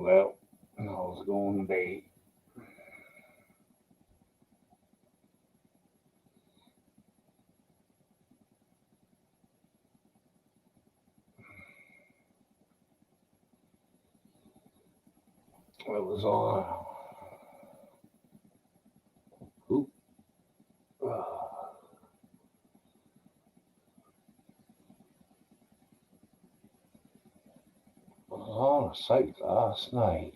Well, I was going to date. It was on. Oop, I was on a site last night.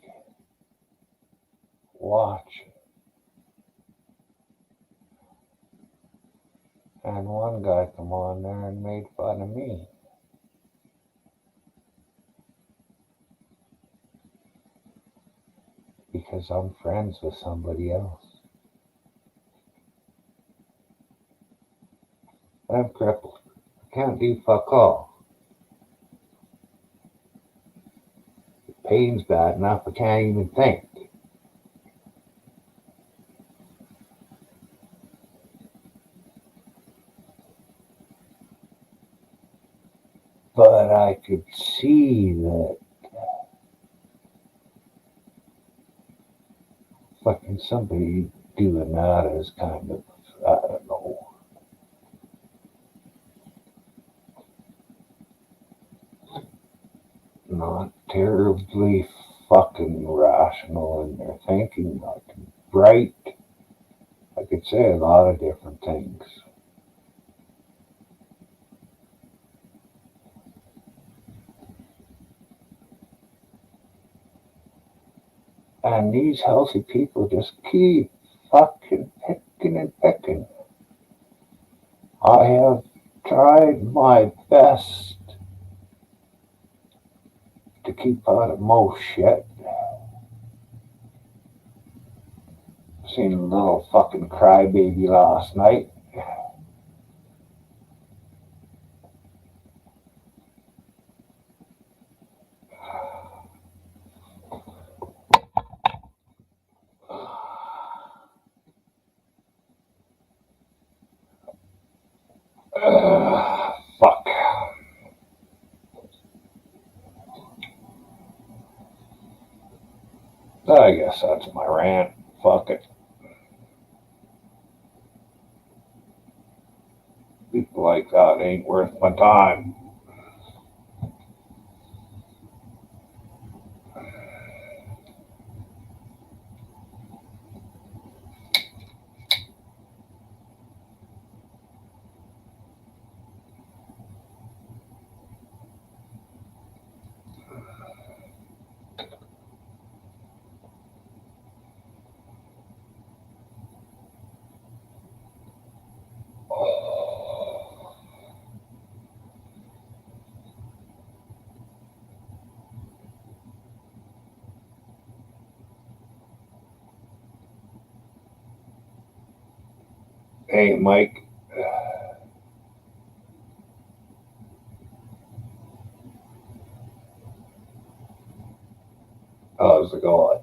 Watch. And one guy come on there and made fun of me. Because I'm friends with somebody else. I'm crippled. I can't do fuck all. The pain's bad enough I can't even think. But I could see that fucking somebody doing that is kind of, I don't know, not terribly fucking rational in their thinking. Like bright. I could say a lot of different things. And these healthy people just keep fucking picking and picking. I have tried my best to keep out of most shit. Seen a little fucking crybaby last night. Fuck. I guess that's my rant. Fuck it. People like that ain't worth my time. Hey, Mike. How's it going?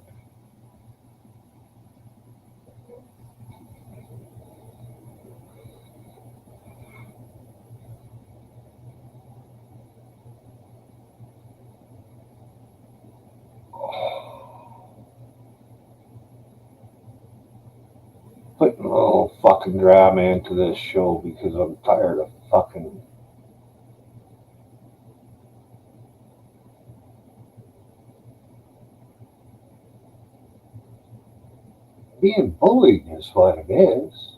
Putting a little fucking drama into this show because I'm tired of fucking being bullied is what it is.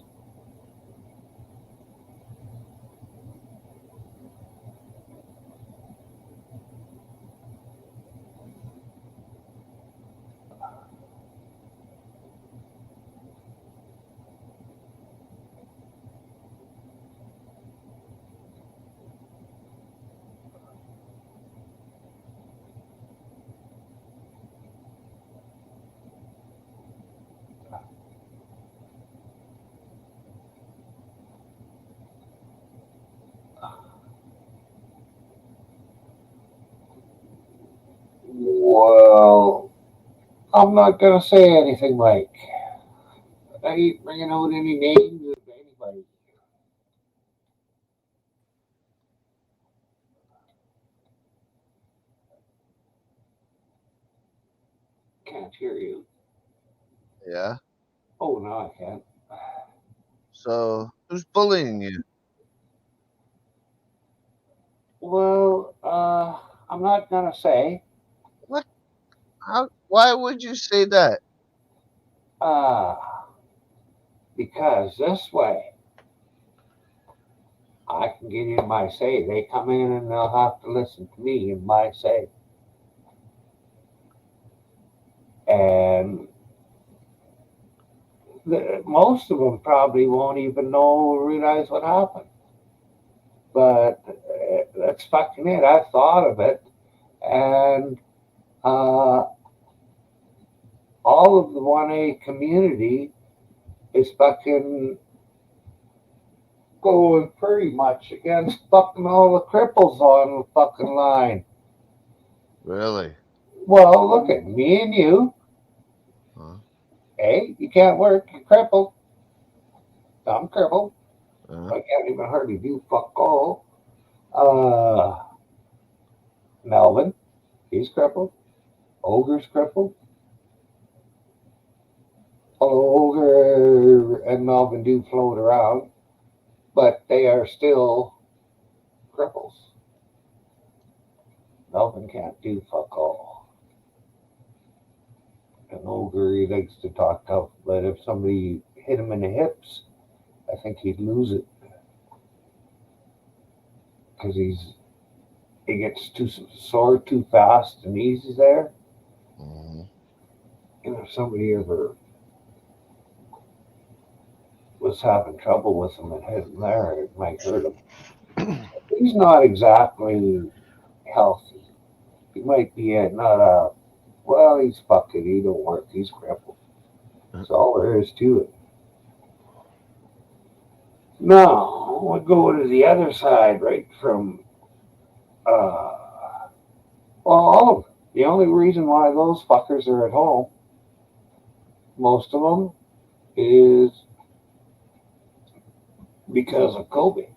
Well, I'm not gonna say anything, Mike. I ain't bringing out any names of anybody. can't hear you. Yeah. Oh, no, I can't. So who's bullying you? Well, I'm not gonna say. What? How? Why would you say that? Uh, because this way I can get in my say. They come in and they'll have to listen to me in my say. And most of them probably won't even know or realize what happened. But that's fucking it. I thought of it. And uh, all of the 1A community is fucking going pretty much against fucking all the cripples on the fucking line. Really? Well, look at me and you. Huh? Hey, you can't work. You're crippled. I'm crippled. Uh, I can't even hardly do fuck all. Uh, Melvin, he's crippled. Ogre's crippled. Ogre and Melvin do float around, but they are still cripples. Melvin can't do fuck all. And Ogre, he likes to talk tough, but if somebody hit him in the hips, I think he'd lose it because he gets too sore too fast and easy there. mm-hmm. And if somebody ever was having trouble with him and hit him there, it might hurt him. He's not exactly healthy. He might be not a, well, he's fucking, he don't work, he's crippled. That's all there is to it. Now, we'll go to the other side, right from, well, all of them. The only reason why those fuckers are at home, most of them, is because of COVID.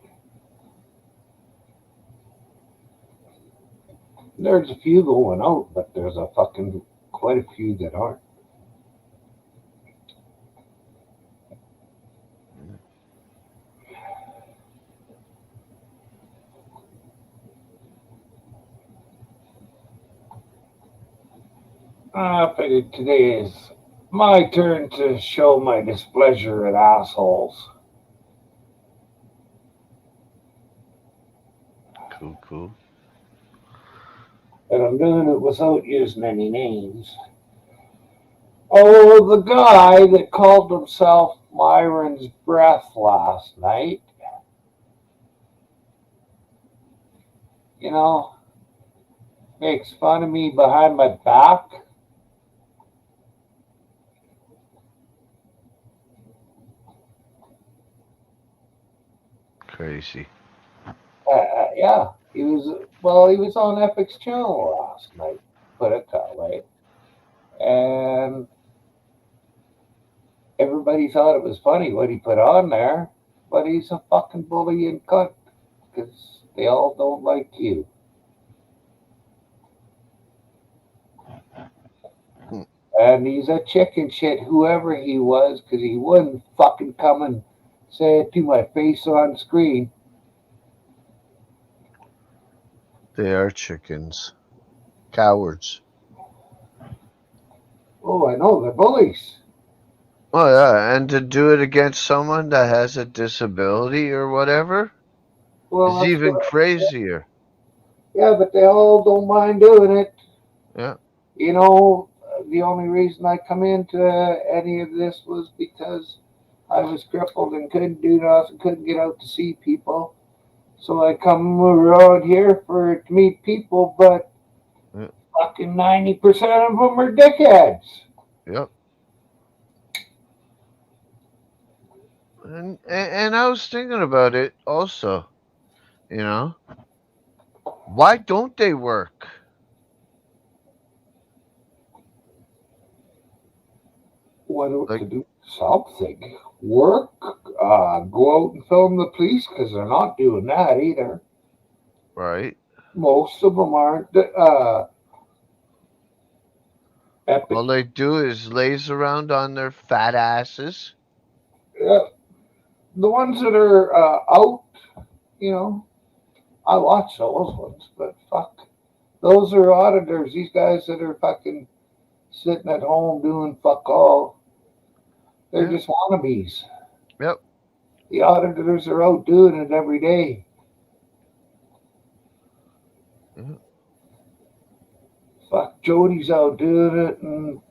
There's a few going out, but there's a fucking quite a few that aren't. I figured today is my turn to show my displeasure at assholes. Cool, cool. And I'm doing it without using any names. Oh, the guy that called himself Myron's Breath last night, you know, makes fun of me behind my back. Crazy. Yeah, he was on Epic's channel last night, put it that way. And everybody thought it was funny what he put on there, but he's a fucking bully and cunt because they all don't like you. Hmm. And he's a chicken shit, whoever he was, because he wouldn't fucking come and say it to my face on screen. They are chickens. Cowards. Oh, I know, they're bullies. Oh, yeah. And to do it against someone that has a disability or whatever Well, is that's even what. crazier. Yeah, but they all don't mind doing it. Yeah. You know, the only reason I come into any of this was because I was crippled and couldn't do nothing, couldn't get out to see people. So I come around here for to meet people, but Yeah. fucking 90% of them are dickheads. Yep. And I was thinking about it also, you know. Why don't they work? Why don't Like, to do something? Work? Go out and film the police because they're not doing that either. right? Most of them aren't. Epic. All they do is laze around on their fat asses. The ones that are out, you know, I watch those ones, but fuck. Those are auditors. These guys that are fucking sitting at home doing fuck all. They're Yeah. just wannabes. Yep. The auditors are out doing it every day. Yeah. Fuck, Jody's out doing it, and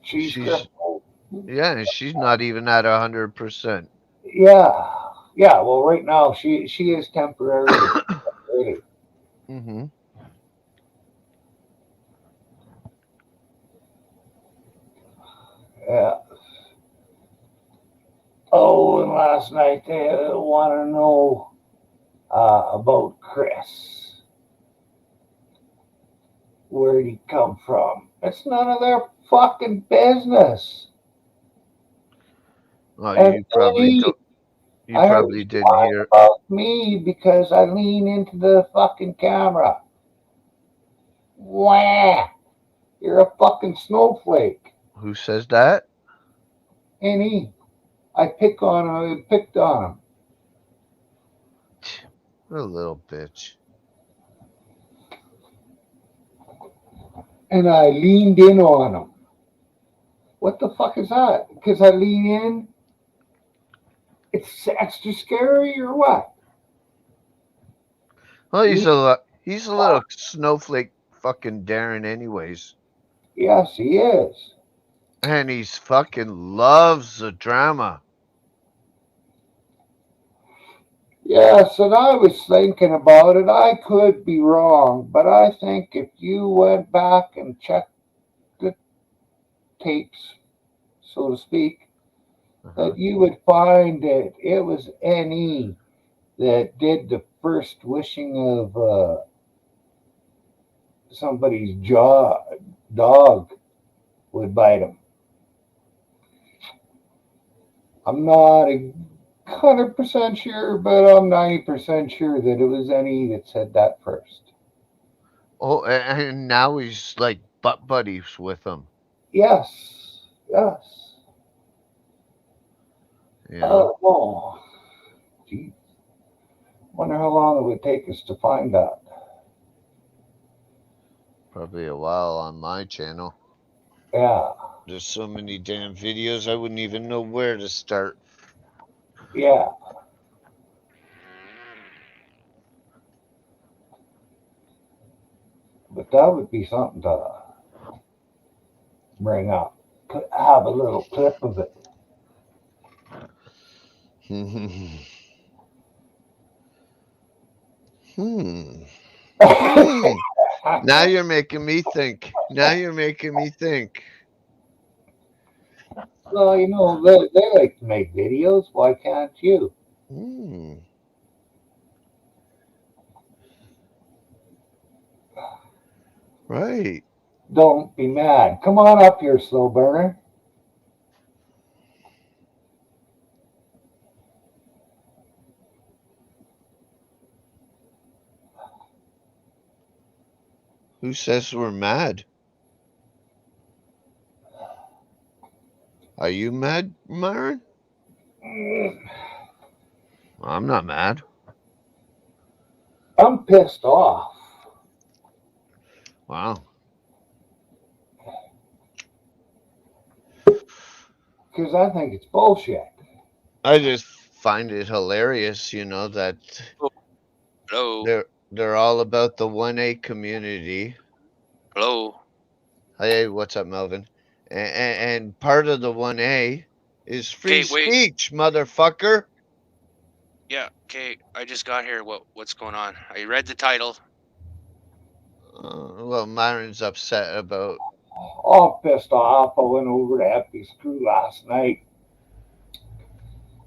she's She's crippled. yeah, and she's not even at 100%. Yeah, yeah. Well, right now she is temporarily. Really. Mm-hmm. Yeah. Oh, and last night they want to know about Chris. Where'd he come from? It's none of their fucking business. Well, And you probably Eddie, don't. You I heard probably he's didn't lying hear. about me because I lean into the fucking camera. Wah! You're a fucking snowflake. Who says that? Ain't he? I pick on him. I picked on him. A little bitch. And I leaned in on him. What the fuck is that? Because I lean in? It's extra scary or what? Well, he's a little snowflake fucking Darren anyways. Yes, he is. And he's fucking loves the drama. Yes, and I was thinking about it. I could be wrong, but I think if you went back and checked the tapes, so to speak, Uh-huh. that you would find that it was NE that did the first wishing of somebody's dog would bite him. I'm not 100% sure, but I'm 90% sure that it was NE that said that first. Oh, and now he's like butt buddies with him. Yes, yes. You know, Oh, gee. Wonder how long it would take us to find out. probably a while on my channel. Yeah, There's so many damn videos, I wouldn't even know where to start. yeah. But that would be something to bring up. Have a little clip of it. Hmm. Hmm. Hmm. Now you're making me think. Now you're making me think. Well, you know, they like to make videos. Why can't you? Hmm. Right. Don't be mad. Come on up here, slow burner. Who says we're mad? Are you mad, Myron? I'm not mad. I'm pissed off Wow. because I think it's bullshit. I just find it hilarious, that Oh, hello, they're all about the 1A community. hello. Hey, what's up, Melvin? And part of the 1A is free Okay, wait. speech, motherfucker. Yeah, okay. I just got here. What's going on? I read the title. Well, Myron's upset about. All pissed off. I went over to Epic Screw last night.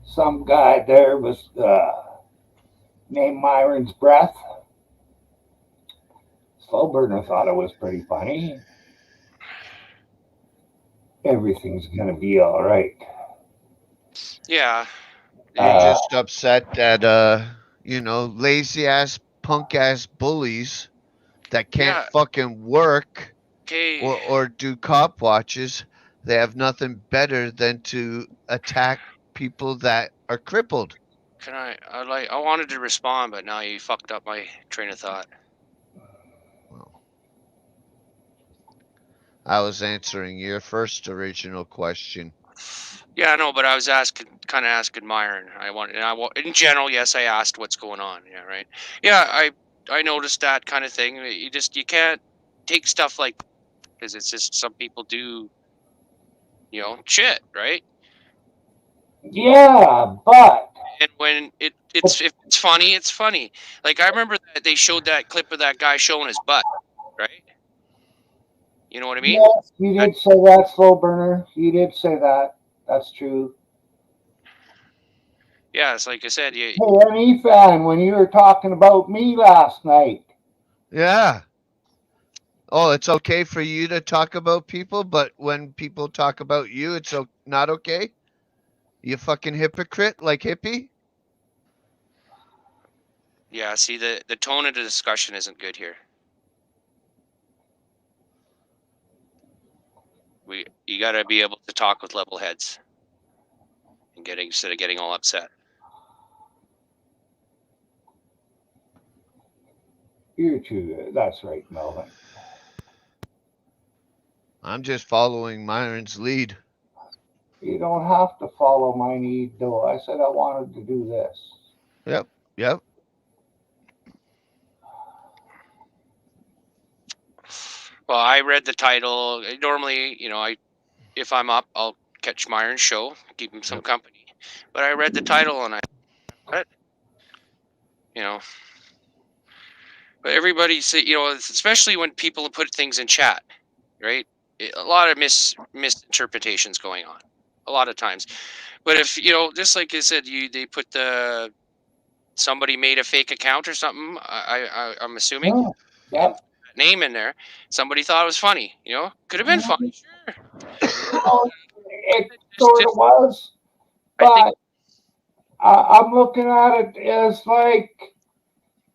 Some guy there was named Myron's Breath. Slow burner thought it was pretty funny. Everything's gonna be all right. Yeah. You're Uh, just upset that lazy ass, punk ass bullies that can't Yeah. fucking work Okay. or do cop watches? They have nothing better than to attack people that are crippled. Can I wanted to respond, but now you fucked up my train of thought. Well, I was answering your first original question. Yeah, I know, but I was kind of asking Myron. In general, yes, I asked what's going on. Yeah, right. Yeah, I noticed that kind of thing. You can't take stuff like, because it's just some people do, shit, right? Yeah, but And when if it's funny, it's funny. Like I remember that they showed that clip of that guy showing his butt, right? You know what I mean? yes, you did say that, slow burner. You did say that. That's true. Yeah, it's like I said, Hey, Ethan, when you were talking about me last night, Yeah. Oh, it's okay for you to talk about people, but when people talk about you, it's not okay? You fucking hypocrite like hippie? yeah. See, the tone of the discussion isn't good here. You got to be able to talk with level heads and instead of getting all upset. you're true. That's right, Melvin. I'm just following Myron's lead. You don't have to follow my need, though. I said I wanted to do this. Yep. Yep. Well, I read the title. Normally, if I'm up, I'll catch Myron's show, keep him some company. But I read the title and what? But everybody say, especially when people put things in chat, right? A lot of misinterpretations going on, a lot of times. But if just like I said, they put somebody made a fake account or something. I'm assuming, Yeah, and yep. name in there. Somebody thought it was funny. Could have been funny, sure. Well, it sort Just of was, I think but I'm looking at it as like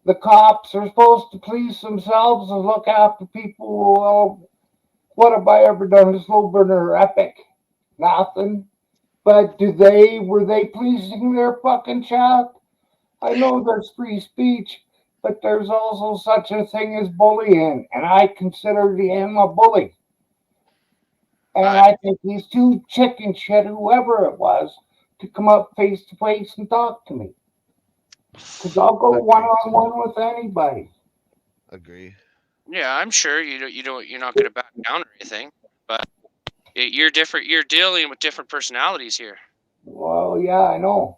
the cops are supposed to police themselves and look after people. Well, what have I ever done to Slow Burner or Epic? Nothing. But were they policing their fucking chat? I know there's free speech, but there's also such a thing as bullying, and I consider him a bully. And I think he's too chicken shit, whoever it was, to come up face to face and talk to me. Because I'll go Agreed. one on one with anybody. Agree. yeah, I'm sure you're not going to back down or anything, but you're different. You're dealing with different personalities here. Well, yeah, I know.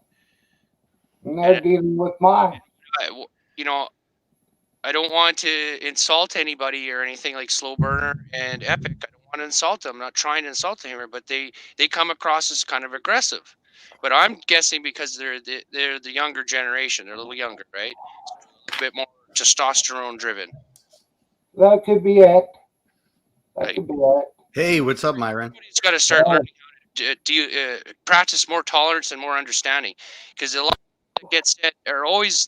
And they're And dealing with mine. I, you know, I don't want to insult anybody or anything like Slow Burner and Epic. I don't want to insult them. I'm not trying to insult them here, but they come across as kind of aggressive. But I'm guessing because they're the younger generation. They're a little younger, right? A bit more testosterone driven. That could be it. That Like, could be it. Hey, what's up, Myron? everybody's got to start learning how to practice more tolerance and more understanding, because a lot that gets said they're always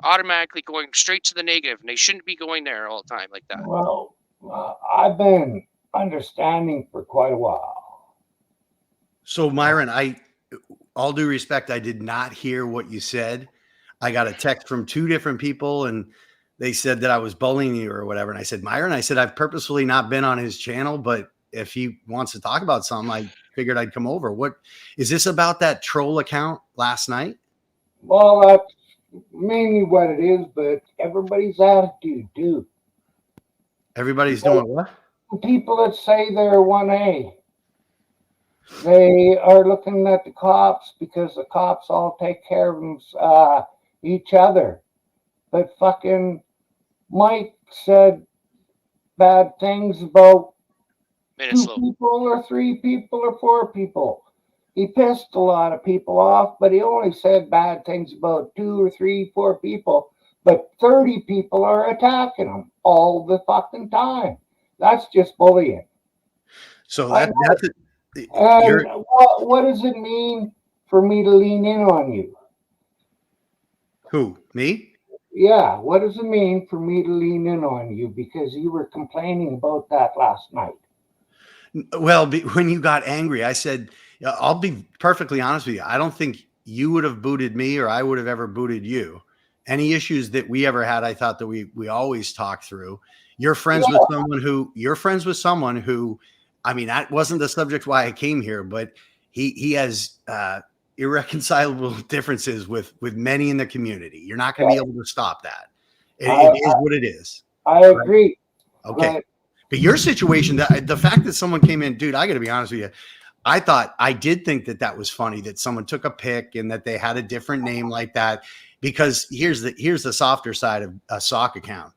automatically going straight to the negative, and they shouldn't be going there all the time like that. Well, I've been understanding for quite a while. So, Myron, all due respect, I did not hear what you said. I got a text from two different people, and they said that I was bullying you or whatever. And I said, Myron, I've purposefully not been on his channel, but if he wants to talk about something, I figured I'd come over. What is this about, that troll account last night? Well, that's mainly what it is, but everybody's attitude, too. Everybody's doing what? The people that say they're 1A, they are looking at the cops because the cops all take care of each other. But fucking Mike said bad things about two people or three people or four people. He pissed a lot of people off, but he only said bad things about 2 or 3, 4 people. But 30 people are attacking him all the fucking time. That's just bullying. So And what does it mean for me to lean in on you? Who? Me? Yeah, what does it mean for me to lean in on you because you were complaining about that last night? Well, when you got angry, I said, I'll be perfectly honest with you. I don't think you would have booted me or I would have ever booted you. Any issues that we ever had, I thought that we always talk through. You're friends with someone who, I mean, that wasn't the subject why I came here, but he has irreconcilable differences with many in the community. You're not going to be able to stop that. It is what it is. I agree. Okay. But your situation, the fact that someone came in, dude, I got to be honest with you. I did think that was funny that someone took a pic and that they had a different name like that, because here's the softer side of a sock account.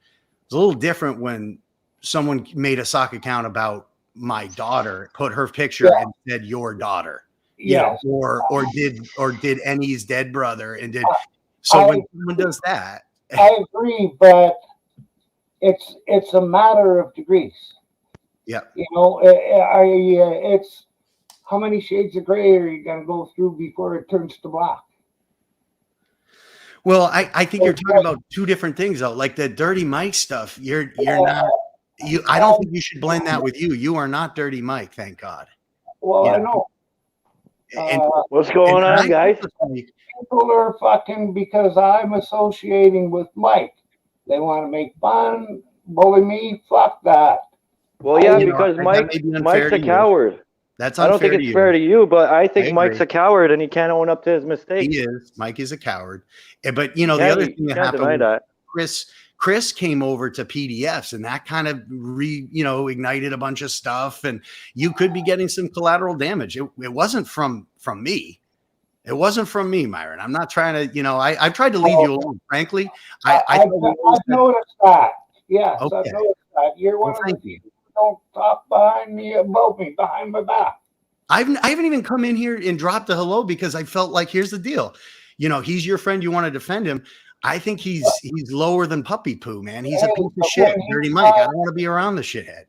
It's a little different when someone made a sock account about my daughter, put her picture and said your daughter, Yes. or did Annie's dead brother and did. So when someone does that, I agree, but it's a matter of degrees. Yeah. You know, it's how many shades of gray are you going to go through before it turns to black? Well, I think you're talking about two different things though. Like the Dirty Mike stuff, you're not. I don't think you should blend that with you. You are not Dirty Mike, thank God. Well, I know. And What's going on, guys? People are fucking because I'm associating with Mike. They want to make fun, bully me. Fuck that. Well, yeah, You know, because that Mike's unfair a to you. coward. That's I unfair don't think to it's you. fair to you, but I I think Mike's agree. a coward and he can't own up to his mistakes. He is. Mike is a coward. But you know, Yeah, the other you thing that can't happened deny was that. Chris came over to PDFs, and that kind of ignited a bunch of stuff, and you could be getting some collateral damage. It wasn't from me. It wasn't from me, Myron. I'm not trying to, I've tried to leave you alone. Frankly, I've noticed that. Yes, Okay. I've noticed that. You're one of the people who don't talk behind me about me, behind my back. I haven't even come in here and dropped a hello because I felt like, here's the deal. He's your friend. You want to defend him. I think he's lower than puppy poo, man. He's a piece of shit. Dirty Mike. I don't want to be around the shithead.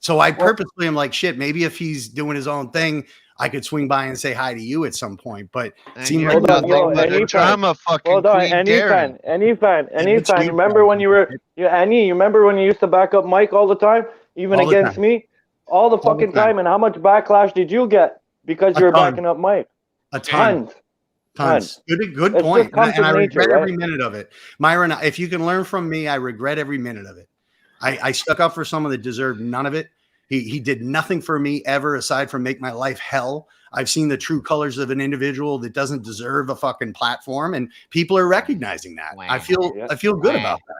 So I purposely am like, shit, maybe if he's doing his own thing, I could swing by and say hi to you at some point. But you're nothing but a drama fucking Hold on, queen, Darren. any fan. Remember when you remember when you used to back up Mike all the time, even All the against time. me, all the fucking time, and how much backlash did you get because you were backing up Mike? A ton. Tons. Good point. And I regret every minute of it. Myron, if you can learn from me, I regret every minute of it. I stuck up for someone that deserved none of it. He did nothing for me ever aside from make my life hell. I've seen the true colors of an individual that doesn't deserve a fucking platform, and people are recognizing that. Wow. I feel good about that.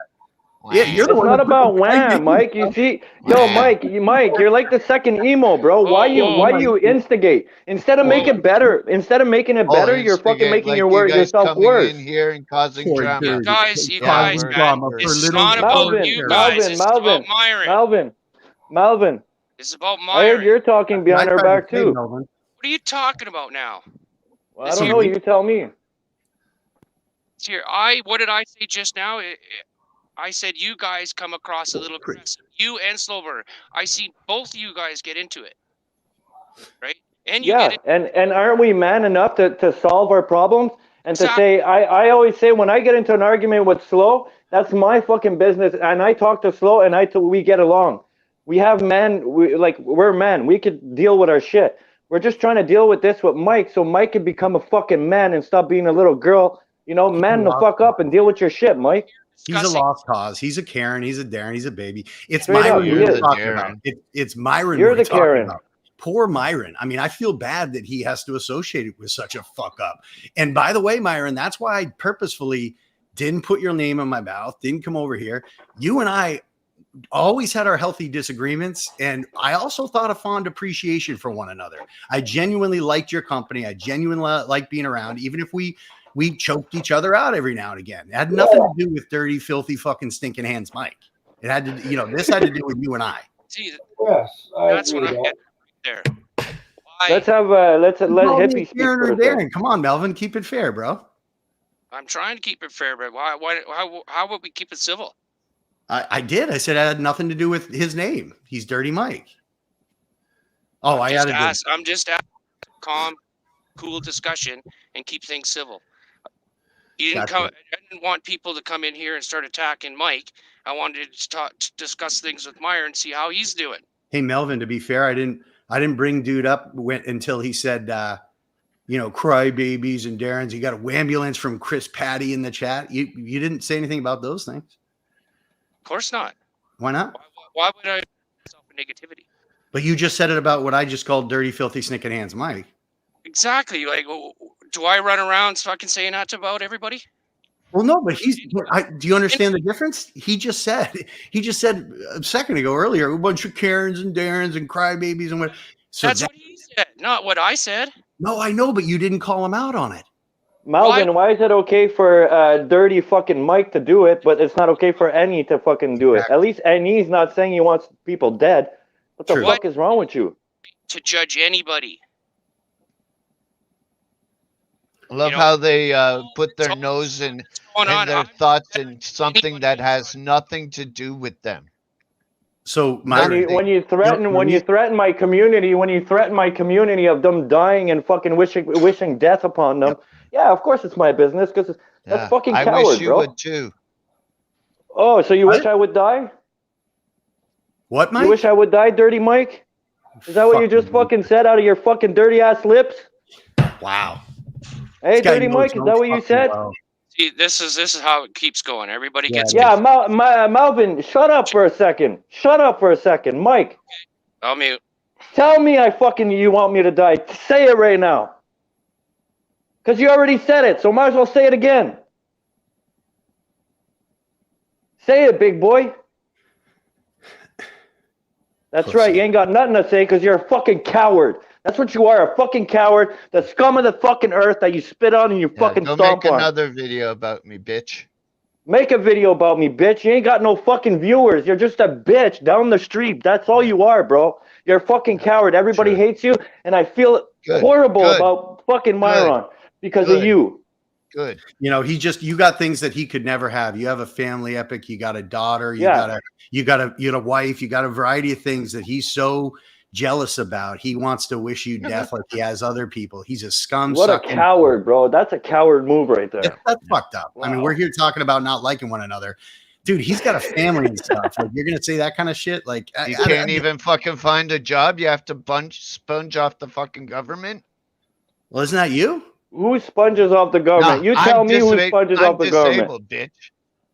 Wow. Yeah, you're the It's one. not about wham, Mike. You see, Mike, you're like the second emo, bro. Why do you instigate instead of making it better? Instead of making it better, you're fucking making yourself worse. In here and causing drama. You guys, man, it's not about you guys. It's about Myron. Melvin. It's about I heard Myron. you're talking behind her back too. What are you talking about now? Well, I don't know. You tell me. Here, what did I say just now? I said you guys come across a little aggressive. You and Slowburner. I see both of you guys get into it, right? And you get it. and aren't we man enough to solve our problems and to say? I always say when I get into an argument with Slow, that's my fucking business, and I talk to Slow, and we get along. We have men. We're men. We could deal with our shit. We're just trying to deal with this with Mike, so Mike could become a fucking man and stop being a little girl. Man the fuck up and deal with your shit, Mike. He's a lost cause. He's a Karen. He's a Darren. He's a baby. It's Straight Myron up, we're talking about. It's Myron. You're the we're talking Karen. about. Poor Myron. I mean, I feel bad that he has to associate it with such a fuck up. And by the way, Myron, that's why I purposefully didn't put your name in my mouth, didn't come over here. You and I always had our healthy disagreements, and I also thought a fond appreciation for one another. I genuinely liked your company. I genuinely liked being around, even if we choked each other out every now and again. It had nothing to do with dirty, filthy, fucking stinking hands, Mike. It had to, this had to do with you and I. See, Yes, that's what I'm getting right there. Let's let hippie speak for a second. Come on, Melvin, keep it fair, bro. I'm trying to keep it fair, but how would we keep it civil? I did. I said it had nothing to do with his name. He's Dirty Mike. Oh, I'm just asking calm, cool discussion and keep things civil. You didn't Gotcha. come. I didn't want people to come in here and start attacking Mike. I wanted to discuss things with Meyer and see how he's doing. Hey Melvin, to be fair, I didn't bring dude up until he said crybabies and Darren's. You got a wambulance from Chris Patty in the chat. You didn't say anything about those things. Of course not. Why not? Why would I myself in negativity? But you just said it about what I just called dirty, filthy, snicking hands, Mike. Exactly. Like, do I run around fucking saying that about everybody? Well, no, but do you understand the difference? He just said a second ago earlier, a bunch of Karens and Darrens and crybabies and what. So That's what he said, not what I said. No, I know, but you didn't call him out on it. Malvin, why is it okay for dirty fucking Mike to do it, but it's not okay for Annie to fucking do it? At least Annie's not saying he wants people dead. What the fuck is wrong with you? To judge anybody. I love how they put their nose and their thoughts in something that has nothing to do with them. So when you threaten my community, of them dying and fucking wishing death upon them, yeah, of course it's my business because that's fucking coward, I wish you bro. would too. Oh, so you wish I would die? What, Mike? You wish I would die, dirty Mike? Is that what you just fucking said out of your fucking dirty ass lips? Wow. Hey, dirty Mike, is that what you said? See, this is how it keeps going. Everybody gets. Yeah, Malvin, shut up for a second. Mike. I'll mute. Tell me you want me to die. Say it right now. Because you already said it, so might as well say it again. Say it, big boy. That's right, you ain't got nothing to say because you're a fucking coward. That's what you are, a fucking coward. The scum of the fucking earth that you spit on and you fucking go stomp make on. another video about me, bitch. Make a video about me, bitch. You ain't got no fucking viewers. You're just a bitch down the street. That's all you are, bro. You're a fucking coward. Everybody hates you, and I feel horrible about fucking Myron because of you. Good. You got things that he could never have. You have a family, Epic. You got a daughter. You got a wife. You got a variety of things that he's so jealous about. He wants to wish you death like he has other people. He's a scum. What a coward, bro. That's a coward move right there. That's fucked up. Wow. I mean, we're here talking about not liking one another. Dude, he's got a family and stuff. Like, you're gonna say that kind of shit? Like, you can't even fucking find a job. You have to sponge off the fucking government. Well, isn't that you? Who sponges off the government? You tell me who sponges off the government. Bitch.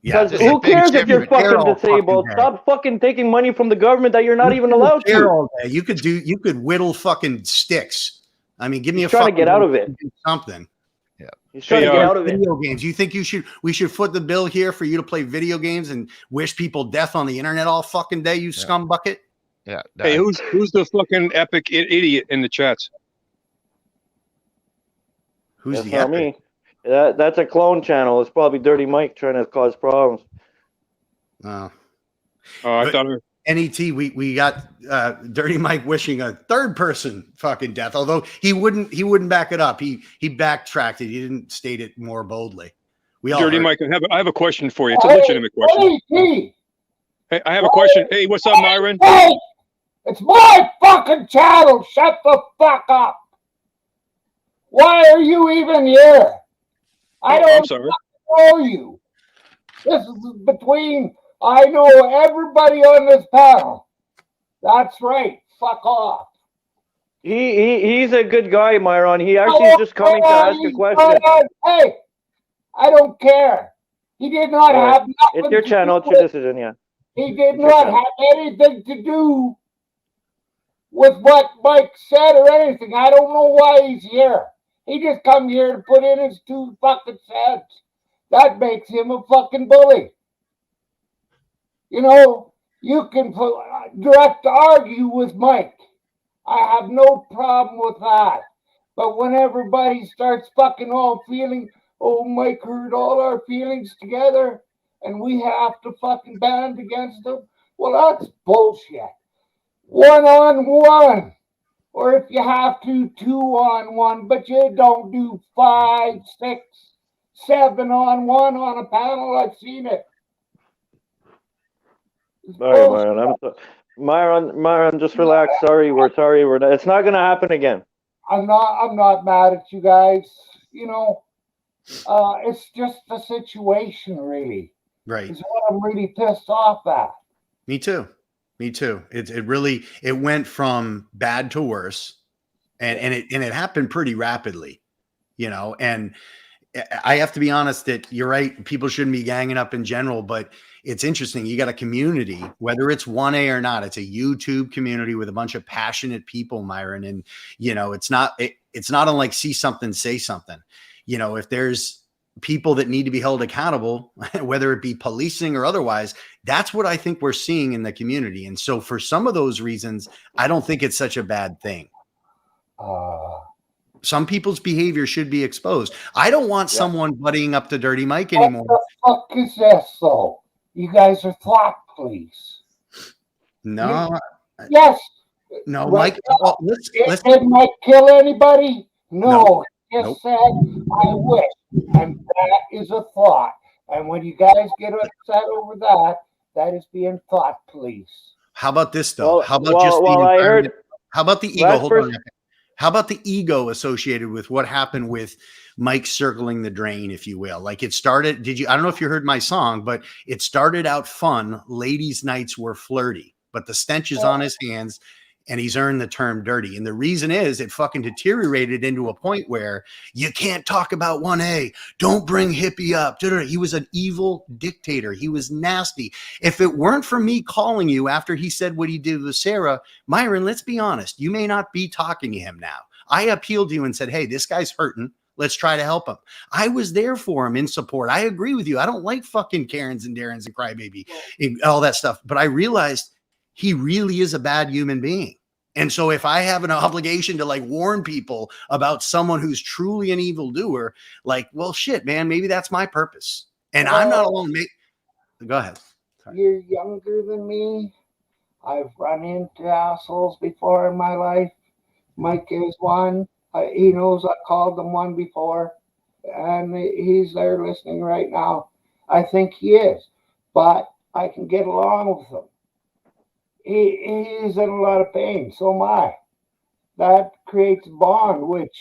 Because who cares if you're fucking disabled? Stop fucking taking money from the government that you're not even allowed to. You could whittle fucking sticks. I mean, give me He's trying to get out of it. Something. Yeah. He's trying to get out of it. Video games. You think we should foot the bill here for you to play video games and wish people death on the internet all fucking day, you scum bucket? Yeah. Hey, who's the fucking epic idiot in the chats? Who's That's the not epic? me. That's a clone channel. It's probably Dirty Mike trying to cause problems. Oh. I thought. NET, we got Dirty Mike wishing a third person fucking death, although he wouldn't back it up. He backtracked it. He didn't state it more boldly. Dirty Mike, I have a question for you. It's a legitimate question. Hey, I have a question. Hey, what's up, Myron? Hey, it's my fucking channel. Shut the fuck up. Why are you even here? I'm sorry. know you. This is between. I know everybody on this panel. That's right. Fuck off. He's a good guy, Myron. He actually is just coming to ask a question. Hey, I don't care. He did not have nothing. It's your channel. It's your decision, yeah. He did not have anything to do with what Mike said or anything. I don't know why he's here. He just come here to put in his 2 fucking cents. That makes him a fucking bully. You know, you can direct argue with Mike. I have no problem with that. But when everybody starts fucking all feeling, oh, Mike hurt all our feelings together, and we have to fucking band against him, well, that's bullshit. 1-on-1. Or if you have to, 2-on-1, but you don't do 5, 6, 7-on-1 on a panel. I've seen it. All right, Myron, just relax. Sorry. We're not, it's not gonna happen again. I'm not mad at you guys. You know, It's just the situation, really. Right. Is what I'm really pissed off at. Me too. Me too. It really it went from bad to worse, and it happened pretty rapidly, you know. And I have to be honest that you're right. People shouldn't be ganging up in general, but it's interesting. You got a community, whether it's 1A or not. It's a YouTube community with a bunch of passionate people, Myron. And you know, it's not unlike see something, say something. You know, if there's people that need to be held accountable, whether it be policing or otherwise, that's what I think we're seeing in the community. And so for some of those reasons, I don't think it's such a bad thing. Some people's behavior should be exposed. I don't want someone buddying up to Dirty Mike anymore. What the fuck is this, though? You guys are thought police. No. Yes. No, Right Mike. now, Well, let's Did Mike kill anybody? No. He Nope. just said, I wish. And that is a thought. And when you guys get upset over that, that is being thought police. How about this though? Well, How about well, just the well, I environment? heard How about the ego? last Hold on. person- How about the ego associated with what happened with Mike circling the drain, if you will? Like it started, I don't know if you heard my song, but it started out fun. Ladies' nights were flirty, but the stench is on his hands and he's earned the term dirty. And the reason is it fucking deteriorated into a point where you can't talk about 1A. Don't bring hippie up. He was an evil dictator. He was nasty. If it weren't for me calling you after he said what he did with Sarah, Myron, let's be honest. You may not be talking to him now. I appealed to you and said, hey, this guy's hurting. Let's try to help him. I was there for him in support. I agree with you. I don't like fucking Karens and Darrens and Crybaby and all that stuff. But I realized he really is a bad human being. And so if I have an obligation to like warn people about someone who's truly an evildoer, like, well, shit, man, maybe that's my purpose. And I'm not alone. Go ahead. Sorry. You're younger than me. I've run into assholes before in my life. Mike is one. He knows I called him one before. And he's there listening right now. I think he is. But I can get along with him. He's in a lot of pain. So am I. That creates a bond, which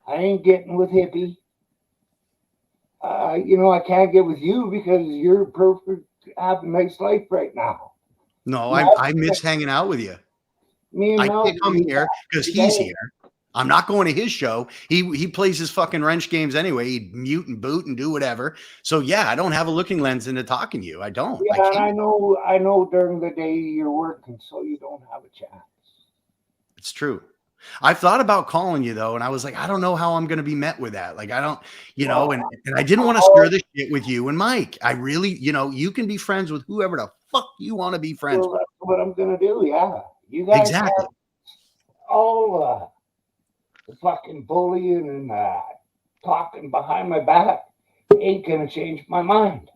I ain't getting with hippie. I can't get with you because you're perfect, have a nice life right now. No, I miss hanging out with you. Me and I Mel, can't come here because he's here. I'm not going to his show. He plays his fucking wrench games anyway. He'd mute and boot and do whatever. So yeah, I don't have a looking lens into talking to you. I don't. Yeah, I know during the day you're working, so you don't have a chance. It's true. I've thought about calling you though, and I was like, I don't know how I'm going to be met with that. Like, I don't, and I didn't want to stir the shit with you and Mike. I really, you can be friends with whoever the fuck you want to be friends with. That's what I'm going to do. Yeah, you guys Exactly. have all the fucking bullying and talking behind my back ain't going to change my mind.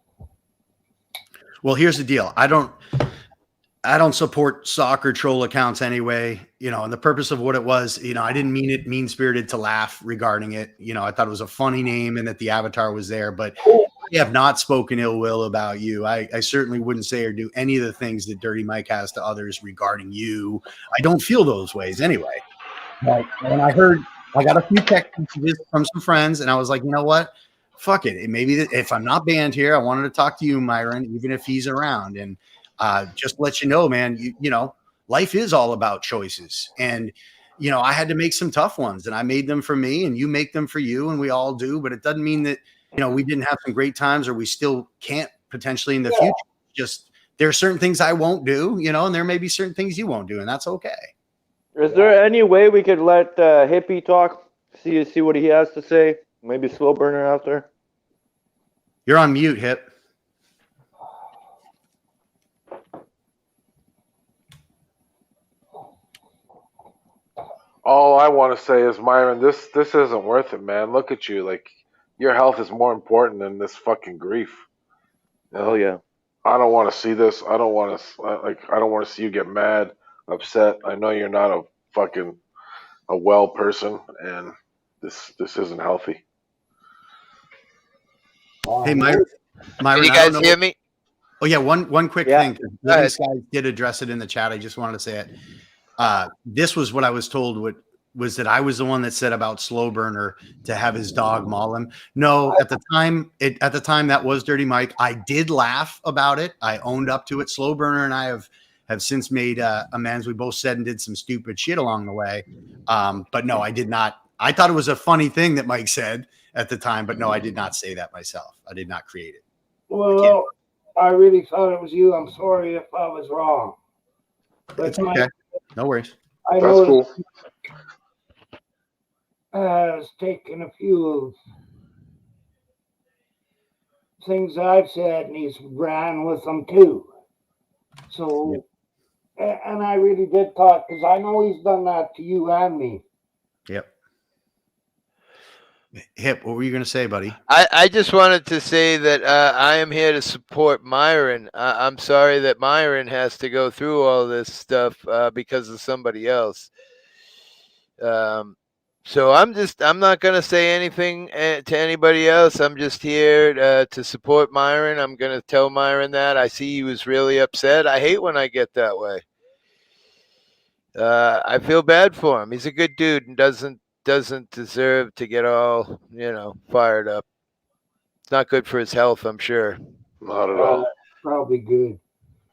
Well, here's the deal. I don't support soccer troll accounts anyway, and the purpose of what it was, I didn't mean it mean-spirited to laugh regarding it. I thought it was a funny name and that the avatar was there, but I have not spoken ill will about you. I certainly wouldn't say or do any of the things that Dirty Mike has to others regarding you. I don't feel those ways anyway. But when I got a few text messages from some friends and I was like, you know what? Fuck it. Maybe if I'm not banned here, I wanted to talk to you, Myron, even if he's around. And just let you know, man, life is all about choices. And, I had to make some tough ones and I made them for me and you make them for you and we all do. But it doesn't mean that, we didn't have some great times or we still can't potentially in the future. Just there are certain things I won't do, and there may be certain things you won't do. And that's okay. Is there any way we could let Hippie talk? See what he has to say? Maybe Slow Burner after. You're on mute, Hip. All I want to say is, Myron, this isn't worth it, man. Look at you. Like, your health is more important than this fucking grief. Oh yeah. I don't want to see this. I don't want to see you get mad, upset. I know you're not a well person, and this isn't healthy. Hey, Myron. Can you guys hear me? Oh yeah, one quick Yeah. thing. These guys did address it in the chat. I just wanted to say it. This was what I was told. What was that I was the one that said about Slow Burner to have his dog maul him. No, at the time that was Dirty Mike. I did laugh about it. I owned up to it. Slow Burner and I have since made amends. We both said and did some stupid shit along the way. But no, I did not. I thought it was a funny thing that Mike said at the time, but no, I did not say that myself. I did not create it. Well, I really thought it was you. I'm sorry if I was wrong. But It's okay. No worries. I That's know cool. has taken a few things I've said and he's ran with them too. So, and I really did talk because I know he's done that to you and me. Yep. Hip, what were you going to say, buddy? I just wanted to say that I am here to support Myron. I'm sorry that Myron has to go through all this stuff because of somebody else. So I'm not going to say anything to anybody else. I'm just here to support Myron. I'm going to tell Myron that. I see he was really upset. I hate when I get that way. I feel bad for him. He's a good dude and doesn't deserve to get all, fired up. It's not good for his health, I'm sure. Not at all. Probably good.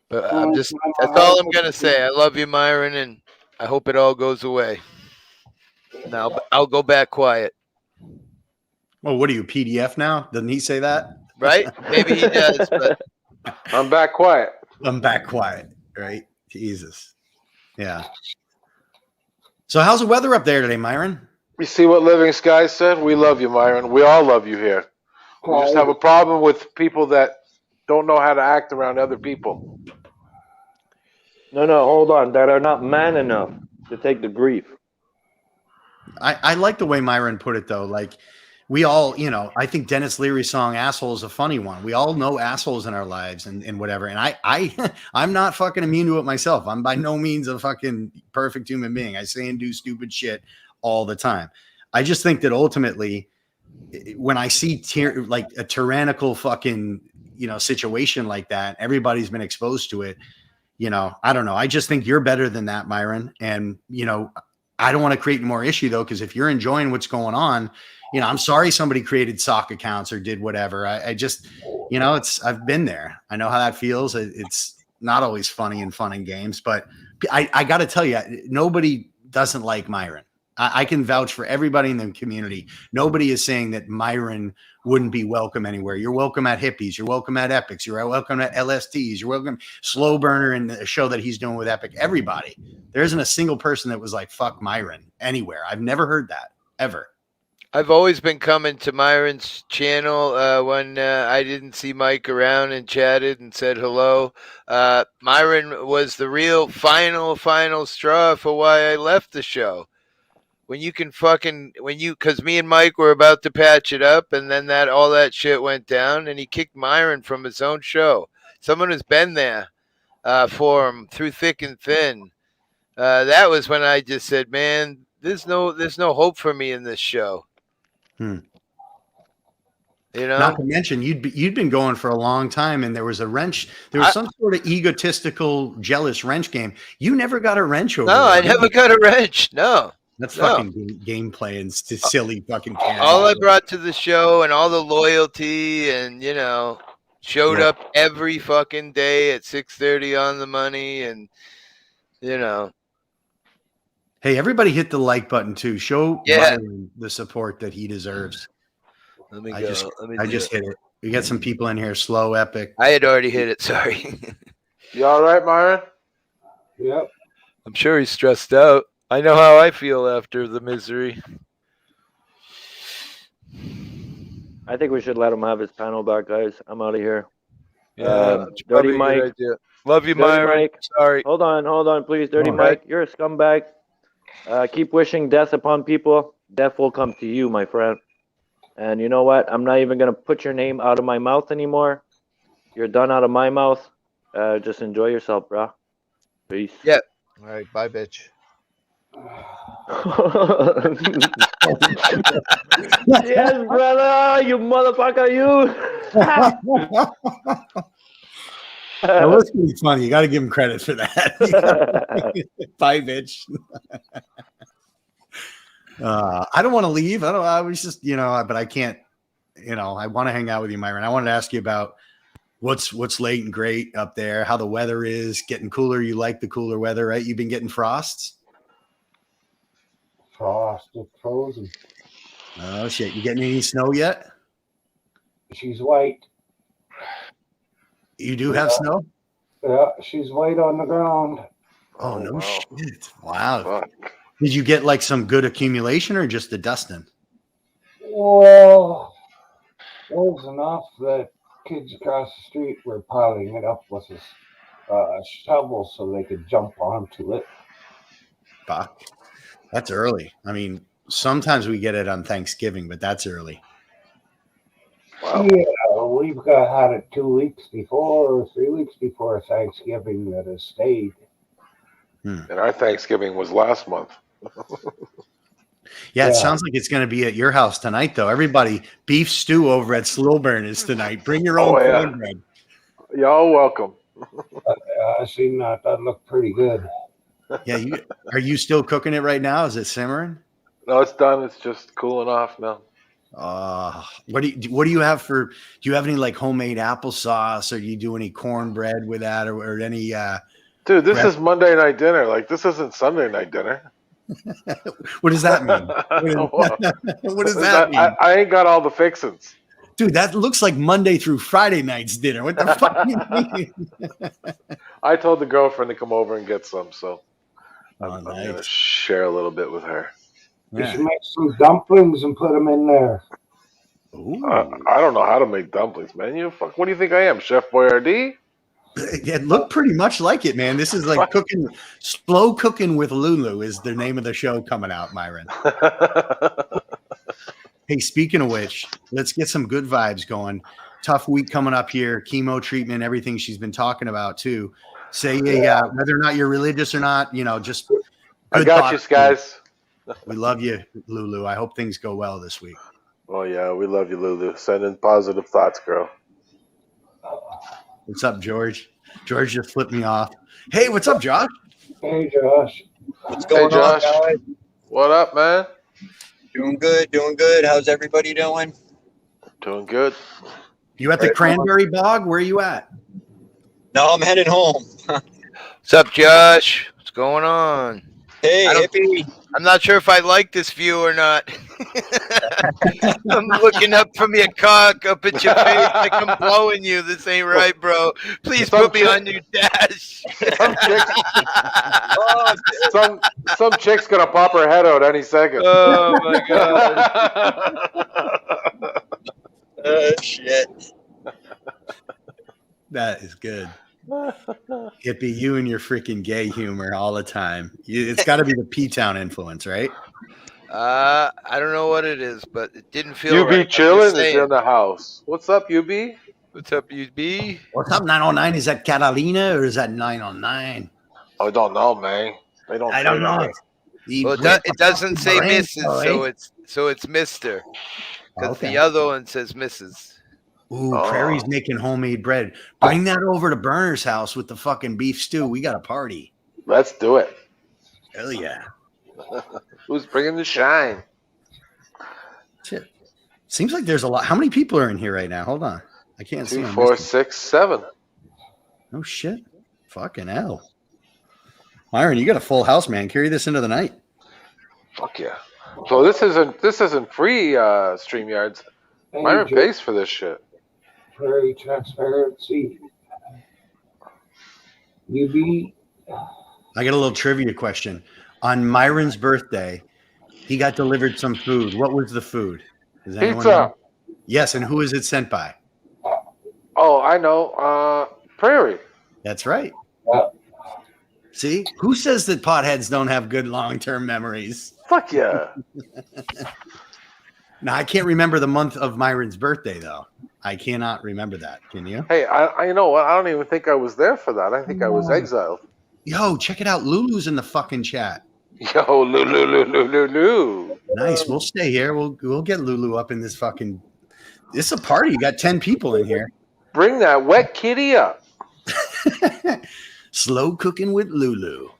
But that's all I'm going to say. I love you, Myron, and I hope it all goes away. Now, I'll go back quiet. Well, what are you, PDF now? Doesn't he say that? Right? Maybe he does, but I'm back quiet. I'm back quiet, right? Jesus. Yeah. So how's the weather up there today, Myron? You see what Living Sky said? We love you, Myron. We all love you here. We just have a problem with people that don't know how to act around other people. No, hold on. That are not man enough to take the grief. I like the way Myron put it, though. Like, we all, I think Dennis Leary's song "Asshole" is a funny one. We all know assholes in our lives and whatever. And I'm not fucking immune to it myself. I'm by no means a fucking perfect human being. I say and do stupid shit all the time. I just think that ultimately, when I see like a tyrannical fucking, situation like that, everybody's been exposed to it. I don't know. I just think you're better than that, Myron. And, I don't want to create more issue though, because if you're enjoying what's going on, I'm sorry somebody created sock accounts or did whatever. I just, I've been there. I know how that feels. It's not always funny and fun and games, but I got to tell you, nobody doesn't like Myron. I can vouch for everybody in the community. Nobody is saying that Myron wouldn't be welcome anywhere. You're welcome at Hippies. You're welcome at Epics. You're welcome at LSTs. You're welcome Slow Burner and the show that he's doing with Epic. Everybody. There isn't a single person that was like, fuck Myron anywhere. I've never heard that ever. I've always been coming to Myron's channel when I didn't see Mike around and chatted and said hello. Myron was the real final straw for why I left the show. Because me and Mike were about to patch it up, and then all that shit went down, and he kicked Myron from his own show. Someone who's been there for him through thick and thin. That was when I just said, man, there's no hope for me in this show. Not to mention you'd been going for a long time, and there was a wrench. There was some sort of egotistical, jealous wrench game. You never got a wrench over. No, I never got a wrench. No. That's fucking gameplay and silly fucking. All I brought to the show and all the loyalty and showed up every fucking day at 6:30 on the money and Hey, everybody hit the like button too. Show Myron the support that he deserves. Let me I go. just hit it. We got some people in here. Slow Epic. I had already hit it. Sorry. You all right, Myron? Yep. I'm sure he's stressed out. I know how I feel after the misery. I think we should let him have his panel back, guys. I'm out of here. Yeah, Dirty Mike. Love you, Dirty Myron. Mike. Sorry. Hold on, please. Dirty Mike, you're a scumbag. Keep wishing death upon people. Death will come to you, my friend. And you know what? I'm not even going to put your name out of my mouth anymore. You're done out of my mouth. Just enjoy yourself, bro. Peace. Yeah. All right. Bye, bitch. Yes, brother. You motherfucker, you. That was pretty funny. You got to give him credit for that. Bye, bitch. I don't want to leave. I was just, but I can't, I want to hang out with you, Myron. I wanted to ask you about what's late and great up there, how the weather is getting cooler. You like the cooler weather, right? You've been getting frosts. Frost, it's frozen. Oh shit. You getting any snow yet? She's white. You do have snow? Yeah, she's white on the ground. Oh, no wow. shit. Wow. Fuck. Did you get like some good accumulation or just the dusting? Well, there's enough that kids across the street were piling it up with a shovel so they could jump onto it. Fuck. That's early. I mean, sometimes we get it on Thanksgiving, but that's early. Wow. Yeah, we've had it 2 weeks before or 3 weeks before Thanksgiving that has stayed. And our Thanksgiving was last month. Yeah, it Yeah. sounds like it's going to be at your house tonight, though. Everybody, beef stew over at Slow Burn is tonight. Bring your own Oh, yeah. cornbread. Y'all welcome. I seen that. That looked pretty good. Yeah, are you still cooking it right now? Is it simmering? No, it's done. It's just cooling off now. What do you have for? Do you have any like homemade applesauce, or do you do any cornbread with that, or any? Dude, this Right. is Monday night dinner. Like, this isn't Sunday night dinner. What does that mean? What does that mean, I ain't got all the fixins. dude? That looks like Monday through Friday night's dinner. What the fuck do you mean? I told the girlfriend to come over and get some, so Oh, I'm going to nice. share a little bit with her. You should Yeah. make some dumplings and put them in there. Ooh. I don't know how to make dumplings, man. What do you think I am, Chef Boyardee? It looked pretty much like it, man. This is like slow cooking with Lulu is the name of the show coming out, Myron. Hey, speaking of which, let's get some good vibes going. Tough week coming up here, chemo treatment, everything she's been talking about too. Say whether or not you're religious or not, just I good got you, thoughts. guys. We love you, Lulu. I hope things go well this week. Oh, yeah, we love you, Lulu. Send in positive thoughts, girl. What's up, George? George just flipped me off. Hey, what's up, Josh? Hey, Josh. What's Hey, going on, Josh. guys? What up, man? Doing good, doing good. How's everybody doing? Doing good. You at the Cranberry Bog? Where are you at? No, I'm heading home. What's up, Josh? What's going on? Hey, I don't- hippie. I'm not sure if I like this view or not. I'm looking up from your cock up at your face like I'm blowing you. This ain't right, bro. Please Some put me chick- on your dash. Some chick's, Oh, some chick's gonna pop her head out any second. Oh my god. shit. That is good. Hippie, you and your freaking gay humor all the time. It's got to be the P-Town influence, right? I don't know what it is, but it didn't feel You right. be I'm just chilling is saying. in the house. What's up, UB? What's up, UB? What's up, 909? Is that Catalina or is that 909? I don't know, man. They don't. I don't say know. that. Well, it doesn't say Brain, Mrs., so it's Mister, because Okay. the other one says Mrs. Ooh, Oh. Prairie's making homemade bread. Bring that over to Burner's house with the fucking beef stew. We got a party. Let's do it. Hell yeah. Who's bringing the shine? Shit. Seems like there's a lot. How many people are in here right now? Hold on. I can't see 2, them. 4, 6, 7. Oh, shit. Fucking hell. Myron, you got a full house, man. Carry this into the night. Fuck yeah. So this isn't free StreamYards. Hey, Myron Josh. pays for this shit. Very transparency. UB. I got a little trivia question. On Myron's birthday, he got delivered some food. What was the food? Does anyone Pizza. know? Yes, and who is it sent by? Oh, I know. Prairie. That's right. Yeah. See? Who says that potheads don't have good long-term memories? Fuck yeah. Now, I can't remember the month of Myron's birthday, though. I cannot remember that. Can you? Hey, I you know what? I don't even think I was there for that. I think I was exiled. Yo, check it out. Lulu's in the fucking chat. Yo, Lulu. Nice. We'll stay here. We'll get Lulu up in this fucking. This is a party. You got 10 people in here. Bring that wet kitty up. Slow cooking with Lulu.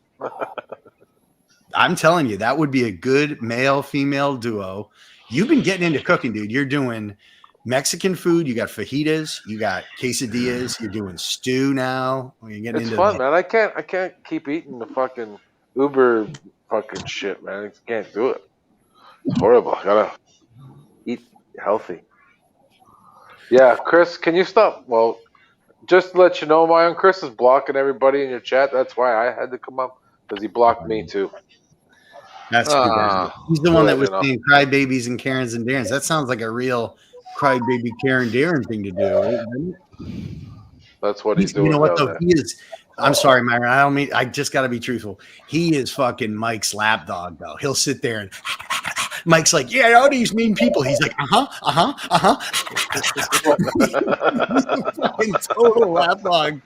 I'm telling you, that would be a good male-female duo. You've been getting into cooking, dude. You're doing Mexican food. You got fajitas. You got quesadillas. You're doing stew now. You're getting It's into fun, man. I can't keep eating the fucking Uber fucking shit, man. I just can't do it. It's horrible. I gotta eat healthy. Yeah, Chris, can you stop? Well, just to let you know, Mayan, Chris is blocking everybody in your chat. That's why I had to come up, because he blocked me too. That's too bad. Ah. He's the one that was You know. saying crybabies and Karens and Darrens. That sounds like a real crybaby Karen Darren thing to do. That's what he's doing. You know what down though? there. He is. I'm sorry, Myron. I don't mean. I just got to be truthful. He is fucking Mike's lapdog though. He'll sit there and Mike's like, yeah, all these mean people. He's like, He's a fucking total lapdog.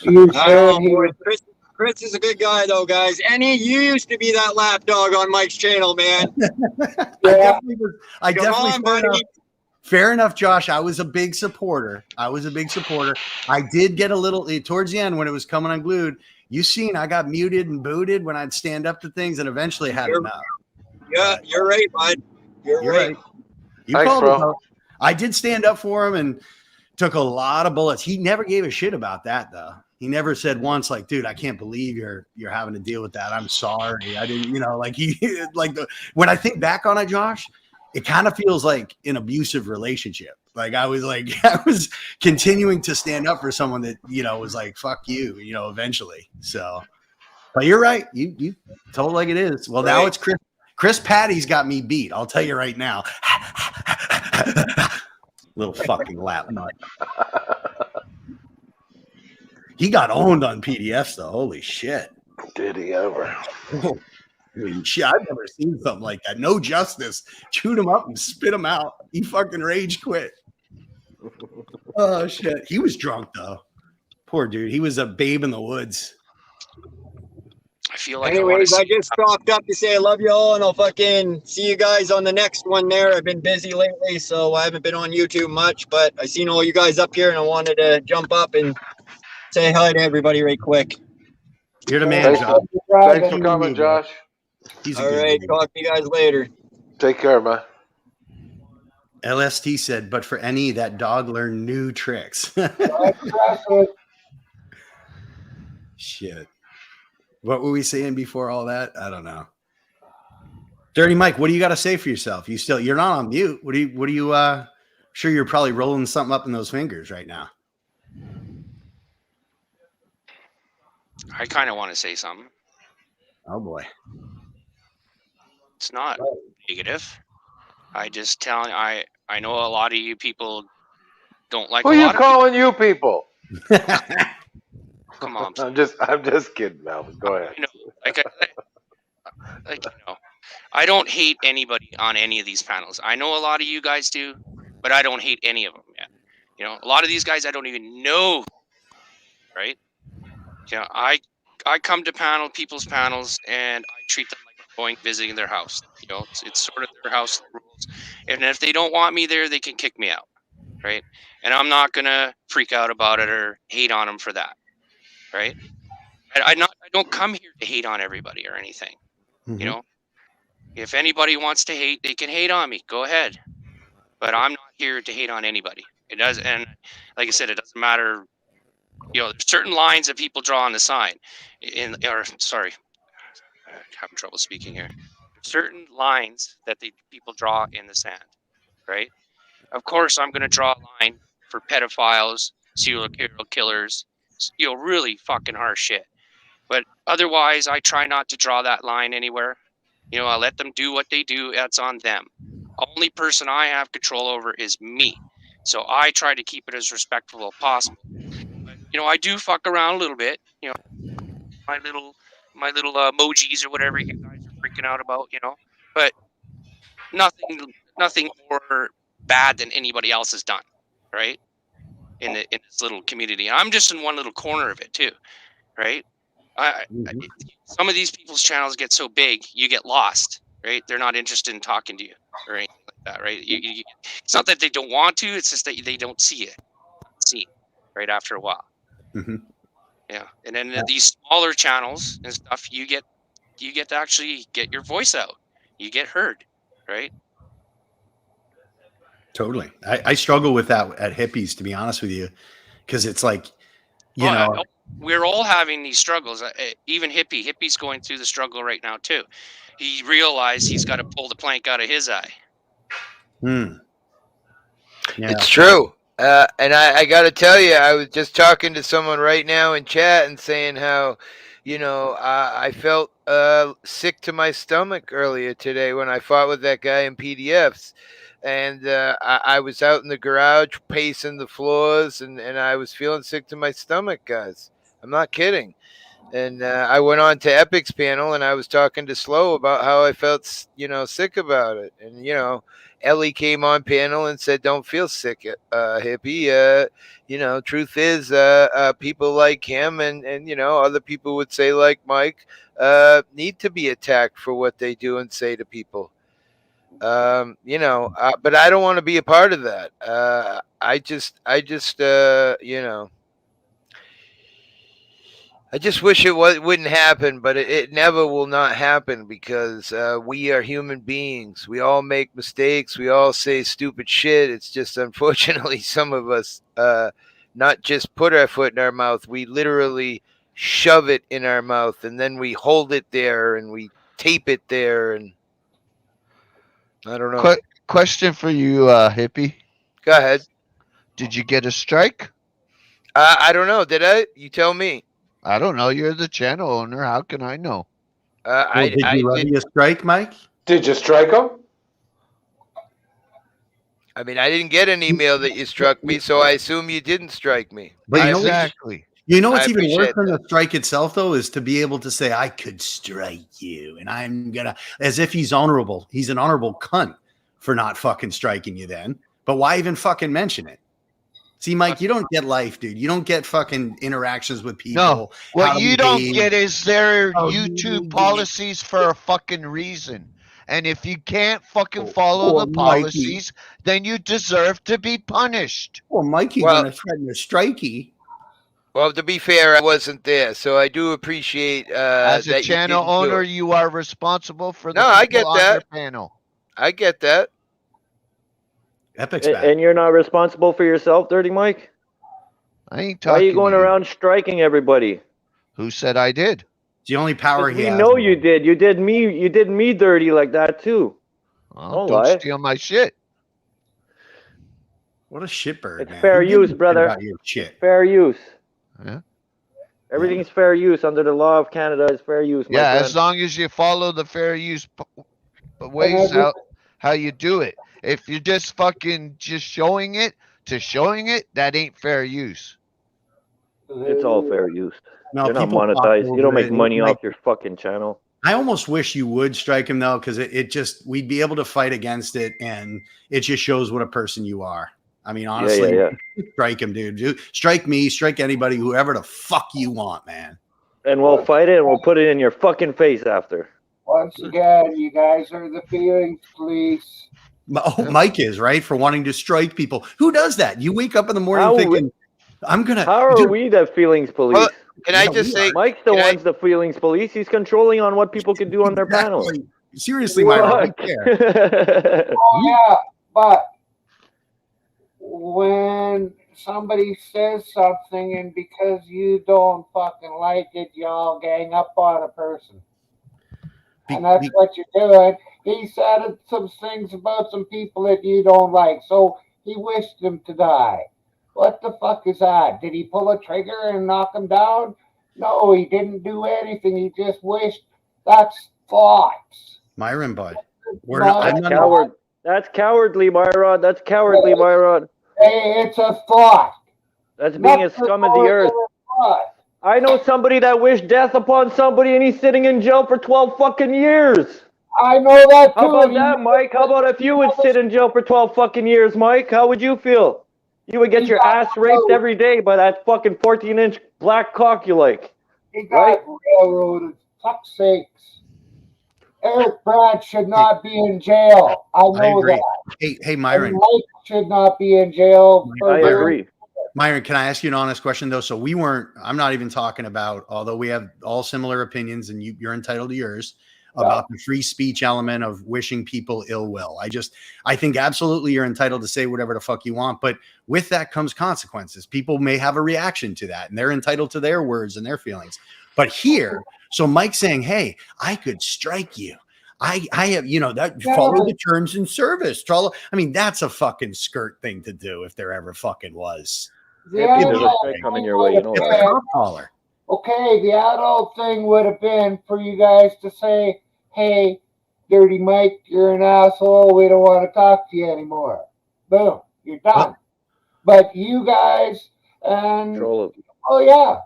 You I said don't he know, was boy. Chris is a good guy though, guys. And you used to be that lapdog on Mike's channel, man. Yeah. I Come definitely on, buddy. Fair enough, Josh. I was a big supporter. I did get a little towards the end when it was coming unglued. You seen I got muted and booted when I'd stand up to things, and eventually had enough. Yeah, you're right, bud. You're right. You Thanks, called bro. it, though. I did stand up for him and took a lot of bullets. He never gave a shit about that, though. He never said once, like, dude, I can't believe you're having to deal with that. I'm sorry. I didn't, when I think back on it, Josh, it kind of feels like an abusive relationship. Like I was continuing to stand up for someone that, was like, fuck you, eventually. So, but you're right. You told it like it is. Well, now it's Chris Patty's got me beat. I'll tell you right now. Little fucking lap nut. He got owned on PDFs though. Holy shit. Did he ever? Holy shit, I've never seen something like that. No justice. Chewed him up and spit him out. He fucking rage quit. Oh shit. He was drunk though. Poor dude. He was a babe in the woods. I feel like Anyways, I just stopped up to say I love you all, and I'll fucking see you guys on the next one there. I've been busy lately, so I haven't been on YouTube much, but I seen all you guys up here, and I wanted to jump up and say hi to everybody right quick. You're the man, Thanks, Josh. Thanks for coming, Josh. He's a All good right, dude. talk to you guys later. Take care, man. LST said, but for any, that dog learned new tricks. Shit. What were we saying before all that? I don't know. Dirty Mike, what do you got to say for yourself? You're not on mute. What do you sure you're probably rolling something up in those fingers right now. I kind of want to say something. Oh boy. It's not negative. I just telling. I know a lot of you people don't like. Who a you lot calling you people? Come on. I'm just kidding, Melvin. Go ahead. I don't hate anybody on any of these panels. I know a lot of you guys do, but I don't hate any of them yet. A lot of these guys I don't even know. Right? I come to people's panels, and I treat them like I'm going visiting their house. It's sort of their house rules. And if they don't want me there, they can kick me out. Right? And I'm not gonna freak out about it or hate on them for that. Right? I don't come here to hate on everybody or anything. Mm-hmm. If anybody wants to hate, they can hate on me. Go ahead. But I'm not here to hate on anybody. It does, and like I said, it doesn't matter. There's certain lines that people draw on the sign. Sorry, I'm having trouble speaking here. Certain lines that people draw in the sand, right? Of course, I'm going to draw a line for pedophiles, serial killers, really fucking harsh shit. But otherwise, I try not to draw that line anywhere. I let them do what they do. That's on them. Only person I have control over is me. So I try to keep it as respectful as possible. But, I do fuck around a little bit. My little emojis or whatever you guys are freaking out about. But nothing more bad than anybody else has done, right? In this little community, I'm just in one little corner of it too, right? Some of these people's channels get so big, you get lost, right? They're not interested in talking to you or anything like that, right? It's not that they don't want to; it's just that they don't see it, right after a while. Mm-hmm. Yeah, and then these smaller channels and stuff, you get you get to actually get your voice out. You get heard, right? Totally. I struggle with that at hippies, to be honest with you, because it's like, you Well, know, we're all having these struggles. Even Hippie's going through the struggle right now too. He realized he's got to pull the plank out of his eye. yeah. It's true. And I got to tell you, I was just talking to someone right now in chat and saying how, I felt sick to my stomach earlier today when I fought with that guy in PDFs. And I was out in the garage pacing the floors, and I was feeling sick to my stomach, guys. I'm not kidding. And I went on to Epic's panel, and I was talking to Slow about how I felt, sick about it. And, Ellie came on panel and said, "Don't feel sick, hippie. Truth is, people like him and other people would say like Mike, need to be attacked for what they do and say to people. But I don't want to be a part of that. I just wish it wouldn't happen, but it never will not happen because we are human beings. We all make mistakes. We all say stupid shit. It's just unfortunately some of us not just put our foot in our mouth. We literally shove it in our mouth, and then we hold it there and we tape it there, and I don't know. Question for you, hippie. Go ahead. Did you get a strike? I don't know. Did I? You tell me. I don't know. You're the channel owner. How can I know? Did you levy a strike, Mike? Did you strike him? I mean, I didn't get an email that you struck me, so I assume you didn't strike me. But exactly. What's I even worse appreciate than the strike itself, though, is to be able to say, I could strike you, and I'm gonna, as if he's honorable. He's an honorable cunt for not fucking striking you then. But why even fucking mention it? See, Mike, you don't get life, dude. You don't get fucking interactions with people. No, what you don't get is their Oh, YouTube policies for a fucking reason. And if you can't fucking follow the policies, then you deserve to be punished. Well, Mikey's gonna threaten a strikey. Well, to be fair, I wasn't there, so I do appreciate as a that channel owner, you are responsible for the I get on that. your panel. I get that. Epic's back. And you're not responsible for yourself, Dirty Mike? I ain't Why talking. are you going around striking everybody? Who said I did? It's the only power he We has. know you did. You did me dirty like that too. Well, don't steal my shit. What a shitbird, It's man. fair Who gives a use, shit brother. about your shit? Fair use. Yeah. Everything's fair use under the law of Canada. Is fair use. My Yeah, friend. as long as you follow the fair use ways how you do it. If you're just fucking showing it, that ain't fair use. It's all fair use. No, You're not people talk monetized. You don't over make it. money Like, off your fucking channel. I almost wish you would strike him though, because it just we'd be able to fight against it, and it just shows what a person you are. I mean, honestly, strike him, dude. Strike me, strike anybody, whoever the fuck you want, man. And we'll fight it, and we'll put it in your fucking face after. Once again, you guys are the feelings police. Oh, Mike is right for wanting to strike people. Who does that? You wake up in the morning thinking, "I'm gonna." How are we the feelings police? Well, can I just say, Mike's the one's the feelings police. He's controlling on what people can do on their panel. Seriously, Mike. I don't care. Yeah, but when somebody says something and because you don't fucking like it, y'all gang up on a person. And that's what you're doing. He said some things about some people that you don't like, so he wished them to die. What the fuck is that? Did he pull a trigger and knock him down? No, he didn't do anything. He just wished. That's thoughts. Myron, bud. That's cowardly, Myrod. That's cowardly, Myrod. Hey, it's a thought. That's being a scum of the earth. I know somebody that wished death upon somebody, and he's sitting in jail for 12 fucking years. I know that too. How about that, Mike? How about if you would sit in jail for 12 fucking years, Mike? How would you feel? You would get your ass raped every day by that fucking 14-inch black cock you like. He got railroaded. Fuck's sakes. Eric Brandt should not be in jail. I know that. Hey, Myron. And Mike should not be in jail. I agree. Myron, can I ask you an honest question though? So I'm not even talking about, although we have all similar opinions and you're entitled to yours, about the free speech element of wishing people ill will. I think absolutely you're entitled to say whatever the fuck you want, but with that comes consequences. People may have a reaction to that and they're entitled to their words and their feelings. But here, so Mike's saying, hey, I could strike you. I have, follow the terms in service. I mean, that's a fucking skirt thing to do if there ever fucking was. Yeah, there's a strike coming your way, you know It's that. a cop collar. Okay, the adult thing would have been for you guys to say, hey, Dirty Mike, you're an asshole. We don't want to talk to you anymore. Boom, you're done. But you guys, and oh yeah,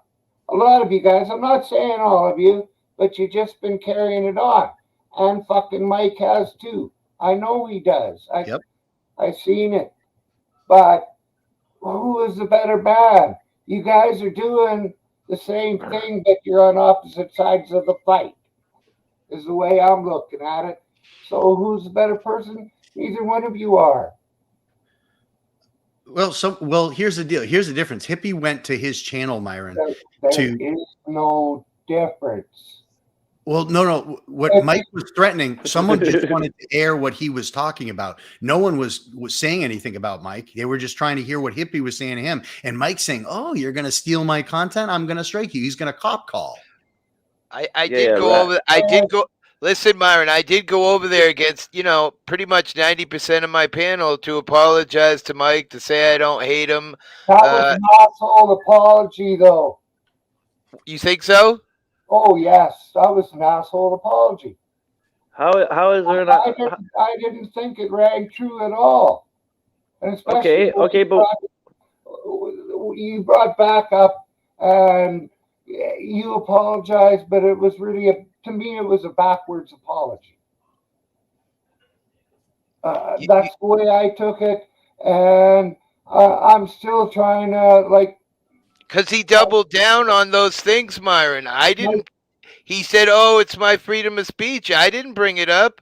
a lot of you guys, I'm not saying all of you, but you've just been carrying it on. And fucking Mike has too. I know he does. I seen it. But who is the better man? You guys are doing the same thing, but you're on opposite sides of the fight, is the way I'm looking at it. So who's the better person? Neither one of you are. Well, here's the deal. Here's the difference. Hippie went to his channel, Myron. There is no difference. Well, no. What Mike was threatening, someone just wanted to air what he was talking about. No one was saying anything about Mike. They were just trying to hear what Hippie was saying to him. And Mike's saying, oh, you're going to steal my content? I'm going to strike you. He's going to cop call. I did go. Listen, Myron, I did go over there against, pretty much 90% of my panel to apologize to Mike, to say I don't hate him. That was an asshole apology, though. You think so? Oh, yes. That was an asshole apology. How is there not? I didn't think it rang true at all. And especially Okay, but you brought back up and you apologized, but it was really to me, it was a backwards apology. That's the way I took it. And I'm still trying to, because he doubled down on those things, Myron. I didn't. He said, oh, it's my freedom of speech. I didn't bring it up.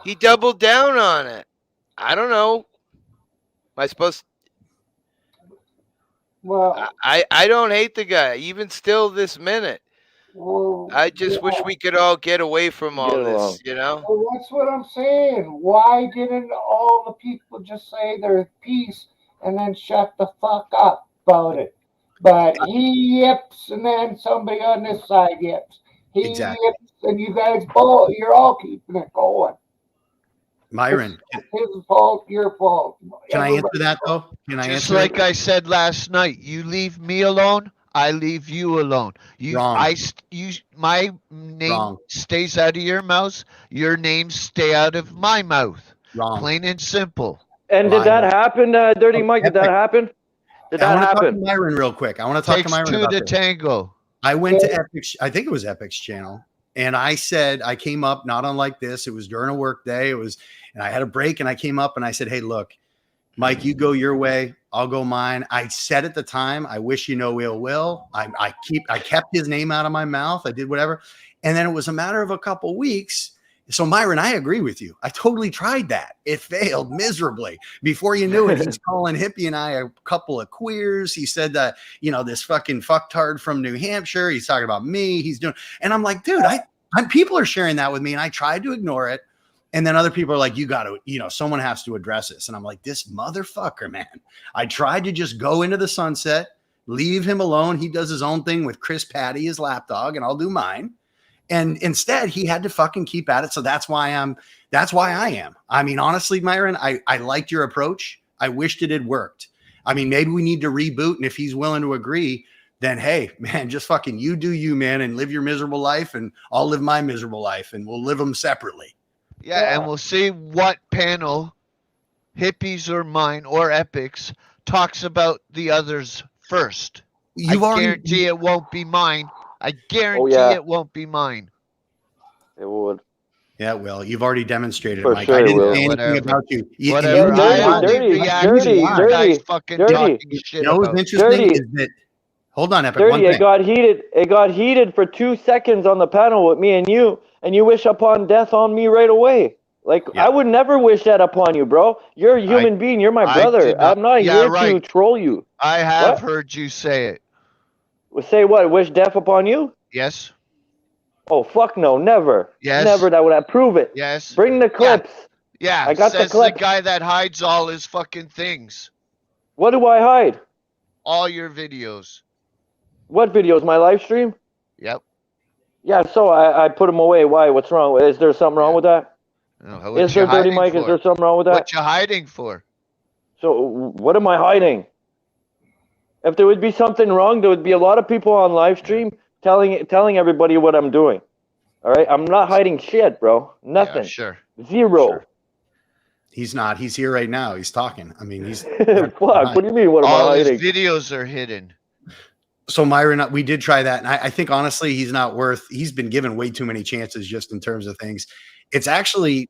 He doubled down on it. I don't know. Am I supposed to? Well, I don't hate the guy, even still this minute. Well, I just wish we could all get away from all this, Well, that's what I'm saying. Why didn't all the people just say their piece and then shut the fuck up about it? But he yips, and then somebody on this side yips. He yips, and you guys both, you're all keeping it going. Myron, it's his fault, your fault. Can I answer that though? Can I Just answer like it? I said last night, you leave me alone, I leave you alone. My name stays out of your mouth. Your name stay out of my mouth. Wrong. Plain and simple. And did that happen, Dirty Mike? Did that happen? Did that happen? Talk to Myron real quick. I want to talk to Myron Takes two about to this. tango. I went to Epic's. I think it was Epic's channel, and I said I came up not unlike this. It was during a work day. And I had a break, and I came up and I said, "Hey, look, Mike, you go your way, I'll go mine." I said at the time, "I wish you no ill will." I kept his name out of my mouth. I did whatever, and then it was a matter of a couple weeks. So Myron, I agree with you. I totally tried that. It failed miserably. Before you knew it, he's calling Hippie and I a couple of queers. He said that, this fucking fucktard from New Hampshire. He's talking about me. He's doing, and I'm like, dude, people are sharing that with me, and I tried to ignore it. And then other people are like, you got to, someone has to address this. And I'm like, this motherfucker, man. I tried to just go into the sunset, leave him alone. He does his own thing with Chris Patty, his lapdog, and I'll do mine. And instead, he had to fucking keep at it. So that's why I am. I mean, honestly, Myron, I liked your approach. I wished it had worked. I mean, maybe we need to reboot. And if he's willing to agree, then, hey, man, just fucking you do you, man, and live your miserable life. And I'll live my miserable life, and we'll live them separately. Yeah, and we'll see what panel, Hippies or mine or Epics, talks about the others first. I guarantee it won't be mine. I guarantee it won't be mine. It would. Yeah, well, you've already demonstrated For it, Mike. sure I didn't will. say anything Whatever. about you. Whatever. I only react to you guys fucking talking shit what's about. interesting is that, hold on, Epic, one Dirty, thing. it got heated for 2 seconds on the panel with me and you wish upon death on me right away. Like, Yeah. I would never wish that upon you, bro. You're a human being. You're my I brother. did not- I'm not yeah, here to right. troll you. I have What? heard you say it. Say what? Wish death upon you? Yes. Oh, fuck no. Never. Yes. Never. That would I prove it. Yes. Bring the clips. Yeah. I got the says the clips. guy that hides all his fucking things. What do I hide? All your videos. What videos? My live stream? Yep. Yeah, so I put them away. Why? What's wrong? Is there something wrong with that? No, Is there, Dirty Mike? Is there something wrong with that? What you hiding for? So what am I hiding? If there would be something wrong, there would be a lot of people on live stream telling everybody what I'm doing. All right, I'm not hiding shit, bro. Nothing. Yeah, sure. Zero. Sure. He's not. He's here right now. He's talking. I mean, he's. Fuck. What do you mean? What am All I his hiding? videos are hidden. So Myron, we did try that, and I think honestly, he's not worth. He's been given way too many chances just in terms of things. It's actually.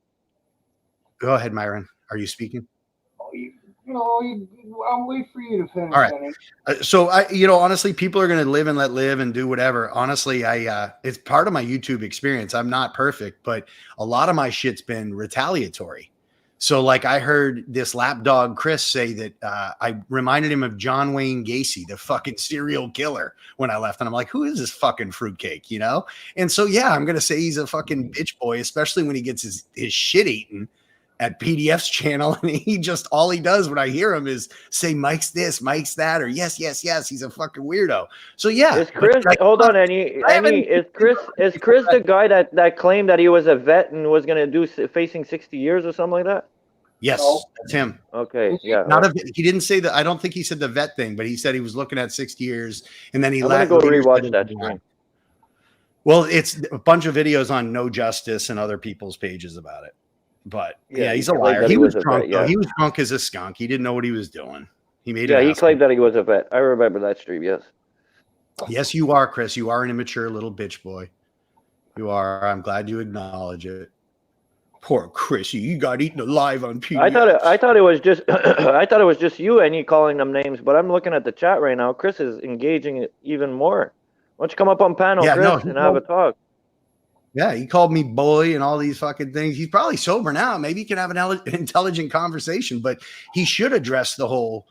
Go ahead, Myron. Are you speaking? I'll wait for you to finish. All right. Kenny. So honestly, people are going to live and let live and do whatever. Honestly, it's part of my YouTube experience. I'm not perfect, but a lot of my shit's been retaliatory. So like I heard this lapdog Chris say that I reminded him of John Wayne Gacy, the fucking serial killer, when I left. And I'm like, who is this fucking fruitcake, you know? And so, yeah, I'm going to say he's a fucking bitch boy, especially when he gets his shit eaten at PDF's channel. And he just, all he does when I hear him is say, Mike's this, Mike's that, or yes. He's a fucking weirdo. So yeah. Is Chris, hold on, is Chris the guy that claimed that he was a vet and was going to do facing 60 years or something like that? Yes, No. that's him. Okay, yeah. He didn't say that. I don't think he said the vet thing, but he said he was looking at 60 years, and then he I'm gonna go rewatch that stream. Well, it's a bunch of videos on No Justice and other people's pages about it. But yeah, he's a claimed liar. that He was a drunk. vet, Though. yeah. He was drunk as a skunk. He didn't know what he was doing. He made Yeah, it. he claimed that he was a vet. I remember that stream. Yes. Yes, you are, Chris. You are an immature little bitch boy. You are. I'm glad you acknowledge it. Poor Chris, you got eaten alive on PDF. I thought it was just I thought it was just you and you calling them names, but I'm looking at the chat right now. Chris is engaging it even more. Why don't you come up on panel, Yeah, Chris, no, and have a talk? Yeah, he called me boy and all these fucking things. He's probably sober now. Maybe he can have an intelligent conversation, but he should address the whole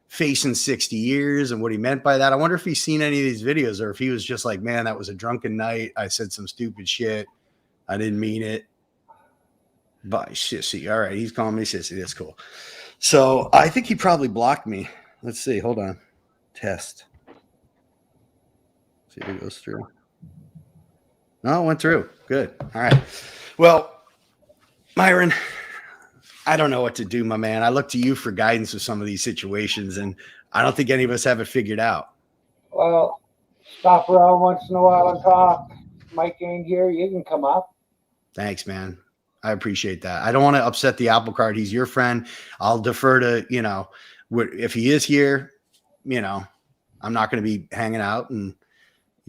facing 60 years and what he meant by that. I wonder if he's seen any of these videos or if he was just like, man, that was a drunken night. I said some stupid shit. I didn't mean it. Bye, sissy. All right, he's calling me sissy. That's cool. So I think he probably blocked me. Let's see. Hold on. Test. See if it goes through. No, it went through. Good. All right. Well, Myron, I don't know what to do, my man. I look to you for guidance with some of these situations, and I don't think any of us have it figured out. Well, stop around once in a while and talk. Mike ain't here. You can come up. Thanks, man. I appreciate that. I don't want to upset the apple cart. He's your friend. I'll defer to, if he is here, I'm not going to be hanging out and,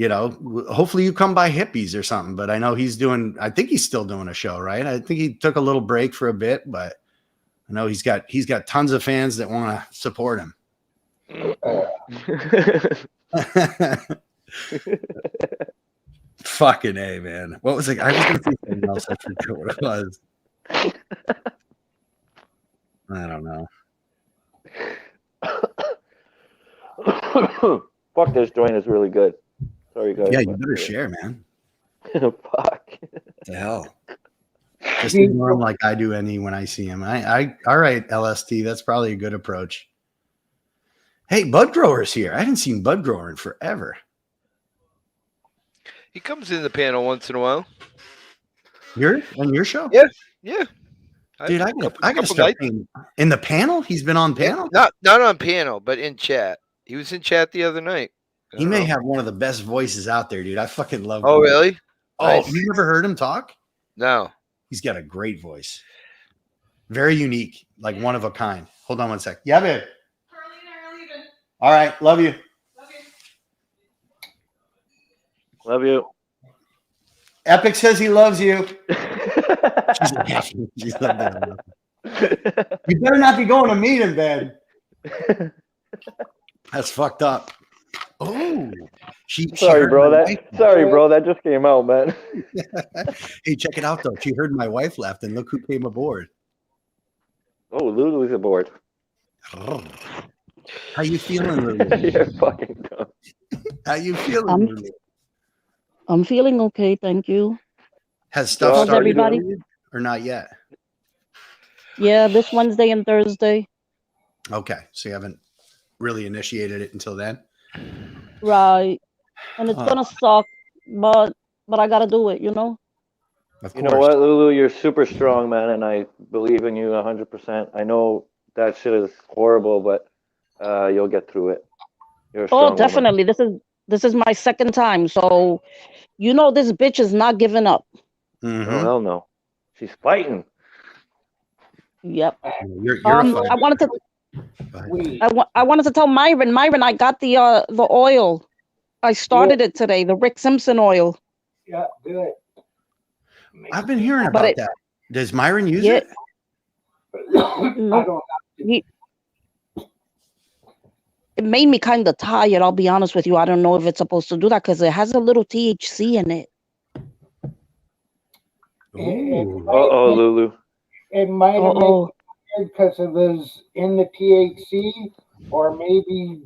hopefully you come by Hippies or something, but I know I think he's still doing a show, right? I think he took a little break for a bit, but I know he's got tons of fans that want to support him. Fucking A, man. What was it? I was going to say something else. I forget what it was. I don't know. Fuck, this joint is really good. Sorry, guys. Yeah, you better share, man. Fuck. What the hell? Just ignore him like I do when I see him. All right, LST. That's probably a good approach. Hey, Bud Grower's here. I hadn't seen Bud Grower in forever. He comes in the panel once in a while. You're on your show? Yeah. Dude, I gotta start paying. In the panel? He's been on panel? Not on panel, but in chat. He was in chat the other night. He may have one of the best voices out there, dude. I fucking love him. Oh, really? Oh, Nice. you never heard him talk? No. He's got a great voice. Very unique, like one of a kind. Hold on one sec. Yeah, babe. All right. Love you. Love you. Epic says he loves you. She's you better not be going to meet him, Ben. That's fucked up. Oh, she Sorry, heard bro. my wife. Sorry, bro. That just came out, man. Hey, check it out though. She heard my wife left, and look who came aboard. Oh, Lulu's aboard. How you feeling, Lulu? You're fucking dumb. How you feeling, I'm Lulu? I'm feeling okay, thank you. Has stuff How's started everybody? for you, or not yet? Yeah, this Wednesday and Thursday. Okay, so you haven't really initiated it until then. Right. And it's Huh. gonna suck, but I gotta do it, you know? Of You course. know what, Lulu? You're super strong, man, and I believe in you 100%. I know that shit is horrible, but you'll get through it. You're a strong Oh, woman. definitely. This is my second time, so you know this bitch is not giving up. Oh Mhm. hell no, she's fighting. Yep. You're a fighter. I wanted to Go ahead. We, I wanted to tell Myron, I got the oil. I started it today, the Rick Simpson oil. yeah, do it. I've been hearing But about it- that. Does Myron use Yeah. it? I Nope. don't. It made me kind of tired, I'll be honest with you. I don't know if it's supposed to do that because it has a little THC in it. Ooh. Oh, Lulu. It might have made Oh, it because it was in the THC, or maybe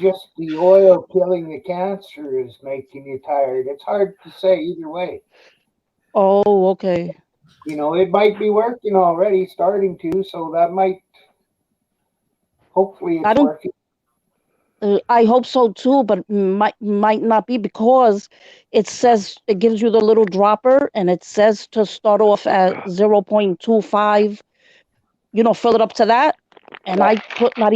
just the oil killing the cancer is making you tired. It's hard to say either way. oh, okay. You know, it might be working already, starting to, so that might. Hopefully, I it's don't- working. I hope so too, but might not be because it says it gives you the little dropper and it says to start off at 0.25. You know, fill it up to that, and I put not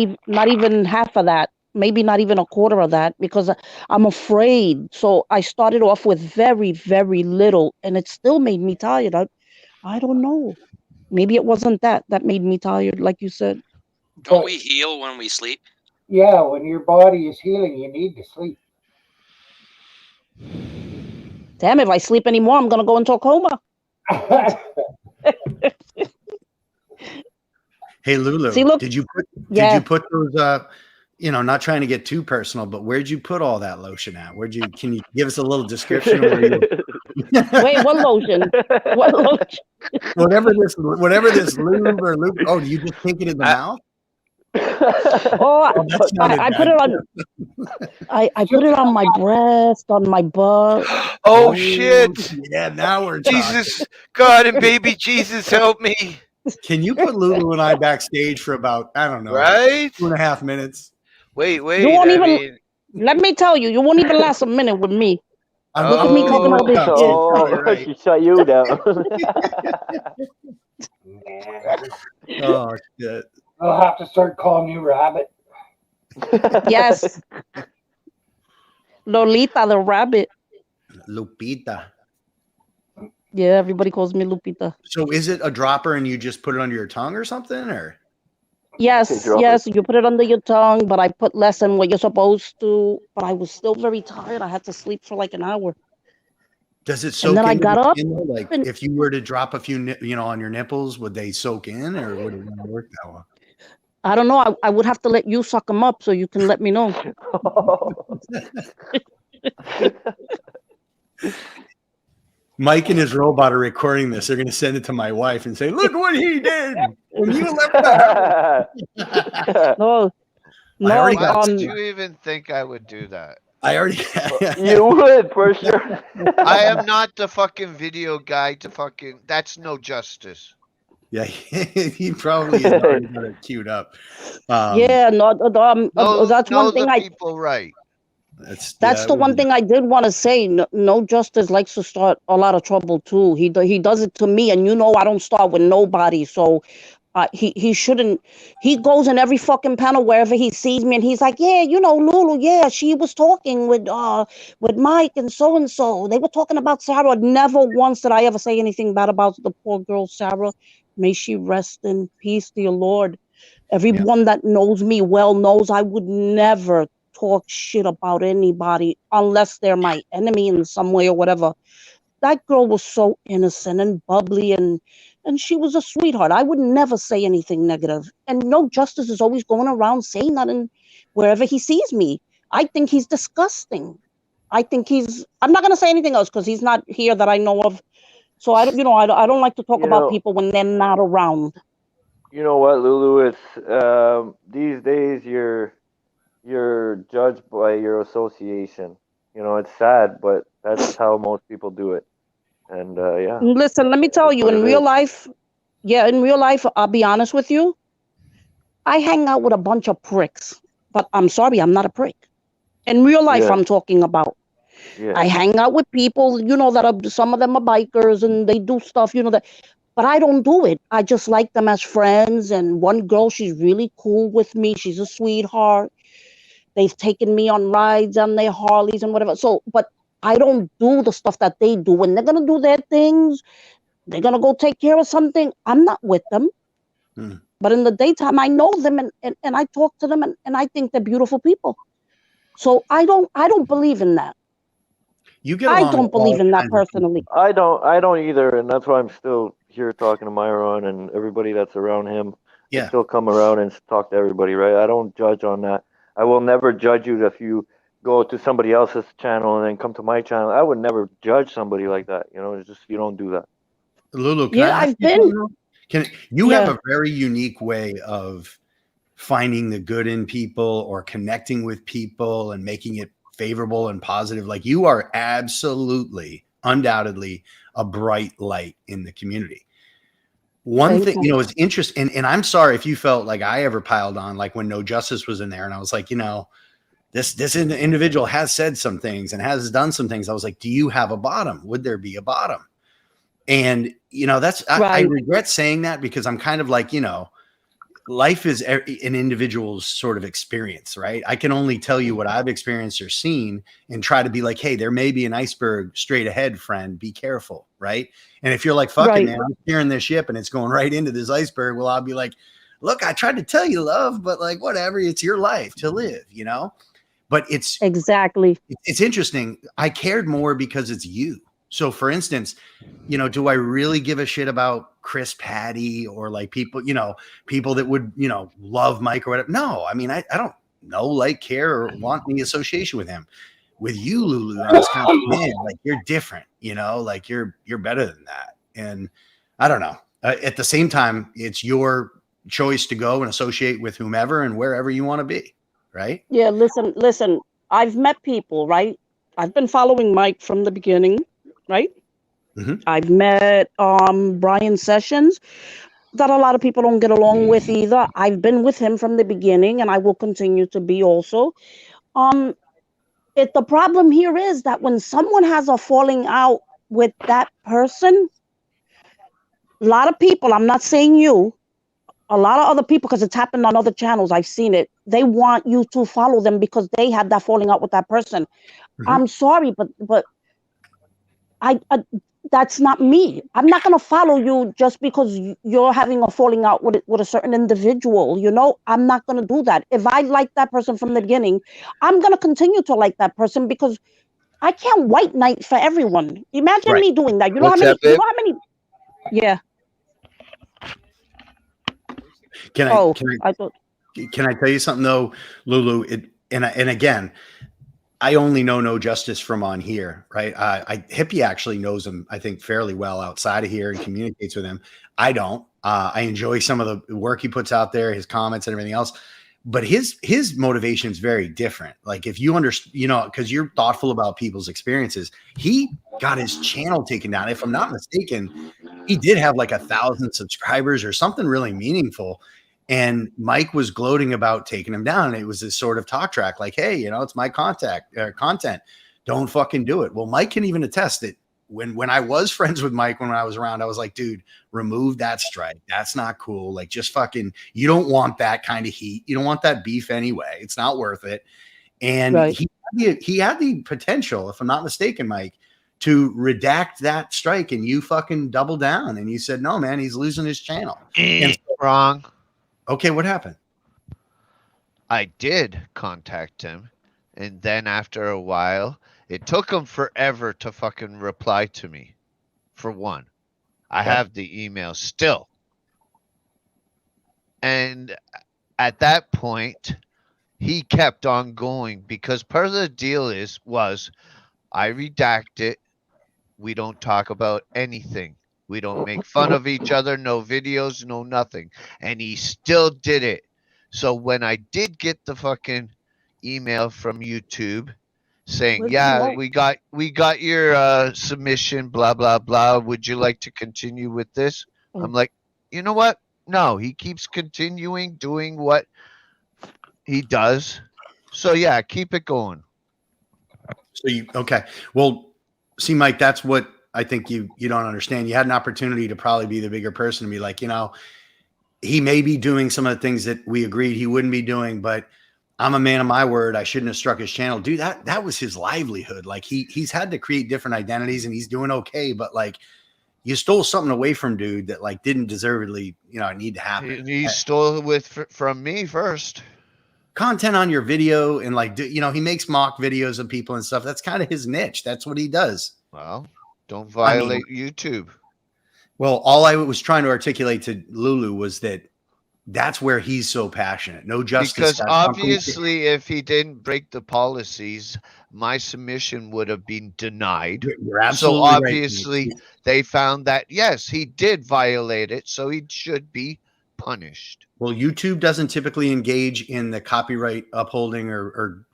even half of that, maybe not even a quarter of that, because I'm afraid. So I started off with very, very little, and it still made me tired. I don't know. Maybe it wasn't that made me tired, like you said. Don't we heal when we sleep? Yeah, when your body is healing, you need to sleep. Damn, if I sleep anymore, I'm gonna go into a coma. Hey, Lulu, See, look- did you Yeah. put those? Not trying to get too personal, but where'd you put all that lotion at? Can you give us a little description of where you? Wait, what lotion? What lotion? whatever this lube or lube. Oh, do you just take it in the mouth? Oh, that sounded I put bad. it on. I put it on my breast, on my butt. Oh shit! Yeah, now we're talking. Jesus, God and baby Jesus, help me! Can you put Lulu and I backstage for about, I don't know, Right? 2.5 minutes? Wait. won't I even- mean, Let me tell you, you won't even last a minute with me. I'm Look at me talking all this about shit. you. Oh, You're right. she shut you down. Man, Oh, shit. I'll have to start calling you Rabbit. Yes. Lolita the rabbit. Lupita. Yeah, everybody calls me Lupita. So is it a dropper and you just put it under your tongue or something? Or Yes, drop yes, you put it under your tongue, but I put less than what you're supposed to. But I was still very tired. I had to sleep for like an hour. does it soak then I into got the up skin, though? Like and- if you were to drop a few, on your nipples, would they soak in or would it not work that way? I don't know. I would have to let you suck them up so you can let me know. Mike and his robot are recording this. They're going to send it to my wife and say, "Look what he did when you left the house." No, I already no. got Why would you even think I would do that? I already. You would for sure. I am not the fucking video guy to fucking. That's no justice. Yeah, he probably has already got it queued up. Yeah, no. That's know one thing the I. people right. That's That's the one thing I did want to say. No Justice likes to start a lot of trouble too. He does it to me, and I don't start with nobody. So he shouldn't. He goes in every fucking panel wherever he sees me, and he's like, yeah, Lulu, yeah, she was talking with Mike and so. They were talking about Sarah. Never once did I ever say anything bad about the poor girl Sarah. May she rest in peace, dear Lord. Everyone that knows me well knows I would never talk shit about anybody unless they're my enemy in some way or whatever. That girl was so innocent and bubbly and she was a sweetheart. I would never say anything negative. And No Justice is always going around saying that and wherever he sees me. I think he's disgusting. I think I'm not going to say anything else because he's not here that I know of. So I don't like to talk about people when they're not around. You know what, Lulu? It's these days you're judged by your association. You know, it's sad, but that's how most people do it. And yeah. Listen, let me tell you, in real life, I'll be honest with you. I hang out with a bunch of pricks, but I'm sorry, I'm not a prick. In real life, I'm talking about. Yeah. I hang out with people, that are, some of them are bikers and they do stuff, that, but I don't do it. I just like them as friends. And one girl, she's really cool with me. She's a sweetheart. They've taken me on rides on their Harleys and whatever. So, but I don't do the stuff that they do. When they're going to do their things, they're going to go take care of something. I'm not with them. But in the daytime, I know them and I talk to them and I think they're beautiful people. So I don't believe in that. I don't believe in that personally. I don't either, and that's why I'm still here talking to Myron and everybody that's around him. Yeah. I still come around and talk to everybody, right? I don't judge on that. I will never judge you if you go to somebody else's channel and then come to my channel. I would never judge somebody like that. It's just you don't do that. Lulu, I've been. You have a very unique way of finding the good in people or connecting with people and making it favorable and positive. Like, you are absolutely, undoubtedly a bright light in the community. One thing, is interesting. And I'm sorry if you felt like I ever piled on, like when No Justice was in there and I was like, this individual has said some things and has done some things. I was like, do you have a bottom? Would there be a bottom? And, that's, I regret saying that because I'm kind of like, life is an individual's sort of experience, right? I can only tell you what I've experienced or seen and try to be like, hey, there may be an iceberg straight ahead, friend. Be careful, right? And if you're like, fuck it, man, I'm steering this ship and it's going right into this iceberg, well, I'll be like, look, I tried to tell you, love, but like, whatever, it's your life to live, But it's interesting. I cared more because it's you. So for instance, do I really give a shit about Chris Patty or like people, people that would, love Mike or whatever? No, I mean, I don't know, like, care or want any association with him. With you, Lulu, I was kind of, man, like, you're different, like you're better than that. And I don't know. At the same time, it's your choice to go and associate with whomever and wherever you want to be. Right. Yeah. Listen, I've met people, right? I've been following Mike from the beginning. Right. I've met Brian Sessions that a lot of people don't get along with either. I've been with him from the beginning and I will continue to be also. The problem here is that when someone has a falling out with that person, a lot of people, I'm not saying you, a lot of other people, because it's happened on other channels, I've seen it, they want you to follow them because they had that falling out with that person. I'm sorry, but I that's not me. I'm not going to follow you just because you're having a falling out with a certain individual. I'm not going to do that. If I like that person from the beginning, I'm going to continue to like that person because I can't white knight for everyone. Imagine me doing that. You know how many? Yeah. Can I tell you something though, Lulu? And again, I only know No Justice from on here, right? Hippie actually knows him, I think, fairly well outside of here and communicates with him. I don't. I enjoy some of the work he puts out there, his comments and everything else. But his motivation is very different. Like, if you understand, because you're thoughtful about people's experiences, he got his channel taken down. If I'm not mistaken, he did have like 1,000 subscribers or something really meaningful. And Mike was gloating about taking him down. It was this sort of talk track, like, hey, it's my content. Don't fucking do it. Well, Mike can even attest that when I was friends with Mike, when I was around, I was like, dude, remove that strike. That's not cool. Like, just fucking, you don't want that kind of heat. You don't want that beef anyway. It's not worth it. And he had the potential, if I'm not mistaken, Mike, to redact that strike, and you fucking double down. And you said, no, man, he's losing his channel. Wrong. Okay, what happened? I did contact him, and then after a while, it took him forever to fucking reply to me. For one, I have the email still. And at that point, he kept on going because part of the deal was I redact it. We don't talk about anything. We don't make fun of each other. No videos, no nothing. And he still did it. So when I did get the fucking email from YouTube saying, yeah, we got your submission, blah, blah, blah. Would you like to continue with this? I'm like, you know what? No, he keeps continuing doing what he does. So yeah, keep it going. So okay. Well, see, Mike, that's what I think you don't understand. You had an opportunity to probably be the bigger person and be like, he may be doing some of the things that we agreed he wouldn't be doing, but I'm a man of my word. I shouldn't have struck his channel. Dude, that was his livelihood. Like he's had to create different identities and he's doing okay, but like you stole something away from dude that like didn't deservedly, need to happen. He stole it from me first. Content on your video and like, he makes mock videos of people and stuff. That's kind of his niche. That's what he does. Well, don't violate YouTube. Well, all I was trying to articulate to Lulu was that's where he's so passionate. No justice. Because obviously, if he didn't break the policies, my submission would have been denied. You're absolutely so obviously, right. They found that, yes, he did violate it, so he should be punished. Well, YouTube doesn't typically engage in the copyright upholding or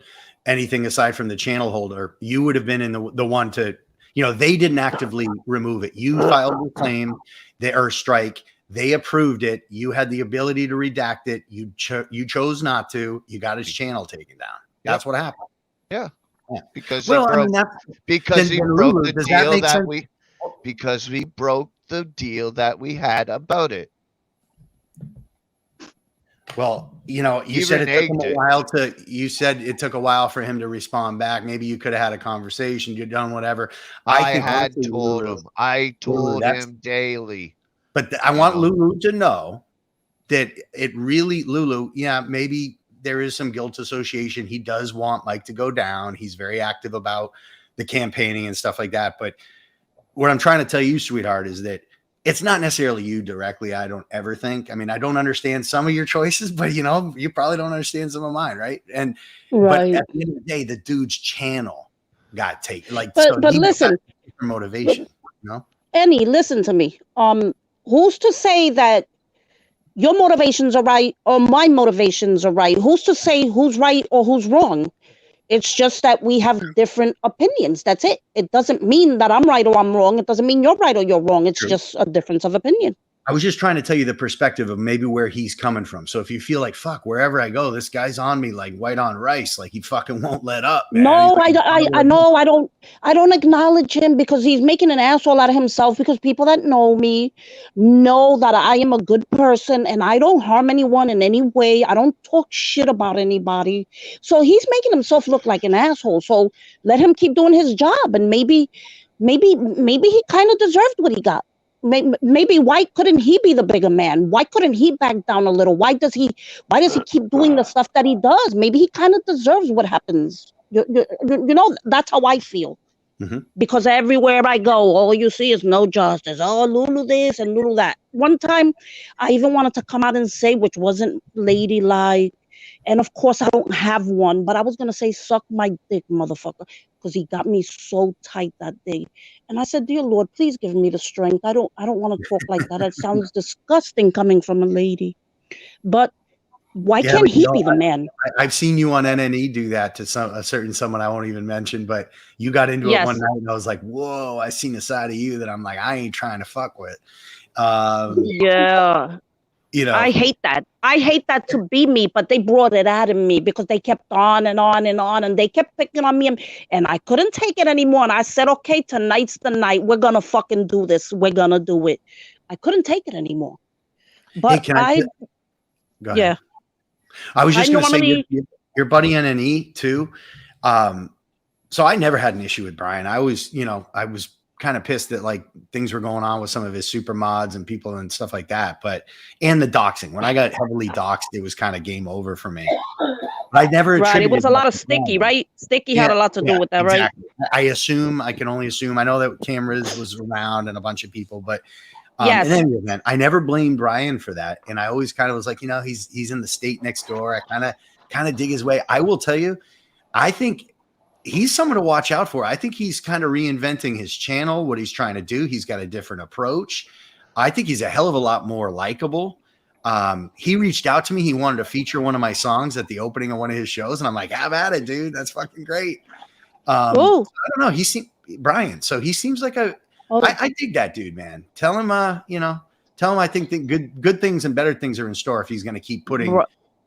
anything aside from the channel holder. You would have been in the one to, they didn't actively remove it. You filed a claim, or strike. They approved it. You had the ability to redact it. You chose not to. You got his channel taken down. That's what happened. Yeah. Because he broke the deal that we had about it. Well, you said it took him a while you said it took a while for him to respond back. Maybe you could have had a conversation. You've done whatever. I told him daily. But I want Lulu to know that it really, Lulu, maybe there is some guilt association. He does want Mike to go down. He's very active about the campaigning and stuff like that. But what I'm trying to tell you, sweetheart, is that it's not necessarily you directly. I don't ever think. I mean, I don't understand some of your choices, but you probably don't understand some of mine, right? But at the end of the day, the dude's channel got taken. But listen, for motivation, Annie, listen to me. Who's to say that your motivations are right or my motivations are right? Who's to say who's right or who's wrong? It's just that we have different opinions. That's it. It doesn't mean that I'm right or I'm wrong. It doesn't mean you're right or you're wrong. It's just a difference of opinion. I was just trying to tell you the perspective of maybe where he's coming from. So if you feel like, fuck, wherever I go, this guy's on me like white on rice, like he fucking won't let up, man. No, I know. I don't acknowledge him because he's making an asshole out of himself, because people that know me know that I am a good person and I don't harm anyone in any way. I don't talk shit about anybody. So he's making himself look like an asshole. So let him keep doing his job, and maybe he kind of deserved what he got. Maybe why couldn't he be the bigger man? Why couldn't he back down a little? Why does he keep doing the stuff that he does? Maybe he kind of deserves what happens. That's how I feel. Mm-hmm. Because everywhere I go, all you see is no justice. Oh, Lulu this and Lulu that. One time, I even wanted to come out and say, which wasn't ladylike, and of course I don't have one, but I was gonna say, suck my dick, motherfucker, because he got me so tight that day. And I said, dear Lord, please give me the strength. I don't want to talk like that. It sounds disgusting coming from a lady. But why can't he be the man? I've seen you on NNE do that to a certain someone I won't even mention, but you got into it one night and I was like, whoa, I seen a side of you that I'm like, I ain't trying to fuck with. Yeah. I hate that. I hate that to be me, but they brought it out of me because they kept on and on and on, and they kept picking on me, and I couldn't take it anymore. And I said, okay, tonight's the night. We're going to fucking do this. We're going to do it. I couldn't take it anymore. But Go ahead. Yeah. I was just going to say your buddy NNE too. So I never had an issue with Brian. I was kind of pissed that like things were going on with some of his super mods and people and stuff like that. And the doxing, when I got heavily doxed, it was kind of game over for me. But I never it was a lot of Sticky, right? Sticky had a lot to do with that, exactly. Right? I can only assume. I know that cameras was around and a bunch of people, but in any event, I never blamed Brian for that. And I always kind of was like, he's in the state next door. I kind of kind of dig his way. I will tell you, I think he's someone to watch out for. I think he's kind of reinventing his channel, what he's trying to do. He's got a different approach. I think he's a hell of a lot more likable. He reached out to me. He wanted to feature one of my songs at the opening of one of his shows. And I'm like, have at it, dude. That's fucking great. I don't know. He seems Brian. So he seems like I dig that dude, man. Tell him, tell him I think that good things and better things are in store if he's going to keep putting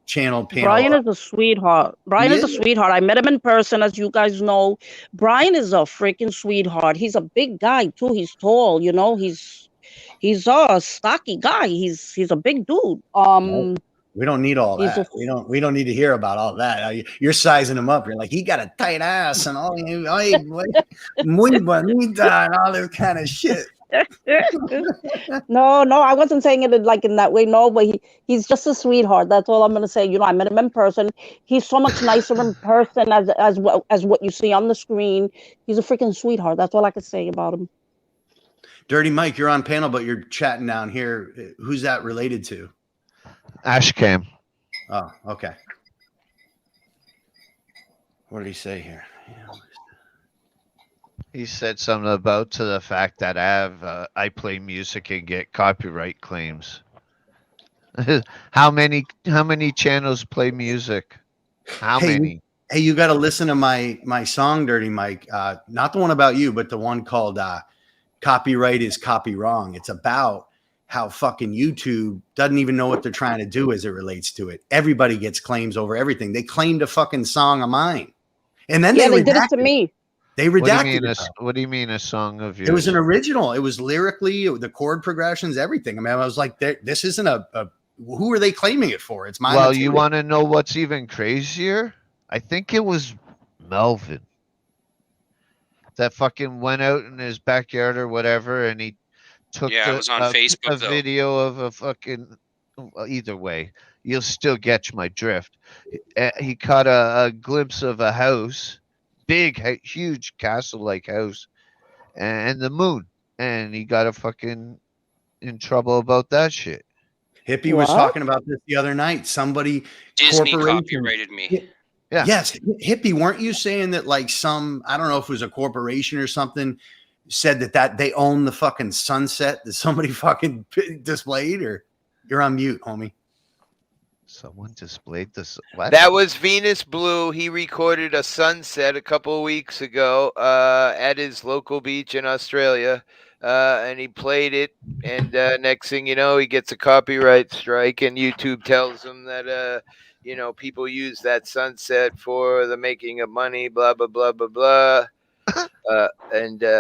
channel panel. Brian is a sweetheart. Brian is a sweetheart. I met him in person, as you guys know. Brian is a freaking sweetheart. He's a big guy too. He's tall, he's a stocky guy. He's a big dude. We don't need all that. We don't need to hear about all that. You're sizing him up. You're like, he got a tight ass and all muy bonita and all this kind of shit. No, I wasn't saying it like in that way. No, but he's just a sweetheart. That's all I'm gonna say. I met him in person. He's so much nicer in person as what you see on the screen. He's a freaking sweetheart. That's all I could say about him. Dirty Mike, you're on panel, but you're chatting down here. Who's that related to? Ashcam. Oh, okay. What did he say here? He said something about to the fact that I play music and get copyright claims. How many channels play music? How many? Hey, you got to listen to my song, Dirty Mike. Not the one about you, but the one called "Copyright is Copy Wrong." It's about how fucking YouTube doesn't even know what they're trying to do as it relates to it. Everybody gets claims over everything. They claimed a fucking song of mine, and then they did it to me. They redacted it. What do you mean a song of yours? It was an original. It was lyrically, the chord progressions, everything. I mean, I was like, this isn't who are they claiming it for? It's mine. Well, you want to know what's even crazier? I think it was Melvin that fucking went out in his backyard or whatever, and he took it was on Facebook, a video of a fucking. Either way, you'll still get my drift. He caught a glimpse of a house. Big, huge castle-like house, and the moon, and he got in trouble about that shit. Hippie was talking about this the other night. Somebody Disney copyrighted me. Yeah. Yes, Hippie, weren't you saying that like I don't know if it was a corporation or something, said that they own the fucking sunset that somebody fucking displayed? Or you're on mute, homie. Someone displayed this. What? That was Venus Blue. He recorded a sunset a couple of weeks ago at his local beach in Australia, and he played it. And next thing you know, he gets a copyright strike, and YouTube tells him that people use that sunset for the making of money. Blah blah blah blah blah.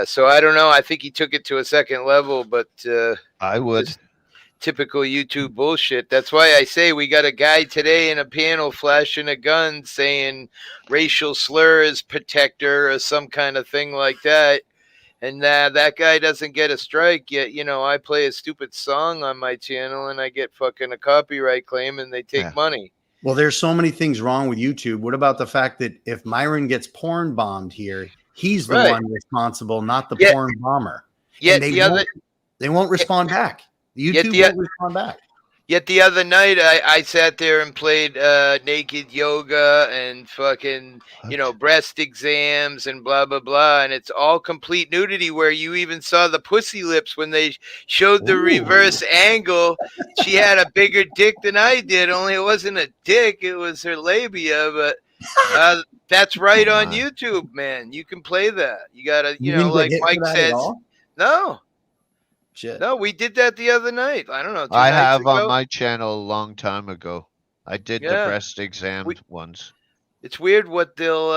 So I don't know. I think he took it to a second level, but I would. Typical YouTube bullshit. That's why I say we got a guy today in a panel flashing a gun saying racial slurs protector or some kind of thing like that. And that guy doesn't get a strike yet. I play a stupid song on my channel and I get fucking a copyright claim and they take money. Well, there's so many things wrong with YouTube. What about the fact that if Myron gets porn bombed here, he's the one responsible, not the porn bomber. Yet they won't respond back. YouTube won't respond back. Yet the other night, I sat there and played naked yoga and fucking, breast exams and blah, blah, blah. And it's all complete nudity where you even saw the pussy lips when they showed the reverse angle. She had a bigger dick than I did, only it wasn't a dick. It was her labia. But that's right on YouTube, man. You can play that. You got to, like Mike says. No. Shit. No, we did that the other night. I don't know. I have on my channel a long time ago. I did the breast exam ones. It's weird what they'll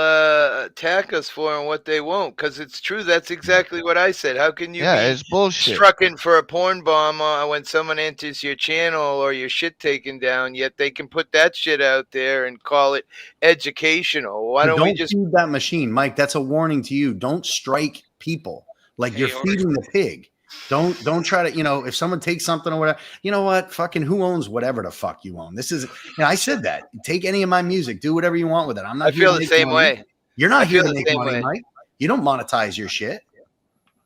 attack us for and what they won't, because it's true. That's exactly what I said. How can you be it's bullshit. Strucken for a porn bomb when someone enters your channel or your shit taken down, yet they can put that shit out there and call it educational? Why don't we just feed that machine, Mike? That's a warning to you. Don't strike people like you're feeding the pig. Don't try to, if someone takes something or whatever, you know what? Fucking who owns whatever the fuck you own? This is, I said that. Take any of my music, do whatever you want with it. I'm not. I feel the same way. You're not here to make money, Mike. You don't monetize your shit.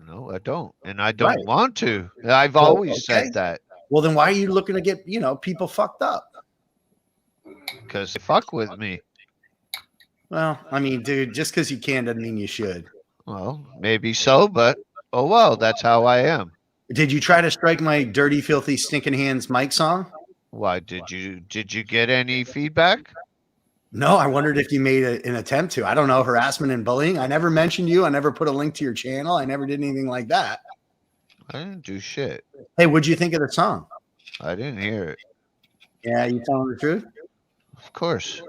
No, I don't, and I don't want to. I've always said that. Well, then why are you looking to get people fucked up? Because they fuck with me. Well, I mean, dude, just because you can doesn't mean you should. Well, maybe so, but oh well, that's how I am. Did you try to strike my dirty, filthy, stinking hands Mike song? Why did you get any feedback? No, I wondered if you made an attempt to. I don't know, harassment and bullying. I never mentioned you. I never put a link to your channel. I never did anything like that. I didn't do shit. Hey, what'd you think of the song? I didn't hear it. Yeah, you telling the truth? Of course.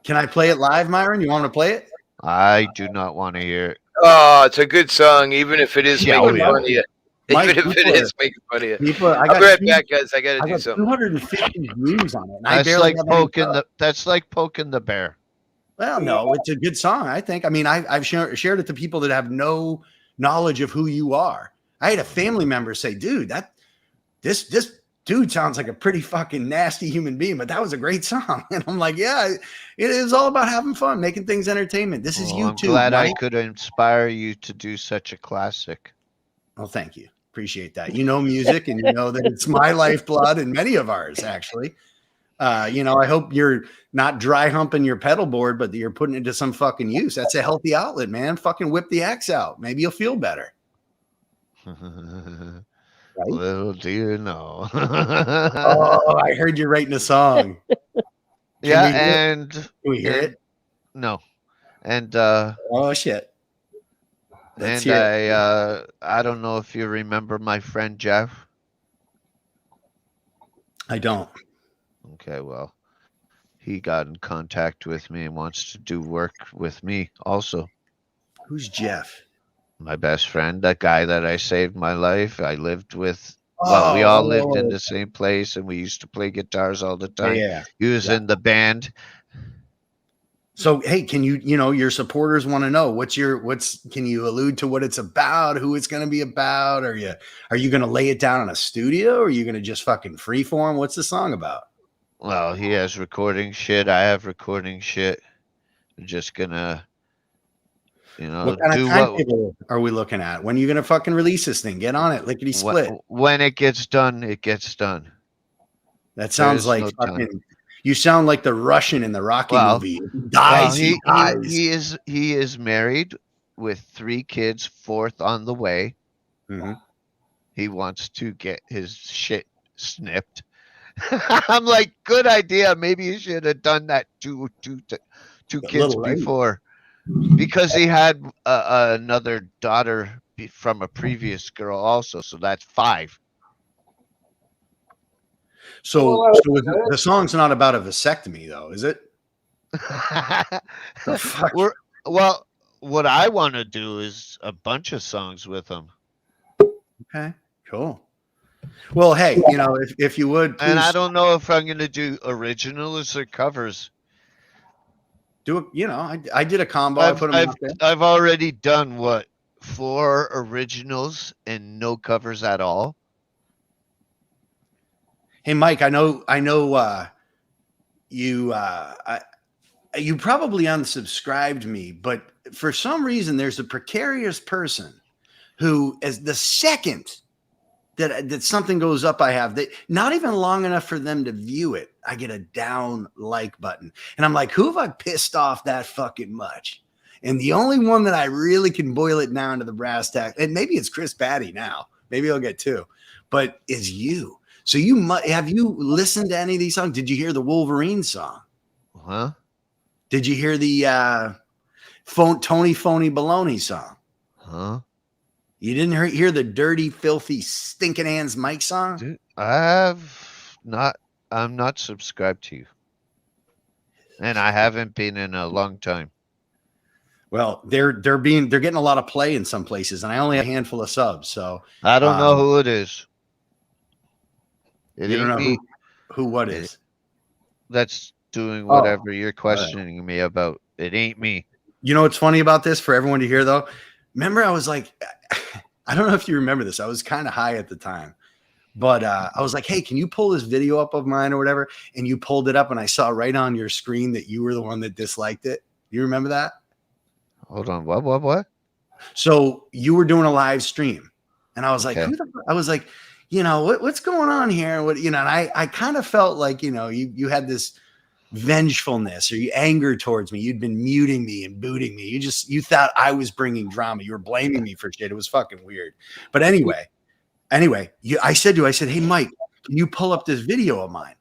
Can I play it live, Myron? You want to play it? I do not want to hear it. Oh, it's a good song, even if it is Yeah, making oh, fun of you. Mike, Even if it is making fun of you. People, I'll be right back, guys. I gotta I do got something. 250 views on it. And I That's barely like have any poking subs. the. That's like poking the bear. Well, no, it's a good song, I think. I mean, I've shared it to people that have no knowledge of who you are. I had a family member say, dude, this dude sounds like a pretty fucking nasty human being, but that was a great song. And I'm like, yeah, it is all about having fun, making things entertainment. This is Well, I'm YouTube. glad I Mike. could inspire you to do such a classic. Well, thank you. Appreciate that. You know music and you know that it's my lifeblood and many of ours, actually. I hope you're not dry humping your pedal board, but that you're putting it to some fucking use. That's a healthy outlet, man. Fucking whip the X out. Maybe you'll feel better. Right? Little do you know. Oh, I heard you're writing a song. Yeah, we hear it? and Can we hear it? no, and Oh shit. Let's hear it. I don't know if you remember my friend Jeff. I don't. Okay, well, he got in contact with me and wants to do work with me also. Who's Jeff? My best friend, that guy that I saved my life. I lived with. Well, we all lived in the same place, and we used to play guitars all the time. Yeah. He was in the band. So, hey, can your supporters want to know can you allude to what it's about, who it's going to be about? Are you going to lay it down in a studio or are you going to just fucking freeform? What's the song about? Well, he has recording shit. I have recording shit. We're just gonna, What kind of timetable are we looking at? When are you going to fucking release this thing? Get on it. Lickety split. When it gets done, it gets done. That sounds like no fucking. time. You sound like the Russian in the Rocky movie. He dies. He is married with 3 kids, 4th on the way. Mm-hmm. He wants to get his shit snipped. I'm like, good idea. Maybe you should have done that two kids before, because he had another daughter from a previous girl also. So that's 5. So the song's not about a vasectomy, though, is it? Well, what I want to do is a bunch of songs with him. Okay, cool. Well, hey, if you would, and I don't know if I'm going to do originals or covers. Do it. I did a combo. I put them out there. I've already done 4 originals and no covers at all. Hey, Mike, I know. You probably unsubscribed me, but for some reason, there's a precarious person who, as the second that something goes up, not even long enough for them to view it, I get a down like button, and I'm like, who have I pissed off that fucking much? And the only one that I really can boil it down to the brass tacks, and maybe it's Chris Patty now, maybe I'll get 2, but is you. So have you listened to any of these songs? Did you hear the Wolverine song? Huh? Did you hear the Tony Phony Baloney song? Huh? You didn't hear the dirty, filthy, stinking hands Mike song? Dude, I'm not subscribed to you. And I haven't been in a long time. Well, they're getting a lot of play in some places, and I only have a handful of subs, so I don't know who it is. You don't know who what is. That's doing whatever you're questioning me about. It ain't me. You know what's funny about this for everyone to hear, though? Remember, I was like, I don't know if you remember this. I was kind of high at the time. But I was like, hey, can you pull this video up of mine or whatever? And you pulled it up, and I saw right on your screen that you were the one that disliked it. You remember that? Hold on. What? So you were doing a live stream. And I was like, Okay. What's going on here? And and I kind of felt like, you had this vengefulness or you anger towards me. You'd been muting me and booting me. You thought I was bringing drama. You were blaming me for shit. It was fucking weird. But anyway, I said to you, I said, hey, Mike, can you pull up this video of mine?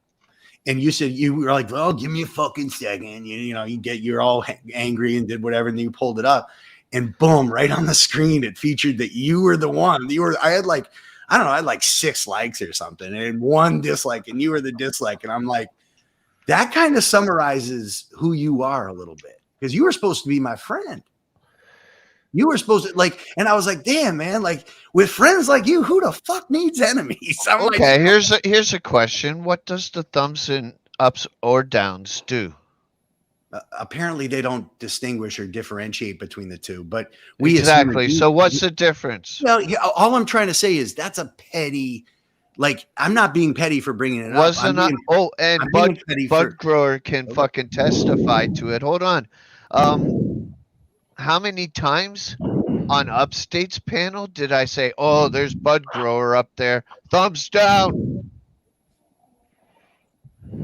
And you said, you were like, well, give me a fucking second. You're all angry and did whatever. And then you pulled it up and boom, right on the screen, it featured that you were the one. I had like 6 likes or something and 1 dislike and you were the dislike. And I'm like, that kind of summarizes who you are a little bit because you were supposed to be my friend. You were supposed to and I was like, damn, man, like with friends like you, who the fuck needs enemies? Okay, here's a question. What does the thumbs and ups or downs do? Apparently they don't distinguish or differentiate between the two, but we exactly. So what's the difference? Well, all I'm trying to say is that's a petty. I'm not being petty for bringing it up. And Bud Grower can fucking testify to it. Hold on. How many times on Upstate's panel did I say, "Oh, there's Bud Grower up there, thumbs down"?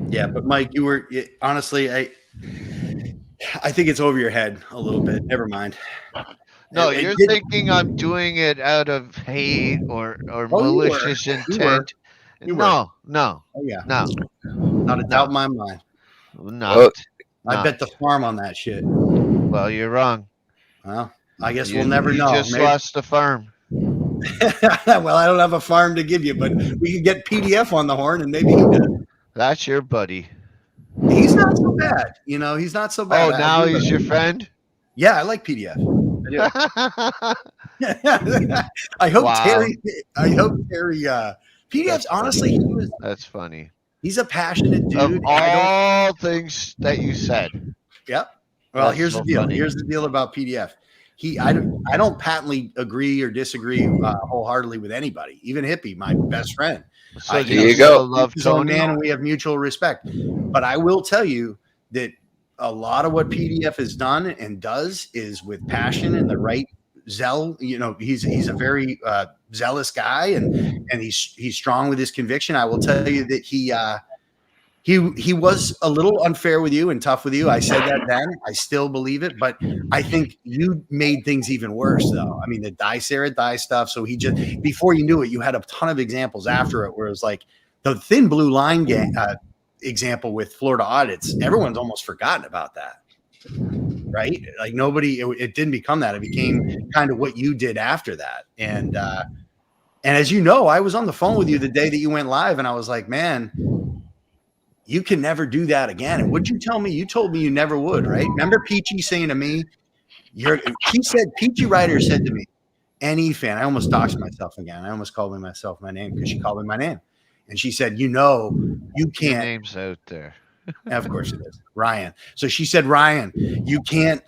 Yeah, but Mike, you were honestly, I think it's over your head a little bit. Never mind. No, you're thinking I'm doing it out of hate or malicious intent. No. Oh, yeah. No. Not a doubt in my mind. I bet the farm on that shit. Well, you're wrong. Well, I guess we'll never know. You just lost the farm. Well, I don't have a farm to give you, but we could get PDF on the horn and maybe he does. That's your buddy. He's not so bad. He's not so bad. Oh, now he's your friend? Yeah, I like PDF. Yeah. I hope Terry PDF's honestly that's funny. He's a passionate dude. Of all things that you said. Yep. Well, here's the deal. Funny. Here's the deal about PDF. I don't patently agree or disagree wholeheartedly with anybody, even Hippie, my best friend. So there you go. Love Tony, man, and we have mutual respect. But I will tell you that a lot of what PDF has done and does is with passion and the right zeal. He's a very zealous guy, and he's strong with his conviction. I will tell you that he was a little unfair with you and tough with you. I said that then. I still believe it, but I think you made things even worse, though. I mean, the die stuff. So he just, before you knew it, you had a ton of examples after it where it was like the thin blue line example with Florida audits. Everyone's almost forgotten about that, right? Like nobody, it didn't become that. It became kind of what you did after that. And as you know, I was on the phone with you the day that you went live, and I was like, man, you can never do that again. And what'd you tell me? You told me you never would, right? Remember Peachy saying to me, Peachy Ryder said to me, any fan, I almost doxed myself again. I almost called myself my name because she called me my name. And she said, you can't. Your name's out there. Of course it is. Ryan. So she said, Ryan, you can't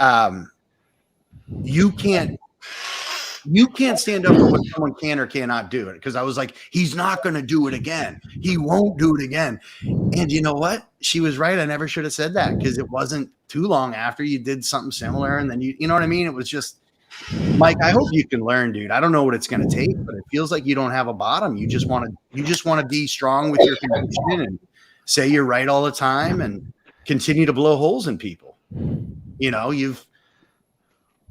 stand up for what someone can or cannot do it. Because I was like, he's not going to do it again. He won't do it again. And you know what? She was right. I never should have said that because it wasn't too long after you did something similar. And then you know what I mean? It was just, Mike, I hope you can learn, dude. I don't know what it's going to take, but it feels like you don't have a bottom. You just want to be strong with your conviction and say you're right all the time and continue to blow holes in people.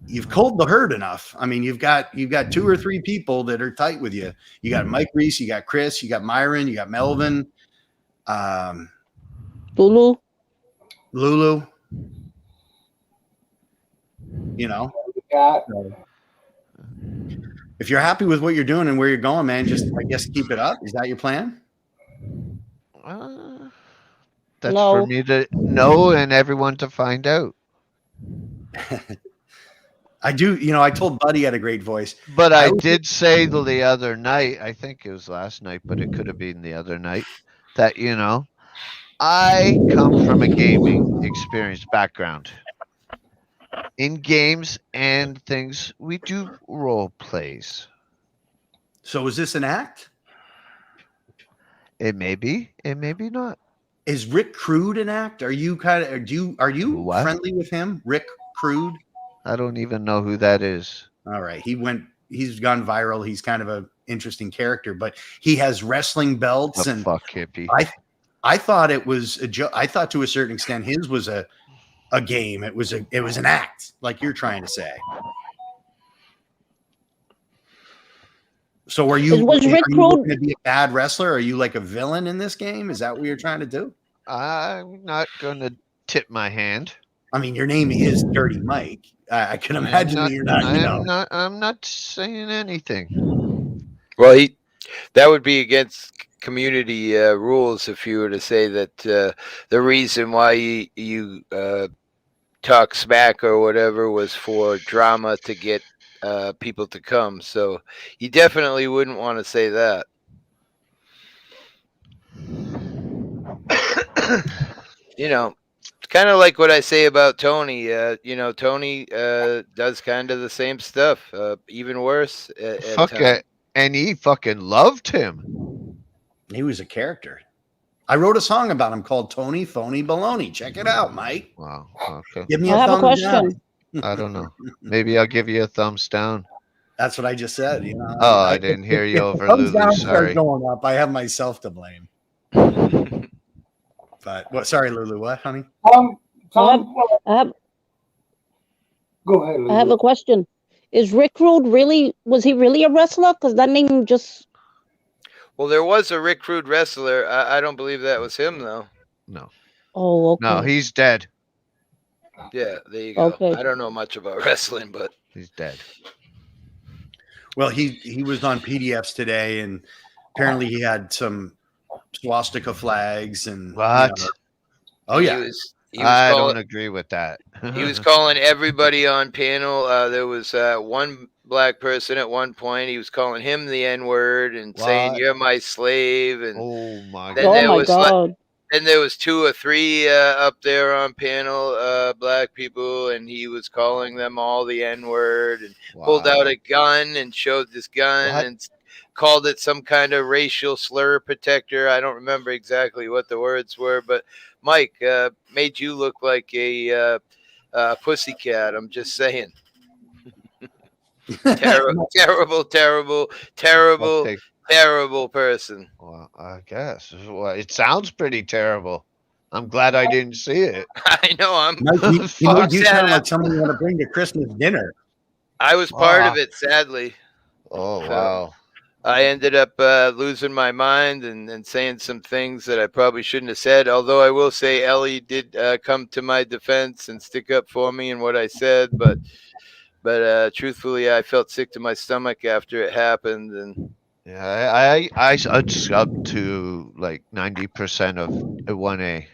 You've culled the herd enough. I mean, you've got 2 or 3 people that are tight with you. You got Mike Reese, you got Chris, you got Myron, you got Melvin, Lulu. If you're happy with what you're doing and where you're going, man, just I guess keep it up. Is that your plan? That's for me to know and everyone to find out. I do, I told Buddy had a great voice. But I did say the other night, I think it was last night, but it could have been the other night, that, I come from a gaming experience background. In games and things, we do role plays. So is this an act? It may be. It may be not. Is Rick Crude an act? Are you friendly with him? Rick Crude? I don't even know who that is. All right. He's gone viral. He's kind of an interesting character, but he has wrestling belts and fuck hippie. I thought it was a joke. I thought to a certain extent his was a game. It was an act, like you're trying to say. So are you looking to be a bad wrestler? Are you like a villain in this game? Is that what you're trying to do? I'm not going to tip my hand. I mean, your name is Dirty Mike. I can imagine that you're not. I'm not saying anything. Well, that would be against community rules if you were to say that the reason why you talk smack or whatever was for drama to get people to come. So you definitely wouldn't want to say that. You know, it's kind of like what I say about Tony. Tony does kind of the same stuff, even worse. Fuck it. And he fucking loved him. He was a character. I wrote a song about him called Tony Phony Baloney. Check it out, Mike. Wow. Okay. Give me I have a question. I don't know. Maybe I'll give you a thumbs down. That's what I just said. You know. Oh, I didn't hear you over thumbs Lulu. down Sorry. going up. I have myself to blame. But what? Sorry, Lulu. What, honey? I have Go ahead, Lulu. I have a question. Is Rick Rude was he really a wrestler? Because that name just... Well, there was a Rick Rude wrestler. I don't believe that was him, though. No. Oh, okay. No, he's dead. Yeah, there you go. Okay. I don't know much about wrestling, but he's dead. Well, he was on PDFs today, and apparently he had some swastika flags and what? Oh yeah. I don't agree with that. He was calling everybody on panel. There was one black person at one point. He was calling him the N-word and saying, "You're my slave." And oh my God. Then there was 2 or 3 up there on panel, black people, and he was calling them all the N-word and pulled out a gun and showed this gun and called it some kind of racial slur protector. I don't remember exactly what the words were, but Mike made you look like a pussycat. I'm just saying. Terrible person. Well, I guess. Well, it sounds pretty terrible. I'm glad I didn't see it. I know. Mike, you sound like someone you want to bring to Christmas dinner. I was part of it, sadly. Oh, wow. I ended up losing my mind and saying some things that I probably shouldn't have said. Although I will say Ellie did come to my defense and stick up for me in what I said. But truthfully, I felt sick to my stomach after it happened. And yeah, I subbed to like 90% of 1A.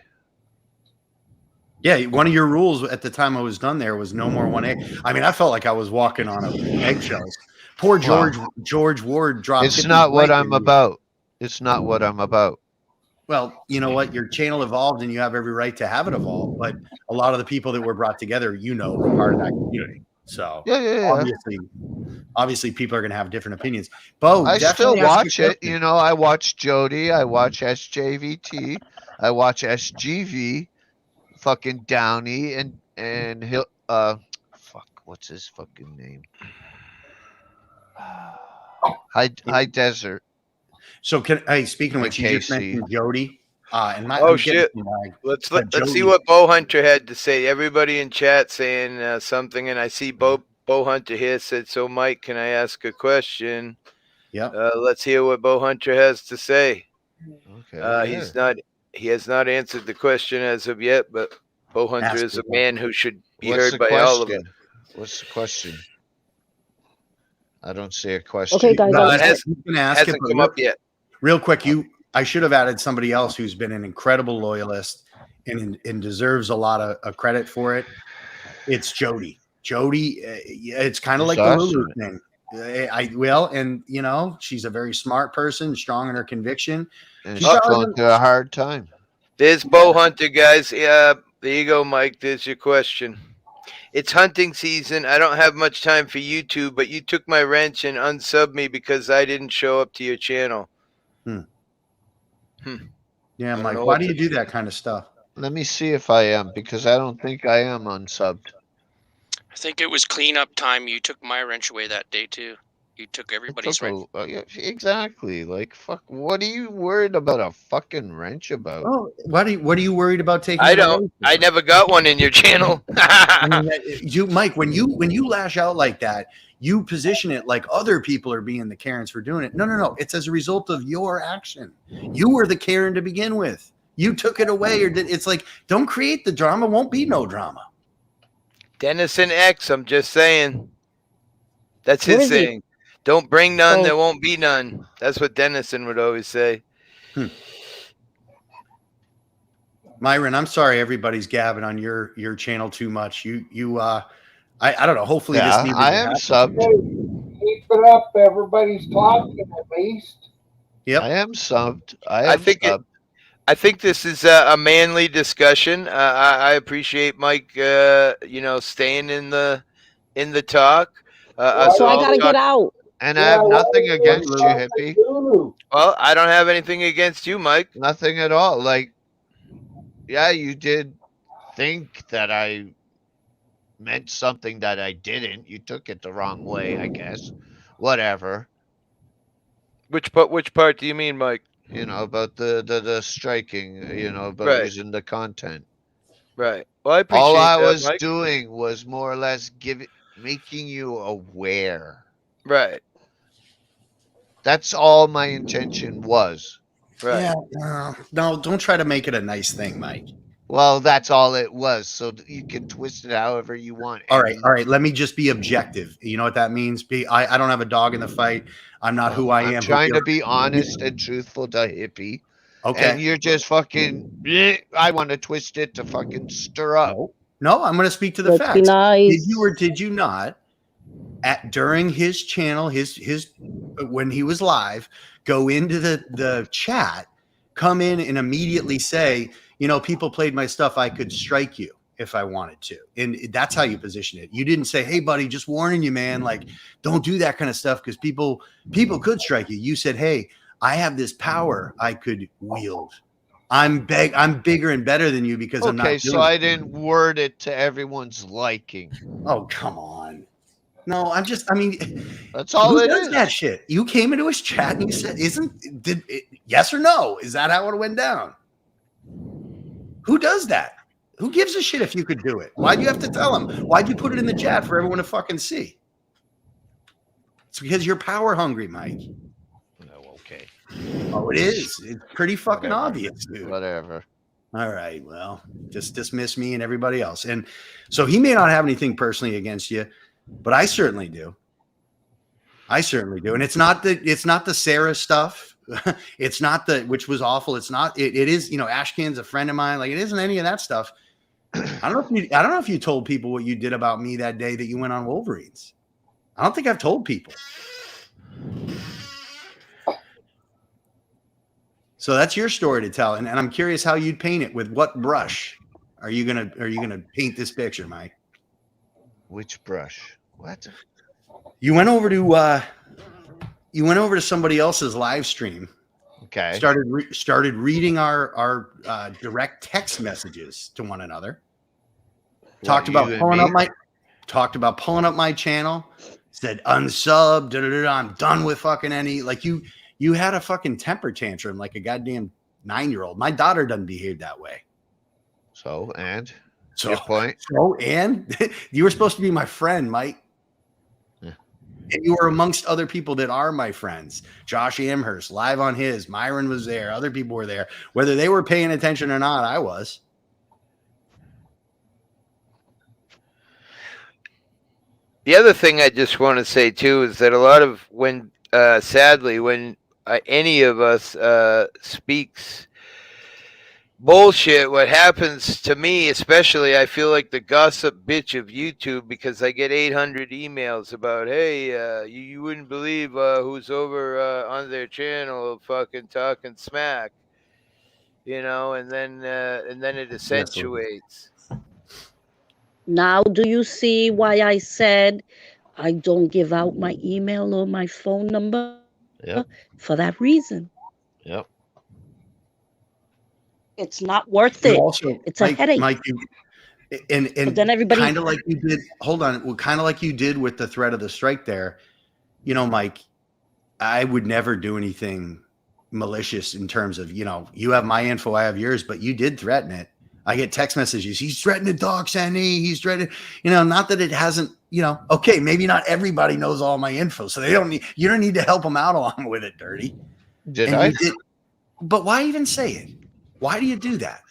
Yeah, one of your rules at the time I was done there was no more 1A. I mean, I felt like I was walking on eggshells. Poor George Ward dropped. It's not what I'm about. It's not what I'm about. Well, you know what? Your channel evolved, and you have every right to have it evolve. But a lot of the people that were brought together, were part of that community. So yeah. Obviously, people are going to have different opinions. Bo, I still watch it. You know, I watch Jody. I watch SJVT. I watch SGV. Fucking Downey and he'll what's his fucking name? High Desert. So speaking of which, you just mentioned Jody. Shit! Let's see what Bo Hunter had to say. Everybody in chat saying something, and I see Bo Hunter here said, "So Mike, can I ask a question?" Yeah. Let's hear what Bo Hunter has to say. Okay. He has not answered the question as of yet, but Bo Hunter is a man who should be heard by all of us. What's the question? I don't see a question. Okay, guys. No, it hasn't come up yet. Real quick, I should have added somebody else who's been an incredible loyalist and deserves a lot of credit for it. It's Jody. Jody, it's kind of like the Lulu thing. And she's a very smart person, strong in her conviction. And she's going through a hard time. There's Bo Hunter, guys. Yeah, there you go, Mike. There's your question. It's hunting season. I don't have much time for YouTube, but you took my wrench and unsubbed me because I didn't show up to your channel. Yeah, Mike, why do you do that kind of stuff? Let me see if I am, because I don't think I am unsubbed. I think it was cleanup time. You took my wrench away that day too. He took everybody's wrench. Yeah, exactly. Like, fuck. What are you worried about a fucking wrench about? Oh, what are you worried about taking? I it don't. away I from? never got one in your channel. I mean, you, Mike, when you lash out like that, you position it like other people are being the Karens for doing it. No. It's as a result of your action. You were the Karen to begin with. You took it away, or did it's like, don't create the drama. Won't be no drama. Dennison X. I'm just saying. That's Where his is he? saying. Don't bring none. Oh. There won't be none. That's what Dennison would always say. Myron, I'm sorry everybody's gabbing on your channel too much. I don't know. Hopefully this needs I am subbed. Keep it up. Everybody's talking at least. Yep. I am subbed. I think subbed. I think this is a manly discussion. I appreciate Mike, staying in the talk. So I gotta get out. And I have nothing against you, Hippie. Well, I don't have anything against you, Mike. Nothing at all. Like, yeah, you did think that I meant something that I didn't. You took it the wrong way, I guess. Whatever. Which part do you mean, Mike? About the striking, about Right. using the content. Right. Well, I appreciate All I that, was Mike. doing was more or less making you aware. Right. That's all my intention was. Right. Yeah. No, don't try to make it a nice thing, Mike. Well, that's all it was. So you can twist it however you want. All right. Let me just be objective. You know what that means? I don't have a dog in the fight. I'm not who I am. I'm trying to be honest and truthful to Hippie. Okay. And you're just fucking. I want to twist it to fucking stir up. No, I'm going to speak to the Let's facts. be nice. Did you or did you not? During his channel, his when he was live, go into the chat, come in and immediately say, people played my stuff. I could strike you if I wanted to. And that's how you position it. You didn't say, hey, buddy, just warning you, man, like, don't do that kind of stuff because people could strike you. You said, hey, I have this power I could wield. I'm bigger and better than you because I'm not Okay, doing so I it. didn't word it to everyone's liking. Oh, come on. No, that's all who it does is. that shit? You came into his chat and you said, yes or no? Is that how it went down? Who does that? Who gives a shit if you could do it? Why'd you have to tell him? Why'd you put it in the chat for everyone to fucking see? It's because you're power hungry, Mike. No, okay. Oh, it is. It's pretty fucking Whatever. obvious, dude. Whatever. All right. Well, just dismiss me and everybody else. And so he may not have anything personally against you, but I certainly do. I certainly do. And it's not the Sarah stuff. It's not which was awful. It's not, it is, Ashkin's a friend of mine. Like, it isn't any of that stuff. I don't know if you told people what you did about me that day that you went on Wolverines. I don't think I've told people. So that's your story to tell. And I'm curious how you'd paint it. With what brush are you gonna paint this picture, Mike? Which brush? What? You went over to somebody else's live stream. Okay. Started reading our direct text messages to one another. Talked about pulling up my channel. Said unsub. I'm done with fucking any. Like you had a fucking temper tantrum like a goddamn 9-year-old. My daughter doesn't behave that way. So your point. So and you were supposed to be my friend, Mike. Yeah. And you were amongst other people that are my friends. Josh Amherst, live on his. Myron was there. Other people were there. Whether they were paying attention or not, I was. The other thing I just want to say too is that a lot of sadly, when any of us speaks bullshit, what happens to me, especially, I feel like the gossip bitch of YouTube because I get 800 emails about, hey, you wouldn't believe who's over on their channel fucking talking smack, and then it accentuates. Now, do you see why I said I don't give out my email or my phone number? Yep. For that reason. Yep. It's not worth it. Also, it's a headache. Mike, and But then everybody kind of like you did. Hold on. Well, kind of like you did with the threat of the strike there. you know, Mike, I would never do anything malicious in terms of, you know, you have my info, I have yours, but you did threaten it. I get text messages. He's threatening to dox Annie. He's threatening, you know, not that it hasn't, you know, okay, maybe not everybody knows all my info. So you don't need to help them out along with it, Dirty. Did I? But why even say it? Why do you do that?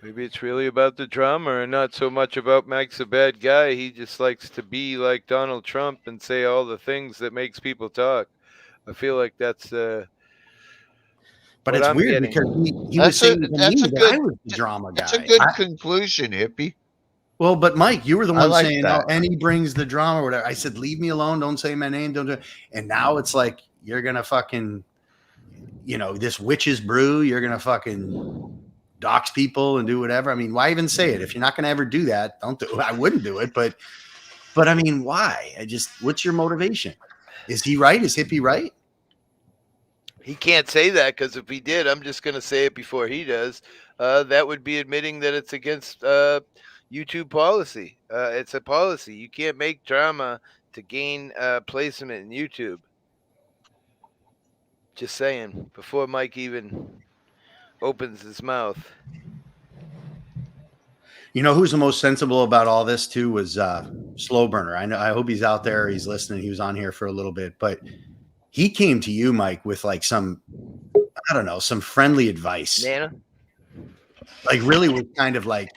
Maybe it's really about the drama and not so much about Mike's a bad guy. He just likes to be like Donald Trump and say all the things that makes people talk. I feel like that's but it's weird because he was saying to me that I was the drama guy. That's a good conclusion, Hippie. Well, but Mike, you were the one saying, that. "Oh, and he brings the drama," or whatever. I said, "Leave me alone. Don't say my name. Don't do it." And now it's like you're gonna fucking, you know, this witch's brew. You're gonna fucking dox people and do whatever. I mean, why even say it if you're not gonna ever do that? Don't do it. I wouldn't do it, but I mean, why? What's your motivation? Is he right? Is Hippie right? He can't say that because if he did, I'm just gonna say it before he does. That would be admitting that it's against YouTube policy. It's a policy. You can't make drama to gain placement in YouTube. Just saying, before Mike even opens his mouth. You know who's the most sensible about all this too was Slow Burner. I hope he's out there. He's listening. He was on here for a little bit, but he came to you, Mike, with like some, I don't know, some friendly advice. Nana? Like really was kind of like,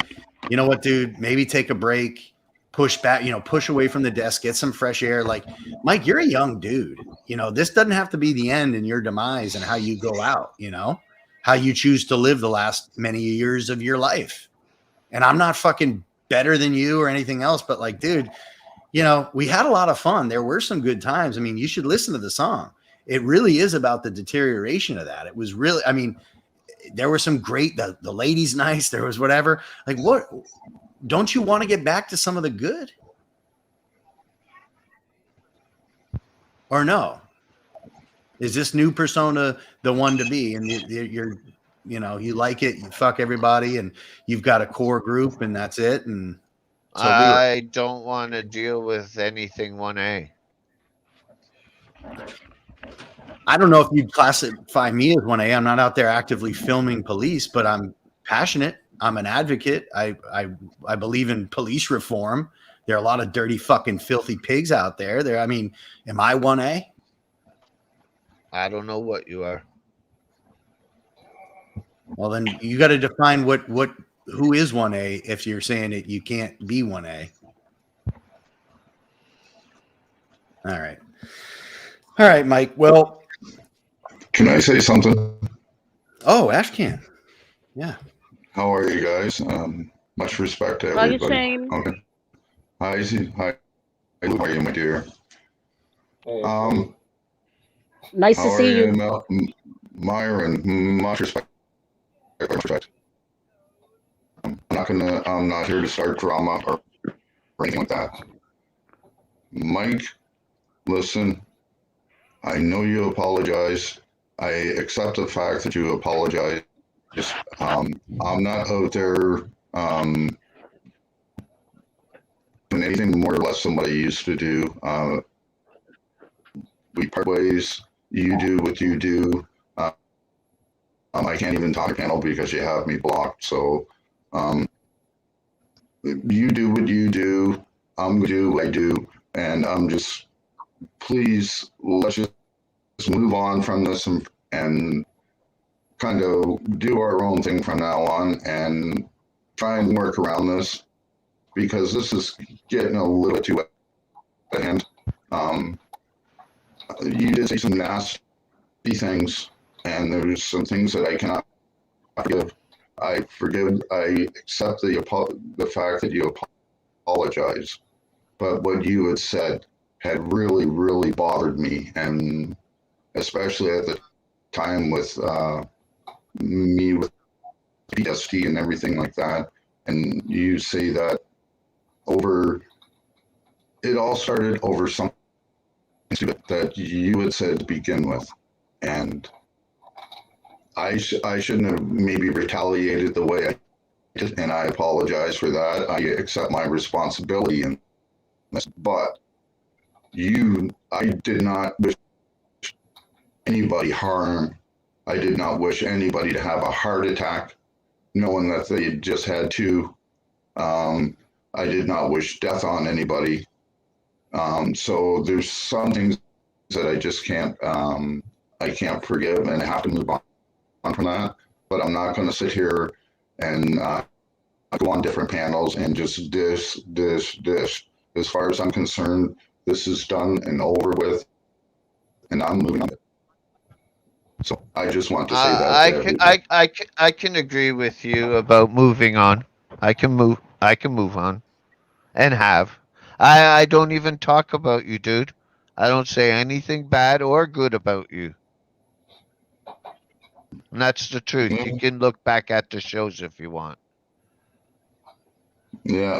you know what, dude, maybe take a break, push back, you know, push away from the desk, get some fresh air. Like, Mike, you're a young dude. You know, this doesn't have to be the end in your demise and how you go out, you know, how you choose to live the last many years of your life. And I'm not fucking better than you or anything else, but like, dude, you know, we had a lot of fun. There were some good times. I mean, you should listen to the song. It really is about the deterioration of that. It was really, I mean, there were some great, the lady's nice. There was whatever. Like, what? Don't you want to get back to some of the good? Or no? Is this new persona the one to be? And you're, you know, you like it, you fuck everybody, and you've got a core group, and that's it. And so I don't want to deal with anything 1A. I don't know if you'd classify me as 1A. I'm not out there actively filming police, but I'm passionate. I'm an advocate. I believe in police reform. There are a lot of dirty fucking filthy pigs out there. I mean, am I 1A? I don't know what you are. Well, then you got to define who is 1A if you're saying that you can't be 1A. All right, Mike. Well, can I say something? Oh, Ash can. Yeah. How are you guys? Much respect to everybody. Okay. Hi, hi. How are you, my dear? Nice to see you. Myron, much respect. I'm not here to start drama or anything like that. Mike, listen, I know you apologize. I accept the fact that you apologize. I'm not out there doing anything more or less than what I used to do. We part ways. You do what you do. I can't even talk to panel because you have me blocked. So you do what you do. I'm going to do what I do. And I'm just, please, let's just move on from this and kind of do our own thing from now on and try and work around this, because this is getting a little too out of hand. You did say some nasty things, and there's some things that I cannot forgive. I accept the fact that you apologize, but what you had said had really, really bothered me, and especially at the time with me with PTSD and everything like that. And you say that it all started over something that you had said to begin with, and I shouldn't have maybe retaliated the way and I apologize for that. I accept my responsibility in this, but I did not wish anybody harm. I did not wish anybody to have a heart attack, knowing that they just had two. I did not wish death on anybody. So there's some things that I just can't, I can't forgive, and I have to move on from that. But I'm not going to sit here and go on different panels and just dish. As far as I'm concerned, this is done and over with, and I'm moving on. So I just want to say that. I can agree with you about moving on. I can move on, and have. I don't even talk about you, dude. I don't say anything bad or good about you. And that's the truth. You can look back at the shows if you want. Yeah,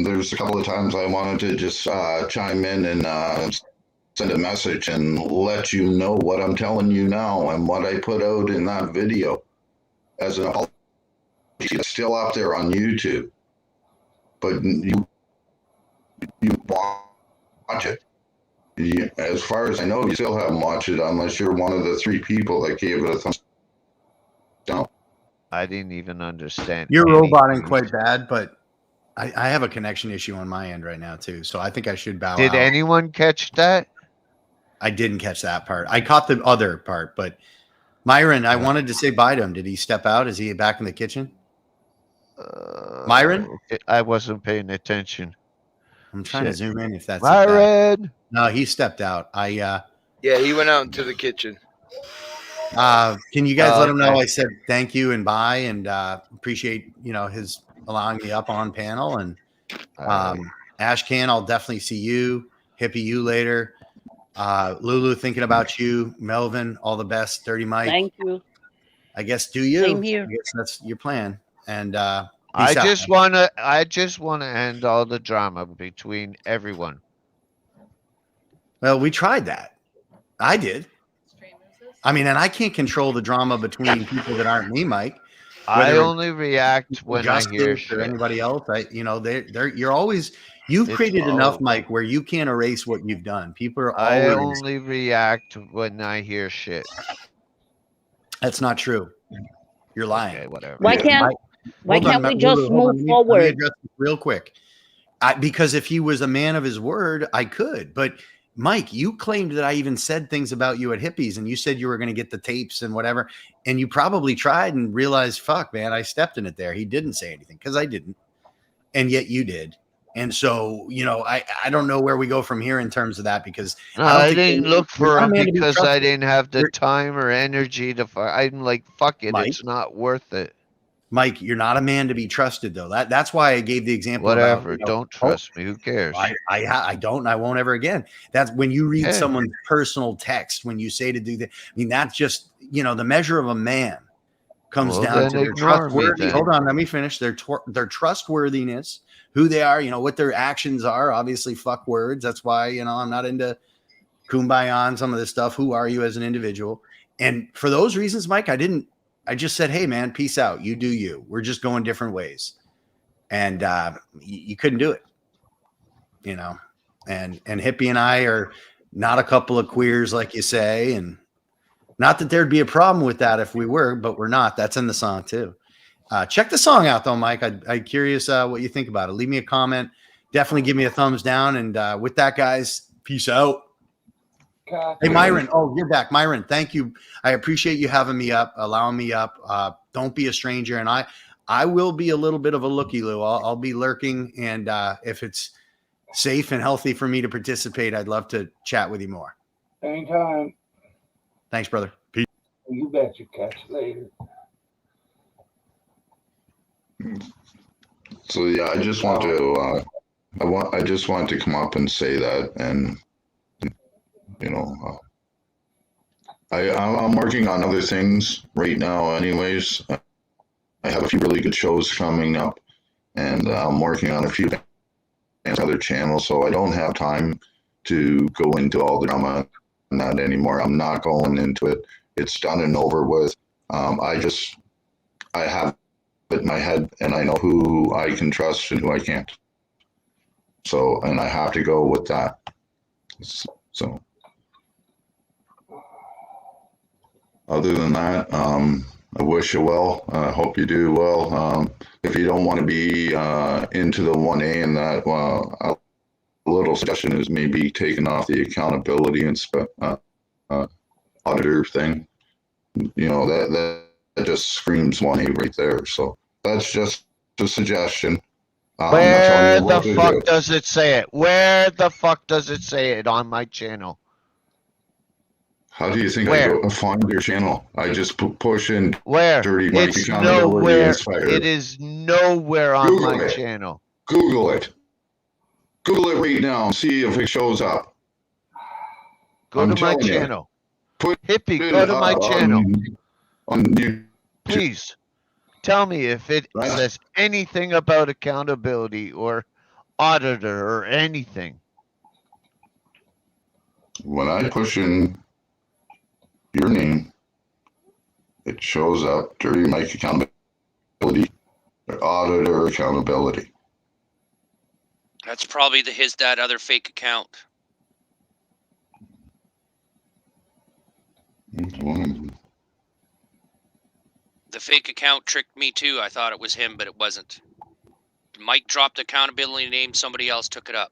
there's a couple of times I wanted to just chime in and send a message and let you know what I'm telling you now and what I put out in that video as an apology. It's still out there on YouTube, but you watch it. As far as I know, you still haven't watched it unless you're one of the 3 people that gave it a thumbs down. I didn't even understand. You're roboting quite bad, but I have a connection issue on my end right now too, so I think I should bow out. Did anyone catch that? I didn't catch that part. I caught the other part, but Myron, I wanted to say bye to him. Did he step out? Is he back in the kitchen? Myron? I wasn't paying attention. I'm trying to zoom in if that's Myron. No, he stepped out. Yeah, he went out into the kitchen. Can you guys let him know I said thank you and bye, and appreciate his allowing me up on panel, and Ashcan, I'll definitely see you. Hippie, you later. Lulu, thinking about you. Melvin, all the best. Dirty Mike. Thank you. I guess do you. Same here. I guess that's your plan. And I just want to end all the drama between everyone. Well, we tried that. I did. I mean, and I can't control the drama between people that aren't me, Mike. I only react when I hear shit. Or anybody else. You've created enough, Mike, where you can't erase what you've done. People are always. I only react when I hear shit. That's not true. You're lying. Okay, whatever. Why can't we just move forward? Let me address this real quick. Because if he was a man of his word, I could. But Mike, you claimed that I even said things about you at Hippies, and you said you were going to get the tapes and whatever. And you probably tried and realized, fuck, man, I stepped in it there. He didn't say anything because I didn't. And yet you did. And so, I don't know where we go from here in terms of that, because I didn't look for him because I didn't have the time or energy to. I'm like, fuck it, Mike, it's not worth it. Mike, you're not a man to be trusted, though. That's why I gave the example. Whatever, don't trust me. Who cares? I don't. And I won't ever again. That's when you read someone's personal text. When you say to do that, I mean, that's just the measure of a man comes down to their trustworthiness. Hold on, let me finish. Their trustworthiness. Who they are, what their actions are. Obviously, fuck words. That's why, I'm not into kumbaya and some of this stuff. Who are you as an individual? And for those reasons, Mike, I just said, hey, man, peace out. You do you. We're just going different ways. And you couldn't do it, And Hippie and I are not a couple of queers, like you say. And not that there'd be a problem with that if we were, but we're not. That's in the song, too. Check the song out, though, Mike. I'm curious what you think about it. Leave me a comment. Definitely give me a thumbs down. And with that, guys, peace out. Hey, Myron. Oh, you're back. Myron, thank you. I appreciate you having me up, allowing me up. Don't be a stranger. And I will be a little bit of a looky-loo. I'll be lurking. And if it's safe and healthy for me to participate, I'd love to chat with you more. Anytime. Thanks, brother. Peace. You bet you catch later. So yeah, I just want to I just want to come up and say that, and I'm working on other things right now. Anyways, I have a few really good shows coming up, and I'm working on a few other channels, so I don't have time to go into all the drama on that anymore. I'm not going into it. It's done and over with. I have in my head, and I know who I can trust and who I can't. So, and I have to go with that. So, other than that, I wish you well. I hope you do well. If you don't want to be into the 1A and that, a little suggestion is maybe taking off the accountability and auditor thing. You know, that just screams 1A right there. So that's just a suggestion. Where the fuck does it say it? Where the fuck does it say it on my channel? How do you think I go find your channel? I just push in Dirty Mike It's Accountability nowhere. Inspector. It is nowhere on Google my it. channel. Google it. Google it right now and see if it shows up. Go to my channel. Hippie, go to my channel. On YouTube. Please tell me if it says anything about accountability or auditor or anything. When I push in your name, it shows up Dirty Mike Accountability, Auditor Accountability. That's probably that other fake account. The fake account tricked me too. I thought it was him, but it wasn't. Mike dropped accountability name. Somebody else took it up.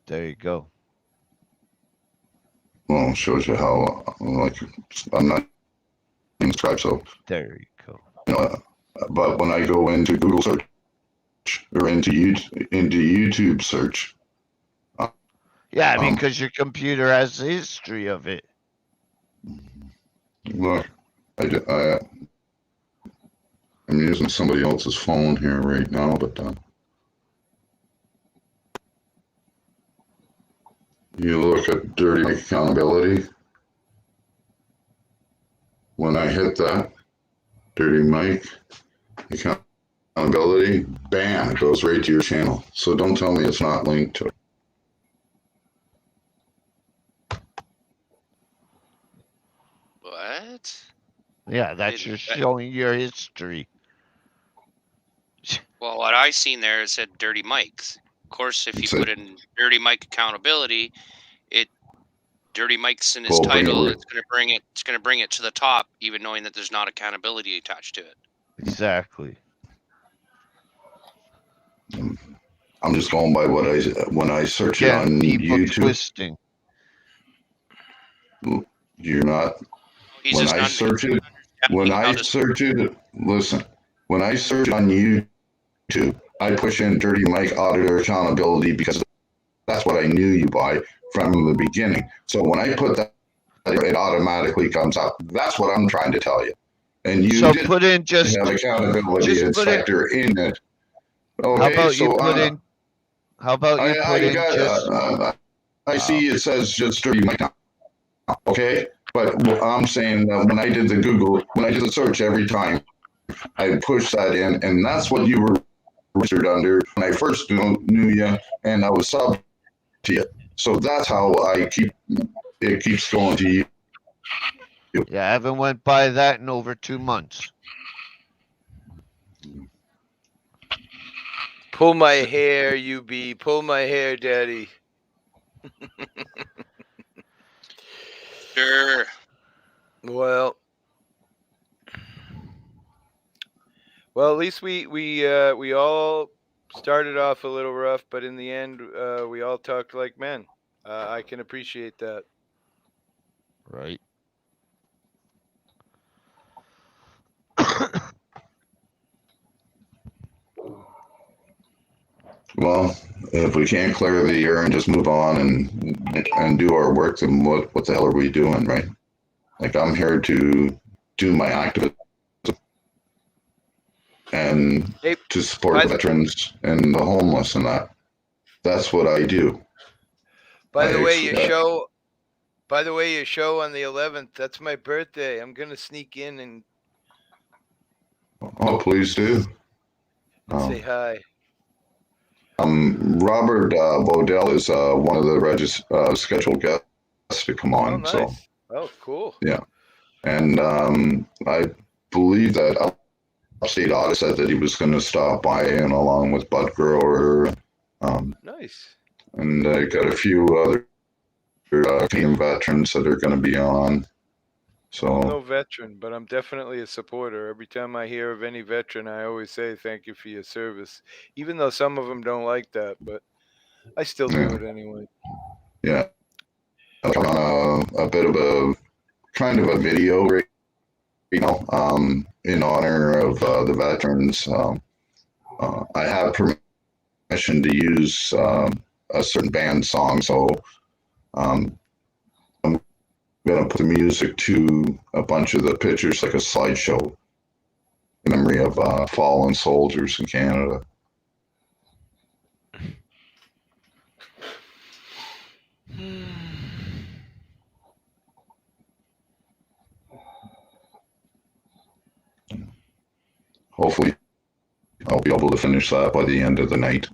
There you go. Well, it shows you how, like, I'm not subscribed, so. There you go. You know, but when I go into Google search or into YouTube search. Yeah, because your computer has the history of it. Look, I'm using somebody else's phone here right now, but you look at Dirty Mike Accountability. When I hit that, Dirty Mike Accountability, bam, it goes right to your channel. So don't tell me it's not linked to it. What? Yeah, that's just showing your history. Well, what I seen there it said Dirty Mike's. Of course, if you put in Dirty Mike Accountability, Dirty Mike's in his title. It's going to bring it. It's going to bring it to the top, even knowing that there's not accountability attached to it. Exactly. I'm just going by what when I search it on YouTube. Twisting. You're not. When I search it, listen. When I search on YouTube, I push in Dirty Mike Auditor Accountability because that's what I knew you by from the beginning. So when I put that, it automatically comes up. That's what I'm trying to tell you. And you put in just have accountability inspector in it. Okay, how about you put in? How about you put in just? I see it says just Dirty Mike. Okay, but I'm saying that when I did the search every time, I pushed that in, and that's what you were registered under when I first knew you, and I was sub to you. So that's how it keeps going to you. Yeah, I haven't went by that in over 2 months. Pull my hair, UB. Pull my hair, Daddy. Sure. Well, at least we all started off a little rough, but in the end, we all talked like men. I can appreciate that. Right. Well, if we can't clear the air and just move on and do our work, then what the hell are we doing, right? Like, I'm here to do my activism and to support veterans and the homeless and that. That's what I do. By the way, your show on the 11th, that's my birthday. I'm going to sneak in and please do. say hi. Robert Bodell is one of the scheduled guests to come on. Oh, nice. So, oh, cool. Yeah, and I believe that Upstate Otter said that he was going to stop by and along with Bud Grower. Nice. And I got a few other Canadian veterans that are going to be on. So I'm no veteran, but I'm definitely a supporter. Every time I hear of any veteran, I always say thank you for your service, even though some of them don't like that, but I still do it anyway. Yeah. A bit of a kind of a video, in honor of the veterans. I have permission to use a certain band song, so I'm going to put the music to a bunch of the pictures, like a slideshow in memory of fallen soldiers in Canada. Hopefully, I'll be able to finish that by the end of the night.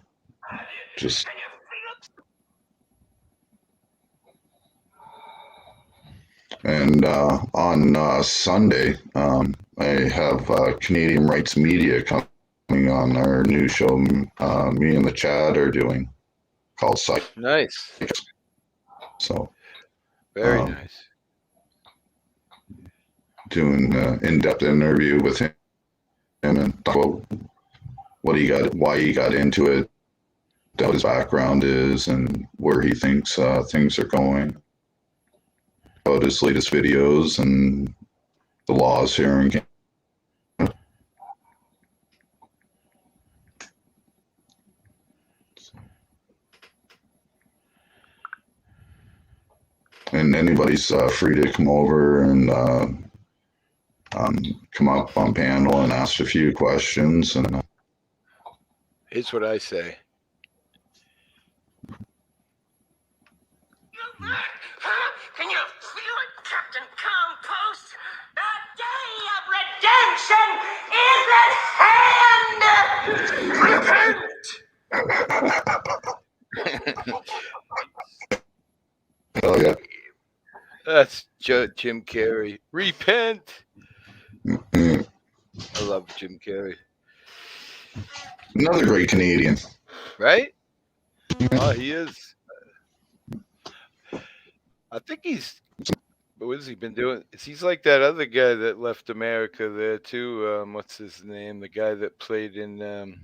And on Sunday, I have Canadian Rights Media coming on our new show. Me and the Chad are doing called Psych. Nice. So very nice. Doing an in-depth interview with him and talk about why he got into it, what his background is, and where he thinks things are going. About his latest videos and the laws here in Canada. And anybody's free to come over and come up on panel and ask a few questions. And Here's what I say. Can you feel it, Captain Compost? The day of redemption is at hand! Repent! Oh yeah. That's Jim Carrey. Repent. Mm-hmm. I love Jim Carrey. Another great Canadian. Right? Oh, he is. I think he's. What has he been doing? He's like that other guy that left America there too. What's his name? The guy that played in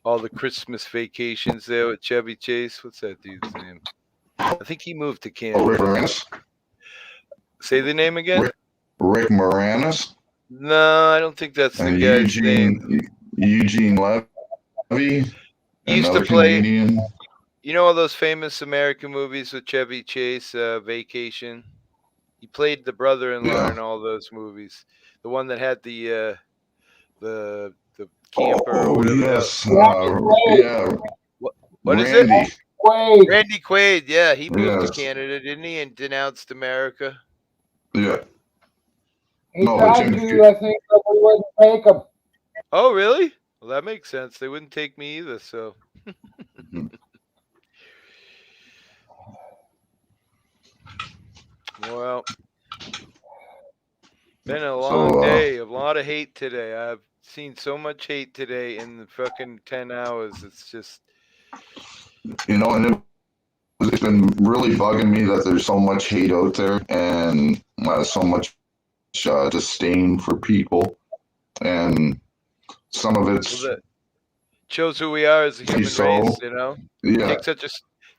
all the Christmas Vacations there with Chevy Chase. What's that dude's name? I think he moved to Canada. Rick Moranis? Say the name again. Rick Moranis? No, I don't think that's the guy's name. Eugene Levy. He used to play. Canadian. You know all those famous American movies with Chevy Chase, Vacation? He played the brother-in-law in all those movies. The one that had the camper. Oh, yes. Yeah. What is it? Quaid. Randy Quaid. Yeah, he moved to Canada, didn't he? And denounced America. Yeah. He tried to, I think, but we wouldn't take him. Oh, really? Well, that makes sense. They wouldn't take me either, so. Well, been a long day, a lot of hate today. I've seen so much hate today in the fucking 10 hours. It's just. And it's been really bugging me that there's so much hate out there and so much disdain for people. And some of it's. Well, shows who we are as a human race, you know? Yeah.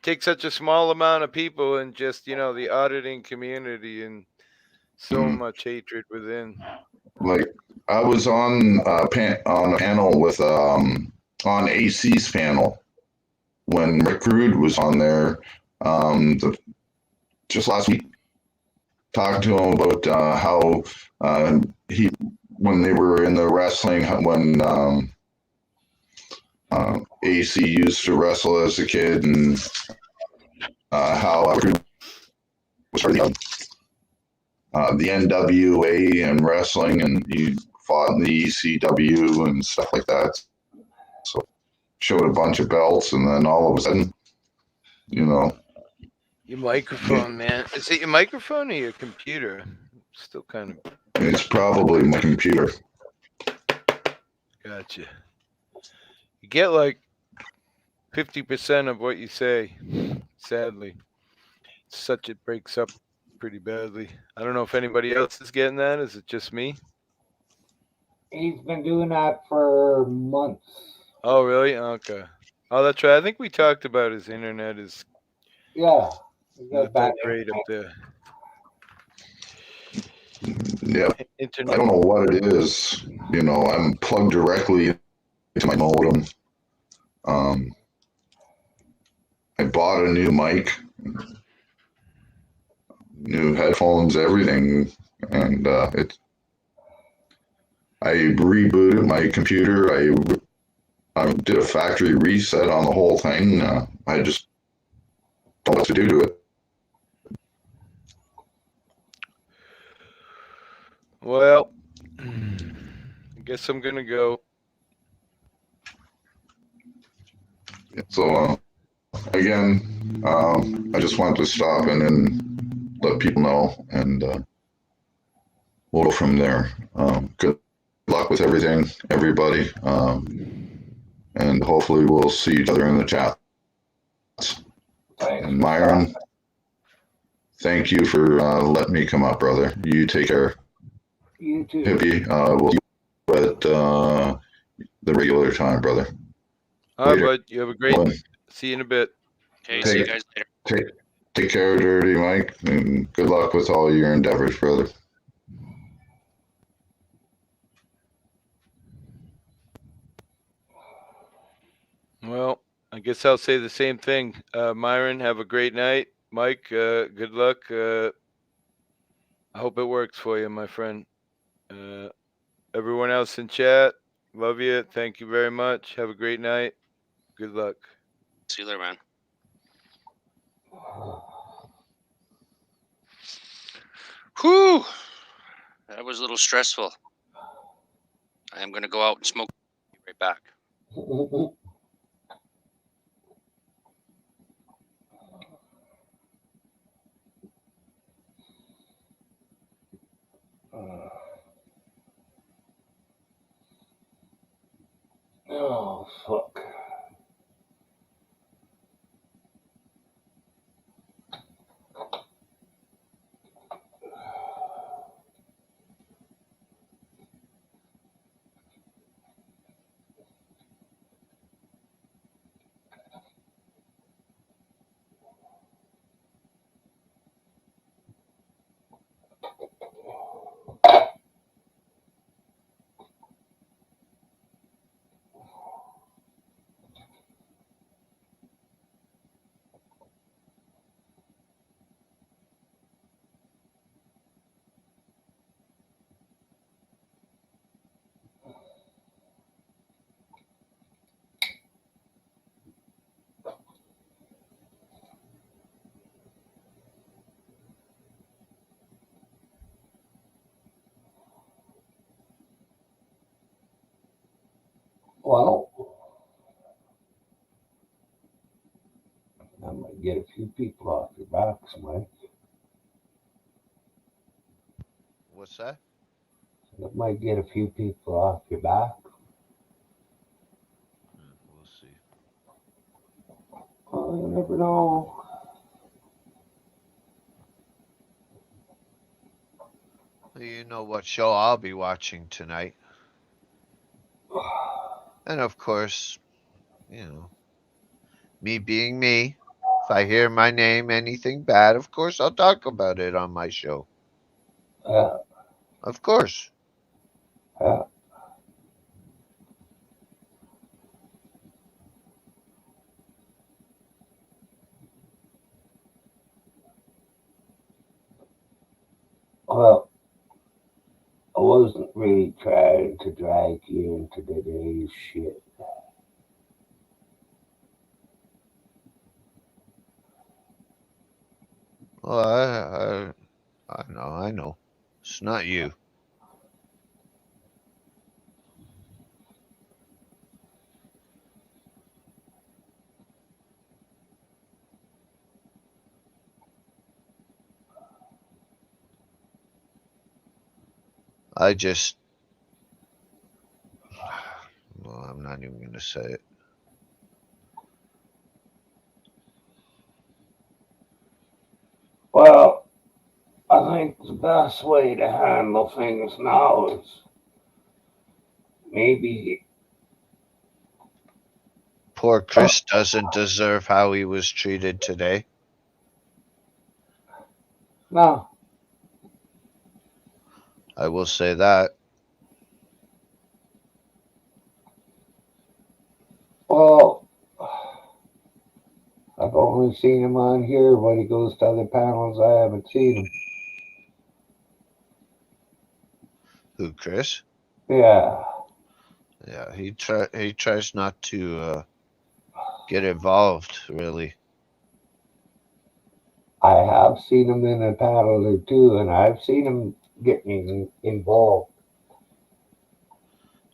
Take such a small amount of people and just, the auditing community and so much hatred within. Like I was on a panel with on AC's panel when Rick Rude was on there just last week, talking to him about how when they were in the wrestling, when AC used to wrestle as a kid, and how was the NWA and wrestling, and he fought in the ECW and stuff like that. So showed a bunch of belts, and then all of a sudden, Your microphone, man. Is it your microphone or your computer? Still kind of. It's probably my computer. Gotcha. You get like 50% of what you say, sadly. Such it breaks up pretty badly. I don't know if anybody else is getting that. Is it just me? He's been doing that for months. Oh, really? Okay. Oh, that's right. I think we talked about his internet is Yeah. not that great up there. Yeah. Internet. I don't know what it is. You know, I'm plugged directly to my modem. I bought a new mic, new headphones, everything, and I rebooted my computer. I did a factory reset on the whole thing. I just don't know what to do to it. Well, I guess I'm gonna go. So again, I just wanted to stop in and let people know, and we'll go from there. Good luck with everything, everybody, and hopefully we'll see each other in the chat. And Myron, thank you for letting me come up, brother. You take care. You too. Hippie, we'll see you at the regular time, brother. All right, bud. You have a great. See you in a bit. Okay, see you guys later. Take care, Dirty Mike, and good luck with all your endeavors, brother. Well, I guess I'll say the same thing. Myron, have a great night. Mike, good luck. I hope it works for you, my friend. Everyone else in chat, love you. Thank you very much. Have a great night. Good luck. See you later, man. Whew. That was a little stressful. I am going to go out and smoke. Be right back. Oh, fuck. Well, I might get a few people off your backs, Mike. What's that? That might get a few people off your back. We'll see. Oh, you never know. You know what show I'll be watching tonight. And of course, you know, me being me, if I hear my name, anything bad, of course I'll talk about it on my show. Of course. Yeah. Well, I wasn't really trying to drag you into today's shit. Well, I know. It's not you. I just, well, I'm not even going to say it. Well, I think the best way to handle things now is maybe. Poor Chris doesn't deserve how he was treated today. No. I will say that. Well, I've only seen him on here. When he goes to other panels, I haven't seen him. Who, Chris? Yeah. Yeah, he tries not to get involved, really. I have seen him in a panel or two, and I've seen him getting involved.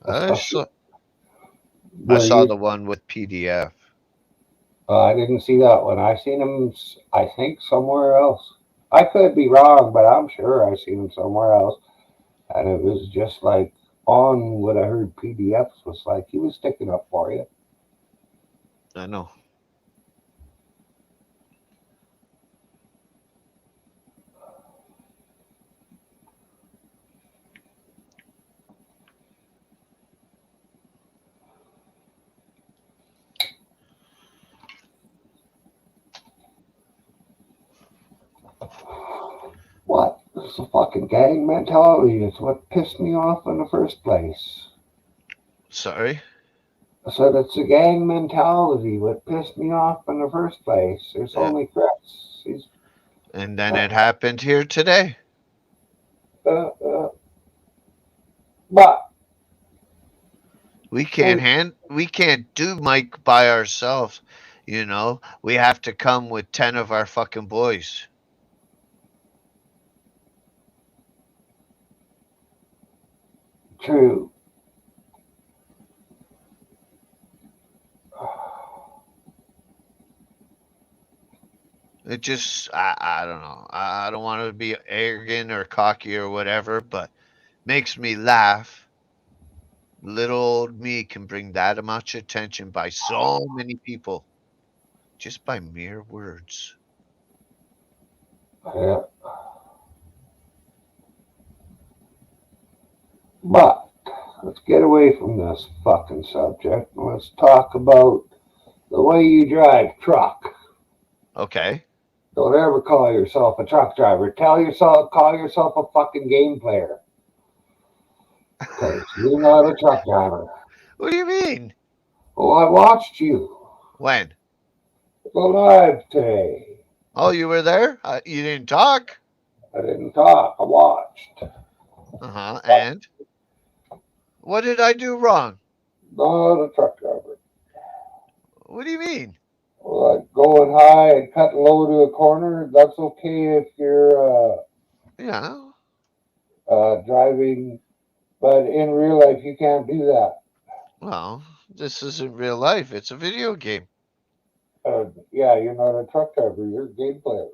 I saw Where the one with PDF. I didn't see that one. I seen him, I think, somewhere else. I could be wrong, but I'm sure I seen him somewhere else. And it was just like on what I heard PDFs was like. He was sticking up for you. I know. What? It's a fucking gang mentality. It's what pissed me off in the first place. Sorry? I said it's a gang mentality. What pissed me off in the first place. There's Yeah. only Chris. And then it happened here today. But we can't do Mike by ourselves. You know, we have to come with 10 of our fucking boys. True. It just, I don't know. I don't want to be arrogant or cocky or whatever, but makes me laugh. Little old me can bring that much attention by so many people just by mere words. Yeah. But let's get away from this fucking subject and let's talk about the way you drive truck. Okay. Don't ever call yourself a truck driver. Call yourself a fucking game player. Because you're not a truck driver. What do you mean? Well, I watched you. When? Go live today. Oh, you were there? You didn't talk? I didn't talk. I watched. Uh-huh. And? What did I do wrong? Not a truck driver. What do you mean? Like going high and cutting low to a corner, that's okay if you're Yeah. Driving, but in real life you can't do that. Well, this isn't real life. It's a video game. Yeah, you're not a truck driver. You're a game player.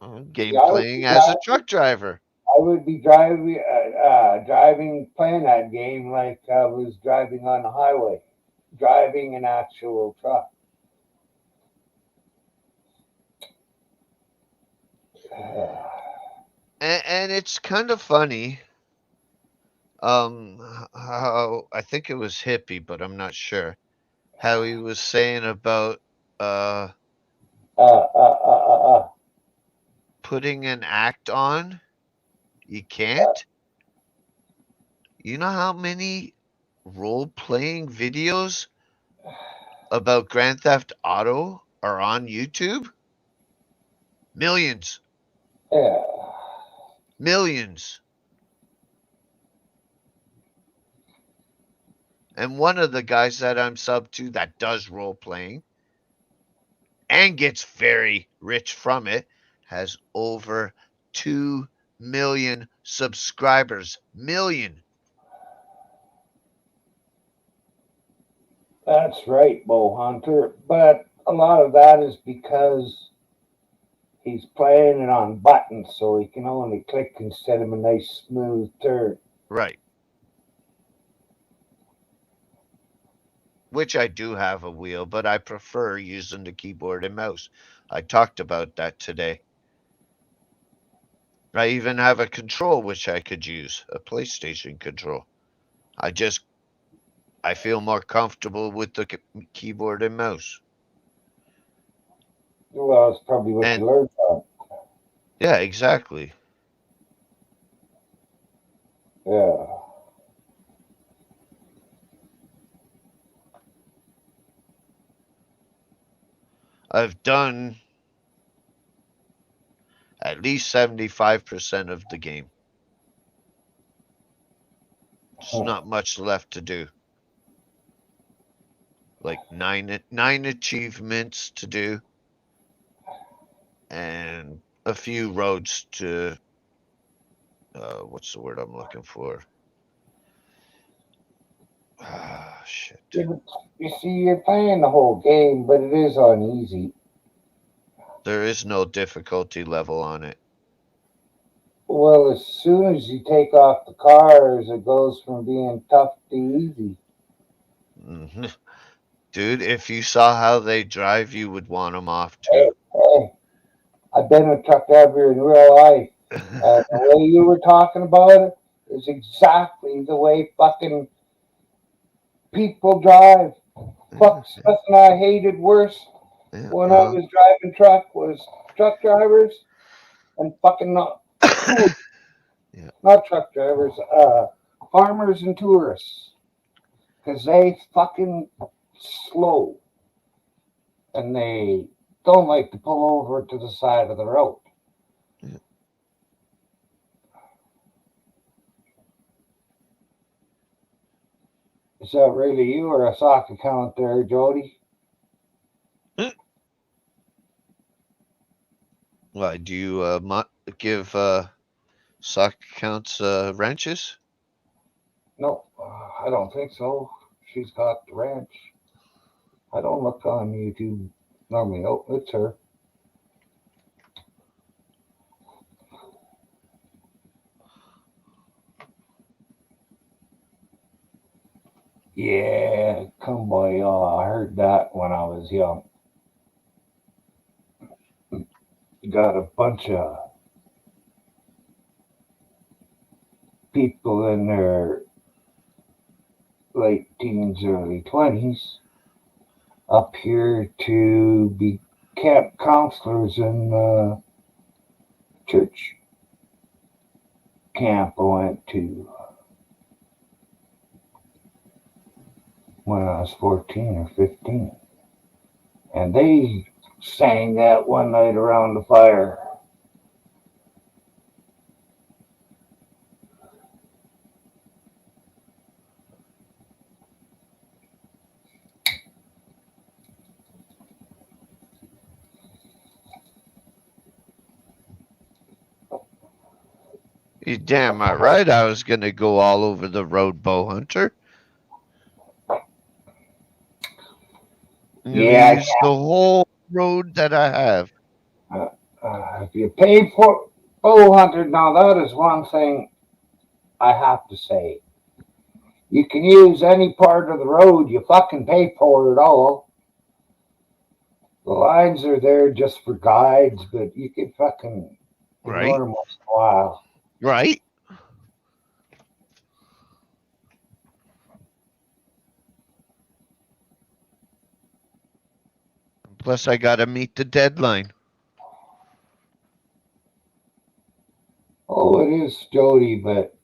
Playing as a truck driver. I would be driving, playing that game like I was driving on the highway, driving an actual truck. And it's kind of funny. How I think it was Hippie, but I'm not sure. How he was saying about putting an act on. You can't. You know how many role-playing videos about Grand Theft Auto are on YouTube? Millions. Yeah. Millions. And one of the guys that I'm sub to that does role playing and gets very rich from it has over 2 million subscribers. Million. That's right, Bo Hunter. But a lot of that is because he's playing it on buttons, so he can only click instead of a nice smooth turn. Right. Which I do have a wheel, but I prefer using the keyboard and mouse. I talked about that today. I even have a control which I could use, a PlayStation control. I feel more comfortable with the keyboard and mouse. Well, it's probably what And you learned from. yeah, exactly. Yeah. I've done at least 75% of the game. There's not much left to do. Like nine achievements to do, and a few roads to. What's the word I'm looking for? Ah, shit. You see, you're playing the whole game, but it is on easy. There is no difficulty level on it. Well, as soon as you take off the cars, it goes from being tough to easy. Dude, if you saw how they drive, you would want them off too. Hey, I've been a truck driver in real life. The way you were talking about it is exactly the way fucking people drive. Fuck, something I hated worse when I was driving truck was truck drivers and fucking not truck drivers, farmers and tourists. Because they fucking slow and they don't like to pull over to the side of the road. Is that really you or a sock account there, Jody? Why, do you give sock accounts wrenches? No, I don't think so. She's got the ranch. I don't look on YouTube normally. Oh, it's her. Yeah, come by. I heard that when I was young. Got a bunch of people in their late teens, early 20s up here to be camp counselors in church camp I went to when I was 14 or 15. And they sang that one night around the fire. You damn right I was going to go all over the road, bow hunter. Yeah, use the whole road that I have. If you pay for $400, now that is one thing I have to say. You can use any part of the road, you fucking pay for it all. The lines are there just for guides, but you can fucking ignore them once in a while. Right? Plus, I got to meet the deadline. Oh, it is, Jody, but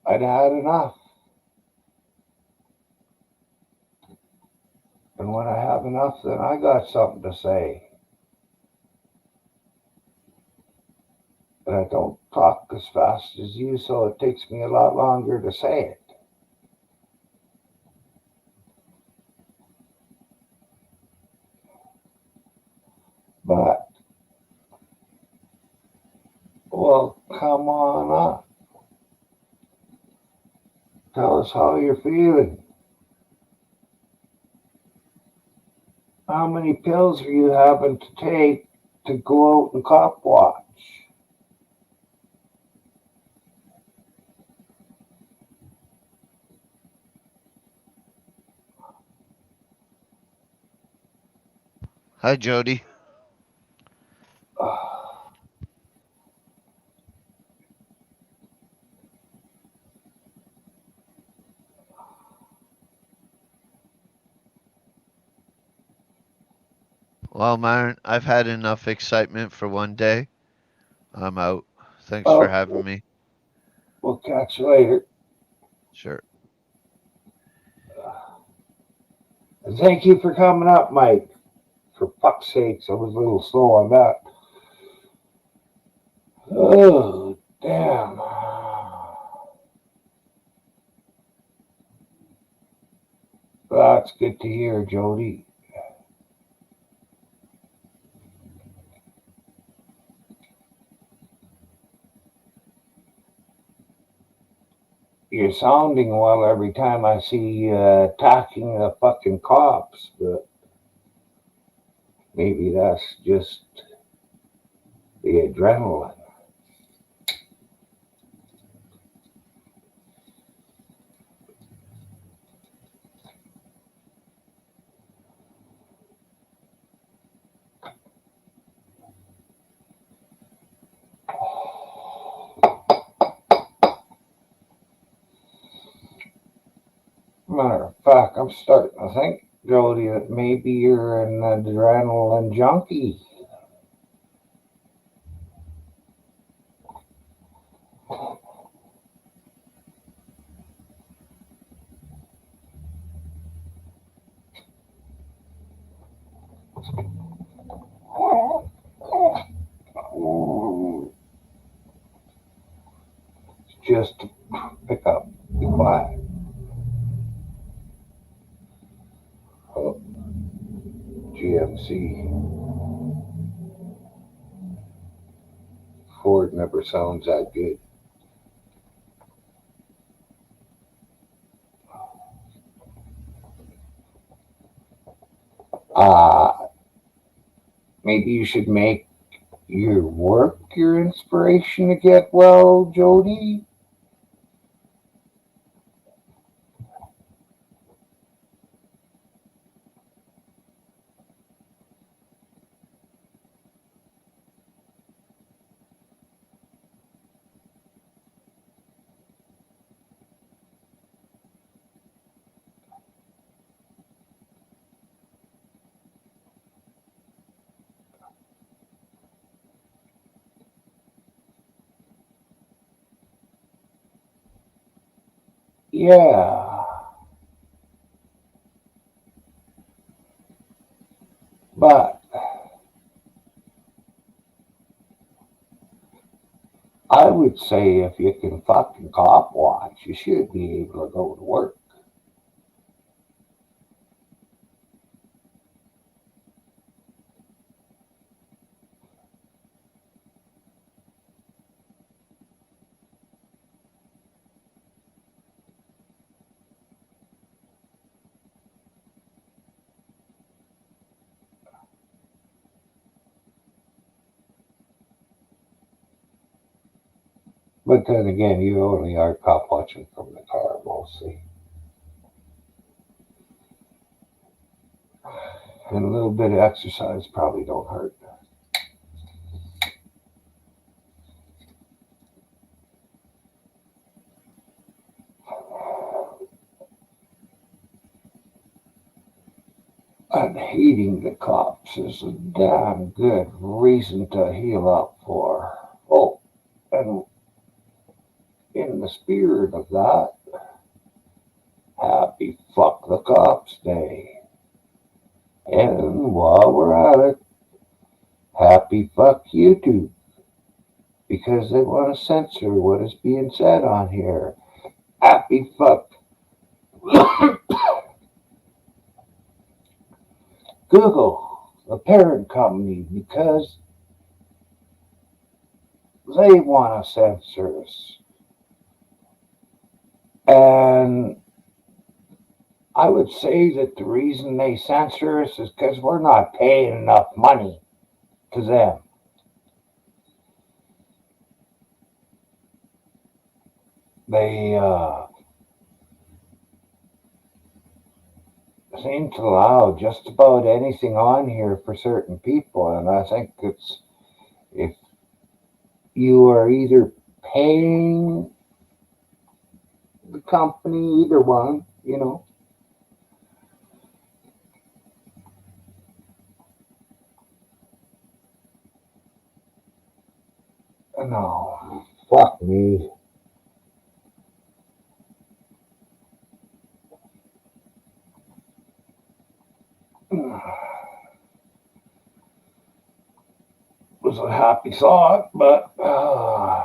I'd had enough. And when I have enough, then I got something to say. But I don't talk as fast as you, so it takes me a lot longer to say it. But, well, come on up. Tell us how you're feeling. How many pills are you having to take to go out and cop watch? Hi, Jody. Well, Myron, I've had enough excitement for one day. I'm out. Thanks for having me. We'll catch you later. Sure. Thank you for coming up, Mike. For fuck's sakes, I was a little slow on that. Oh, damn. That's good to hear, Jody. You're sounding well every time I see you attacking the fucking cops, but maybe that's just the adrenaline. Matter of fact, I'm starting to think, Jody, that maybe you're an adrenaline junkie. Just to pick up, be quiet. Oh, GMC. Ford never sounds that good. Maybe you should make your work your inspiration to get well, Jody. Yeah. But I would say if you can fucking cop watch, you should be able to go to work. But then again, you only are cop watching from the car mostly. And a little bit of exercise probably don't hurt. And hating the cops is a damn good reason to heal up for. Oh, and in the spirit of that, happy Fuck the Cops Day. And while we're at it, happy fuck YouTube. Because they want to censor what is being said on here. Happy fuck Google, the parent company, because they want to censor us. And I would say that the reason they censor us is because we're not paying enough money to them. They seem to allow just about anything on here for certain people, and I think it's if you are either paying the company, either one, you know. No, fuck me. Was a happy thought, but oh,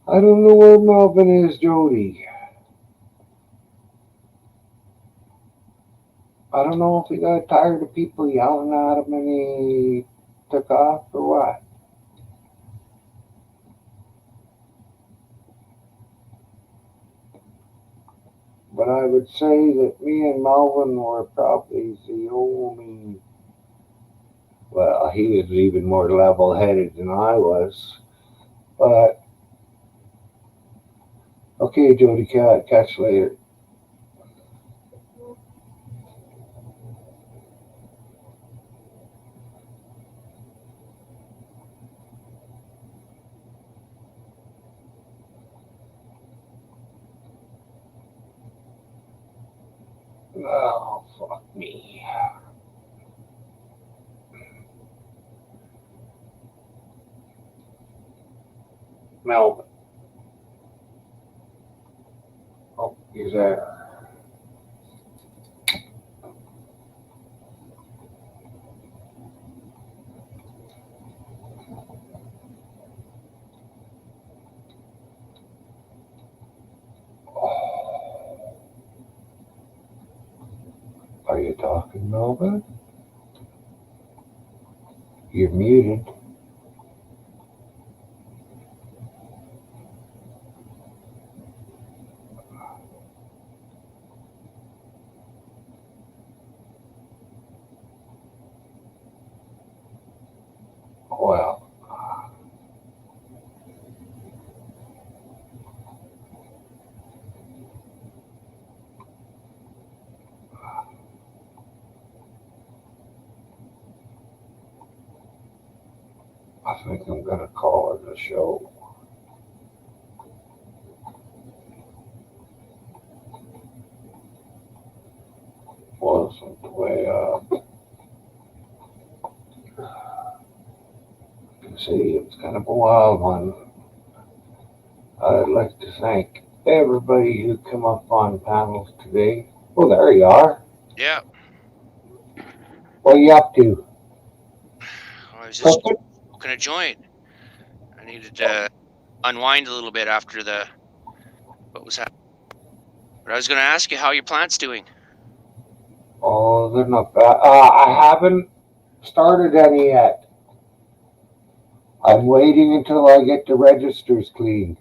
I don't know where Melvin is, Jody. I don't know if he got tired of people yelling at him and he took off or what. But I would say that me and Melvin were probably the only. Well, he was even more level-headed than I was. But okay, Jody Cat, catch you later. Oh, fuck me. Melvin. Oh, he's there. Are you talking, Melvin? You're muted. Well, I think I'm gonna call it a show. Wasn't the way you can see it's kind of a wild one. I'd like to thank everybody who come up on panels today. Oh, there you are. Yeah. What are you up to? I was just smoking a joint. I needed to unwind a little bit after what was happening. But I was going to ask you how your plant's doing. Oh, they're not bad. I haven't started any yet. I'm waiting until I get the registers cleaned.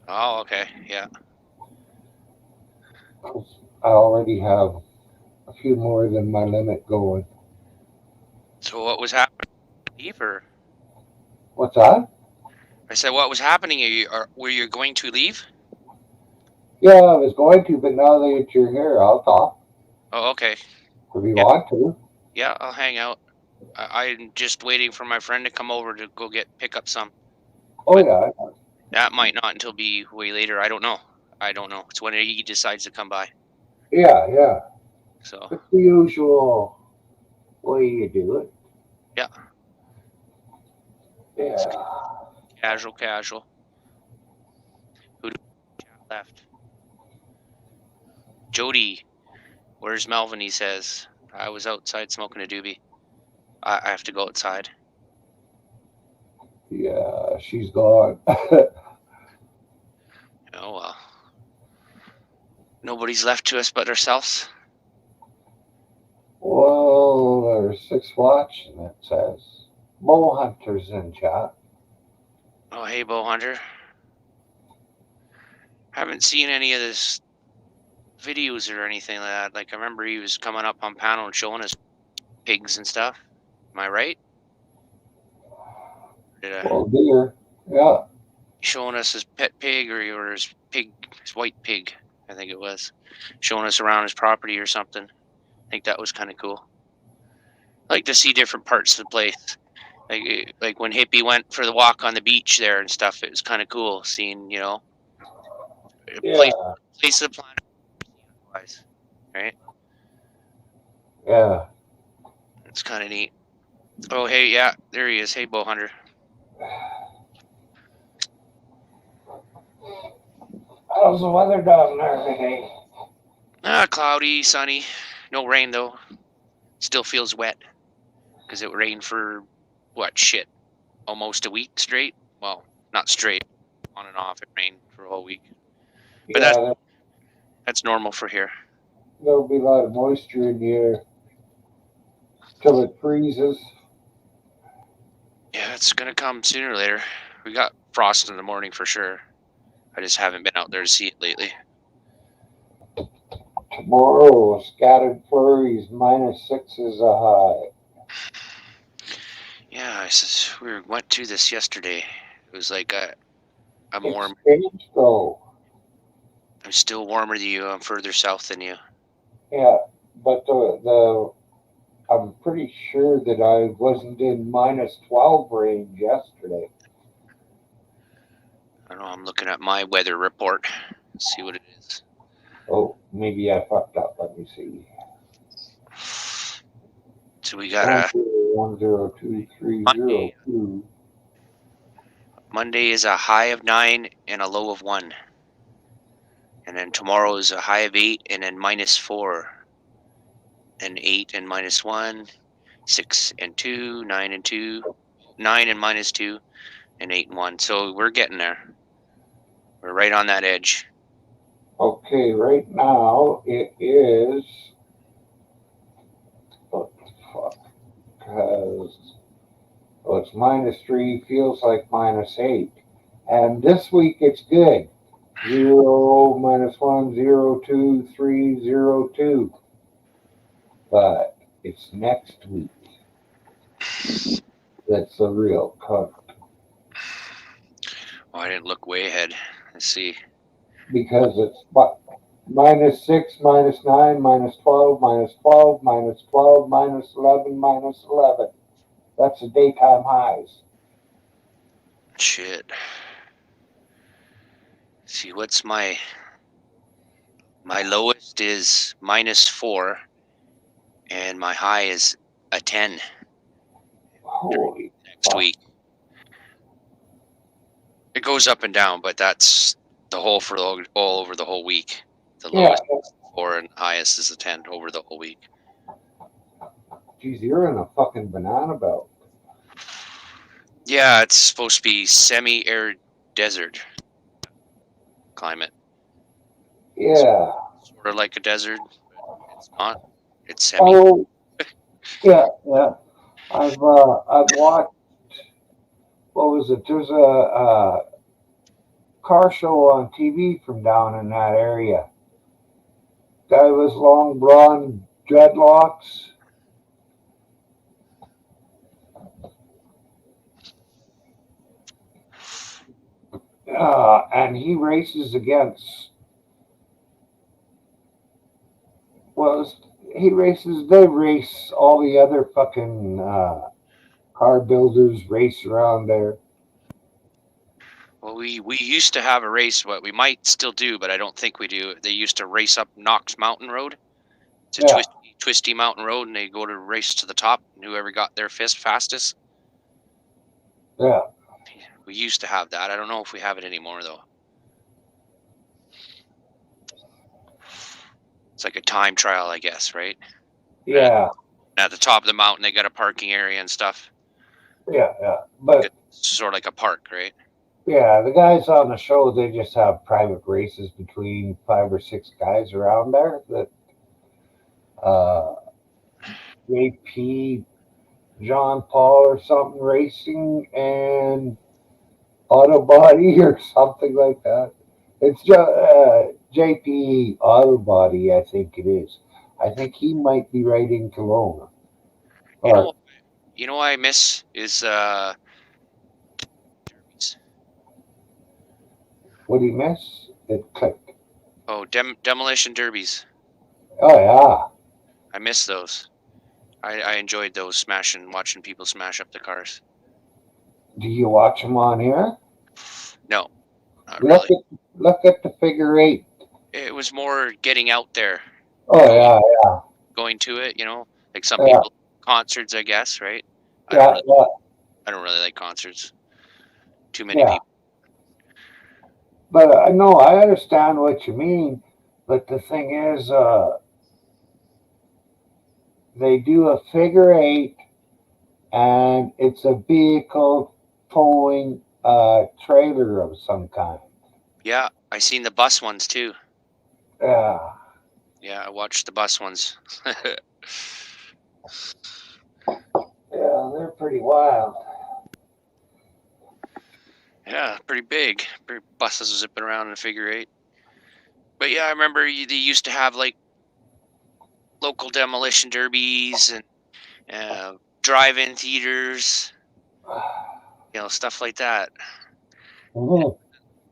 Oh, okay. Yeah. I already have a few more than my limit going. So what was happening? Leave or? What's that? I said, what was happening? Were you going to leave? Yeah, I was going to, but now that you're here, I'll talk. Oh, okay. If you want to. Yeah, I'll hang out. I'm just waiting for my friend to come over to go pick up some. Oh, yeah. That might not until be way later. I don't know. I don't know. It's when he decides to come by. Yeah. So It's the usual way you do it. yeah, Yeah. casual. Who left? Jody, where's Melvin? He says I was outside smoking a doobie. I have to go outside. Yeah, she's gone. Oh well. Nobody's left to us but ourselves. Well, there's 6 watching, it says. Mo Hunter's in chat. Oh hey, Bow Hunter. Haven't seen any of this videos or anything like that. Like I remember he was coming up on panel and showing us pigs and stuff. Am I right? Well, dear. Yeah. Showing us his pet pig or his pig, his white pig, I think it was. Showing us around his property or something. I think that was kind of cool. I like to see different parts of the place. Like when Hippie went for the walk on the beach there and stuff, it was kind of cool seeing, Yeah. place of the planet, otherwise, right? Yeah. It's kind of neat. Oh, hey, yeah, there he is. Hey, Bow Hunter. How's the weather down there today? Cloudy, sunny, no rain though. Still feels wet because it rained for almost a week straight. Well, not straight, on and off. It rained for a whole week, but Yeah, that's normal for here. there'll be a lot of moisture in the air till it freezes. Yeah, it's gonna come sooner or later. We got frost in the morning for sure. I just haven't been out there to see it lately. Tomorrow, scattered flurries, -6 is a high. Yeah, we went to this yesterday. It was like I'm warm. It's though. I'm still warmer than you. I'm further south than you. Yeah, but I'm pretty sure that I wasn't in -12 range yesterday. I don't know. I'm looking at my weather report. Let's see what it is. Oh, maybe I fucked up. Let me see. So we got 102.302. Monday is a high of 9 and a low of 1. And then tomorrow is a high of 8 and then -4. And 8 and -1, 6 and 2, 9 and 2, 9 and -2, and 8 and 1. So we're getting there. We're right on that edge. Okay, right now it is. What the fuck? Because it's -3, feels like -8. And this week it's good. 0, -1, 0, 2, 3, 0, 2. But it's next week that's the real cunt. Oh, I didn't look way ahead. Let's see. Because it's -6, -9, -12, -12, -12, -11, -11. That's the daytime highs. Shit. Let's see, what's my lowest is -4, and my high is a 10. Holy next fuck. week. It goes up and down, but that's the whole for all over the whole week. The lowest is 4 and highest is a 10 over the whole week. Geez, you're in a fucking banana belt. Yeah, it's supposed to be semi-arid desert climate. Yeah. Sort of like a desert, but it's not. It's semi. Oh, yeah. I've watched. What was it? There's a car show on TV from down in that area. Guy with long blonde dreadlocks. And he races against. They race all the other fucking car builders race around there. Well, We used to have a race, what we might still do, but I don't think we do. They used to race up Knox Mountain Road. It's a Yeah. twisty mountain road, and they go to race to the top, and whoever got there fastest. Yeah. We used to have that. I don't know if we have it anymore though. It's like a time trial, I guess, right? Yeah. At the top of the mountain, they got a parking area and stuff. Yeah. Yeah. But It's sort of like a park, right? yeah, the guys on the show, they just have private races between 5 or 6 guys around there that JP, John Paul or something racing and Auto Body or something like that. It's just JP Auto Body, I think it is. I think he might be right in Kelowna. You know what I miss is derbies. What do you miss? It clicked. Oh, demolition derbies. Oh yeah. I miss those. I enjoyed those watching people smash up the cars. Do you watch them on here? No, not really. Look at the figure 8. It was more getting out there. Oh yeah. Going to it, like some people concerts, I guess, right? I don't really like concerts. Too many people. But I know I understand what you mean. But the thing is, they do a figure 8, and it's a vehicle towing a trailer of some kind. Yeah, I seen the bus ones too. Yeah. Yeah, I watched the bus ones. Yeah, they're pretty wild. Yeah, pretty big. Buses zipping around in a figure 8. But yeah, I remember they used to have like local demolition derbies and drive-in theaters, stuff like that. Mm-hmm.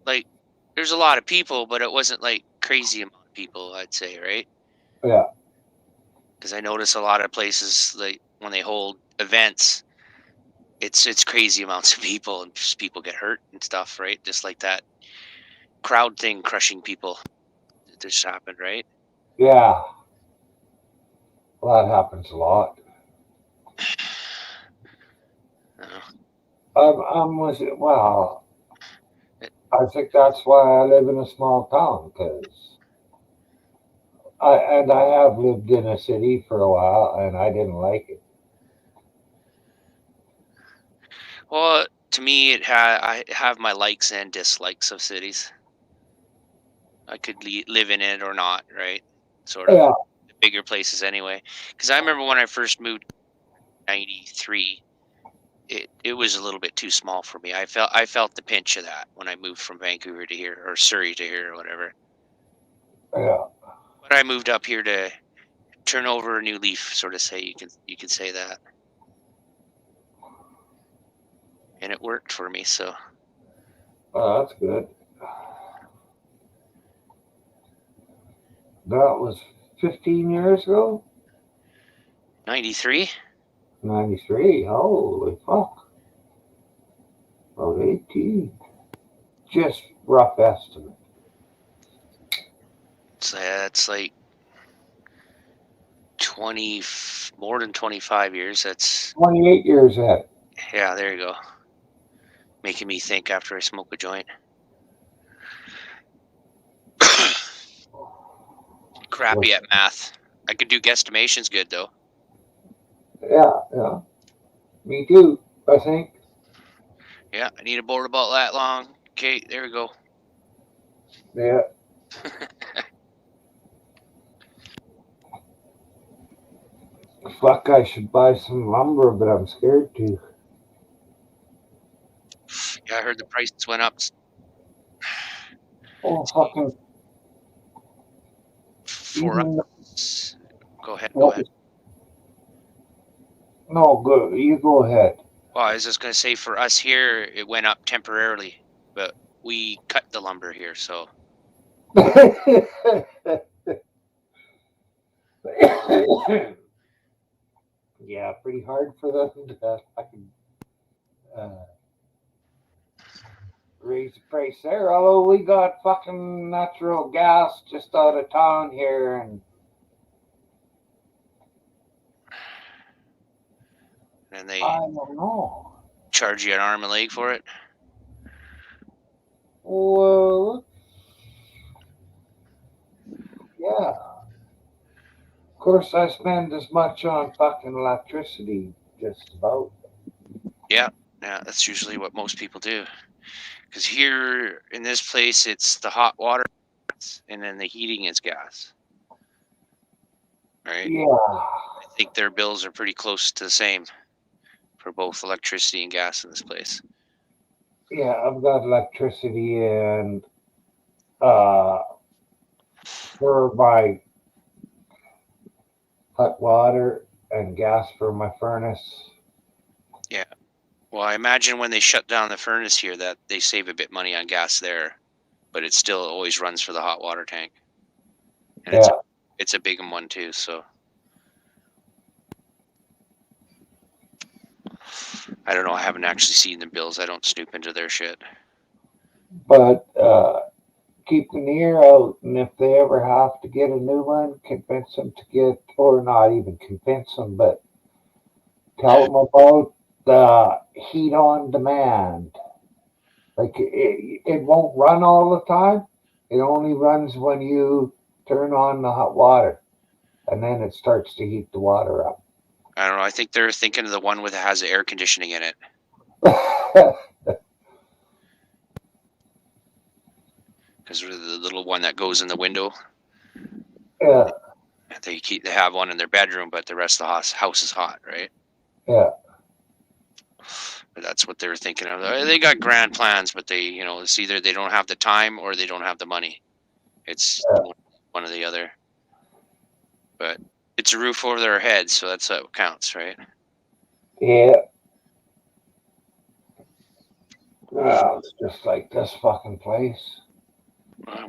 Like, there's a lot of people, but it wasn't like crazy amount of people, I'd say, right? Yeah. Because I notice a lot of places, like when they hold events, it's crazy amounts of people, and just people get hurt and stuff, right? Just like that crowd thing crushing people that just happened, right? Yeah. Well, that happens a lot. Well, I think that's why I live in a small town, because I have lived in a city for a while, and I didn't like it. Well, to me, I have my likes and dislikes of cities. I could live in it or not, right? Sort of. Yeah. The bigger places anyway. Because I remember when I first moved in '93, it was a little bit too small for me. I felt the pinch of that when I moved from Vancouver to here, or Surrey to here, or whatever. Yeah. But I moved up here to turn over a new leaf, sort of say you can say that. And it worked for me, so. Oh, that's good. That was 15 years ago? 93? 93? Holy fuck. About 18. Just rough estimate. So it's like more than 25 years. That's 28 years ahead. Yeah, there you go. Making me think after I smoke a joint. Crappy at math. I could do guesstimations good though. Yeah. Me too, I think. Yeah, I need a board about that long. Okay, there we go. Yeah. Fuck, I should buy some lumber, but I'm scared to. Yeah, I heard the prices went up. Oh, fucking. Go ahead. No, go. You go ahead. Well, I was just going to say for us here, it went up temporarily, but we cut the lumber here, so. Yeah, pretty hard for them to fucking raise the price there. Although we got fucking natural gas just out of town here, and And they I don't know. charge you an arm and leg for it. Well, yeah. Of course, I spend as much on fucking electricity, just about. Yeah, that's usually what most people do. Because here in this place, it's the hot water, and then the heating is gas. Right? Yeah. I think their bills are pretty close to the same for both electricity and gas in this place. Yeah, I've got electricity and for my hot water and gas for my furnace. Yeah. Well, I imagine when they shut down the furnace here that they save a bit money on gas there, but it still always runs for the hot water tank. And Yeah. it's a big one too, so I don't know. I haven't actually seen the bills. I don't snoop into their shit. But keep an ear out, and if they ever have to get a new one, convince them to get, or not even convince them, but tell them about the heat on demand. Like it won't run all the time. It only runs when you turn on the hot water, and then it starts to heat the water up. I don't know. I think they're thinking of the one with has air conditioning in it. Because the little one that goes in the window. Yeah. They have one in their bedroom, but the rest of the house is hot, right? Yeah. But that's what they're thinking of. They got grand plans, but they, it's either they don't have the time or they don't have the money. It's one or the other. But it's a roof over their heads, so that's what counts, right? Yeah. Well, it's just like this fucking place.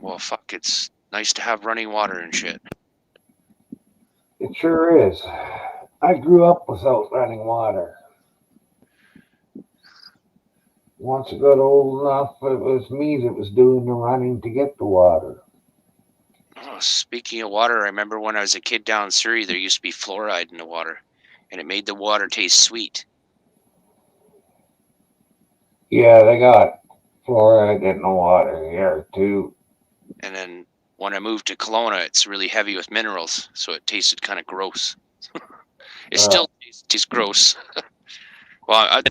Well, fuck, it's nice to have running water and shit. It sure is. I grew up without running water. Once I got old enough, it was me that was doing the running to get the water. Oh, speaking of water, I remember when I was a kid down in Surrey, there used to be fluoride in the water, and it made the water taste sweet. Yeah, they got fluoride in the water here too. And then when I moved to Kelowna, it's really heavy with minerals, so it tasted kind of gross. It still tastes gross. Well,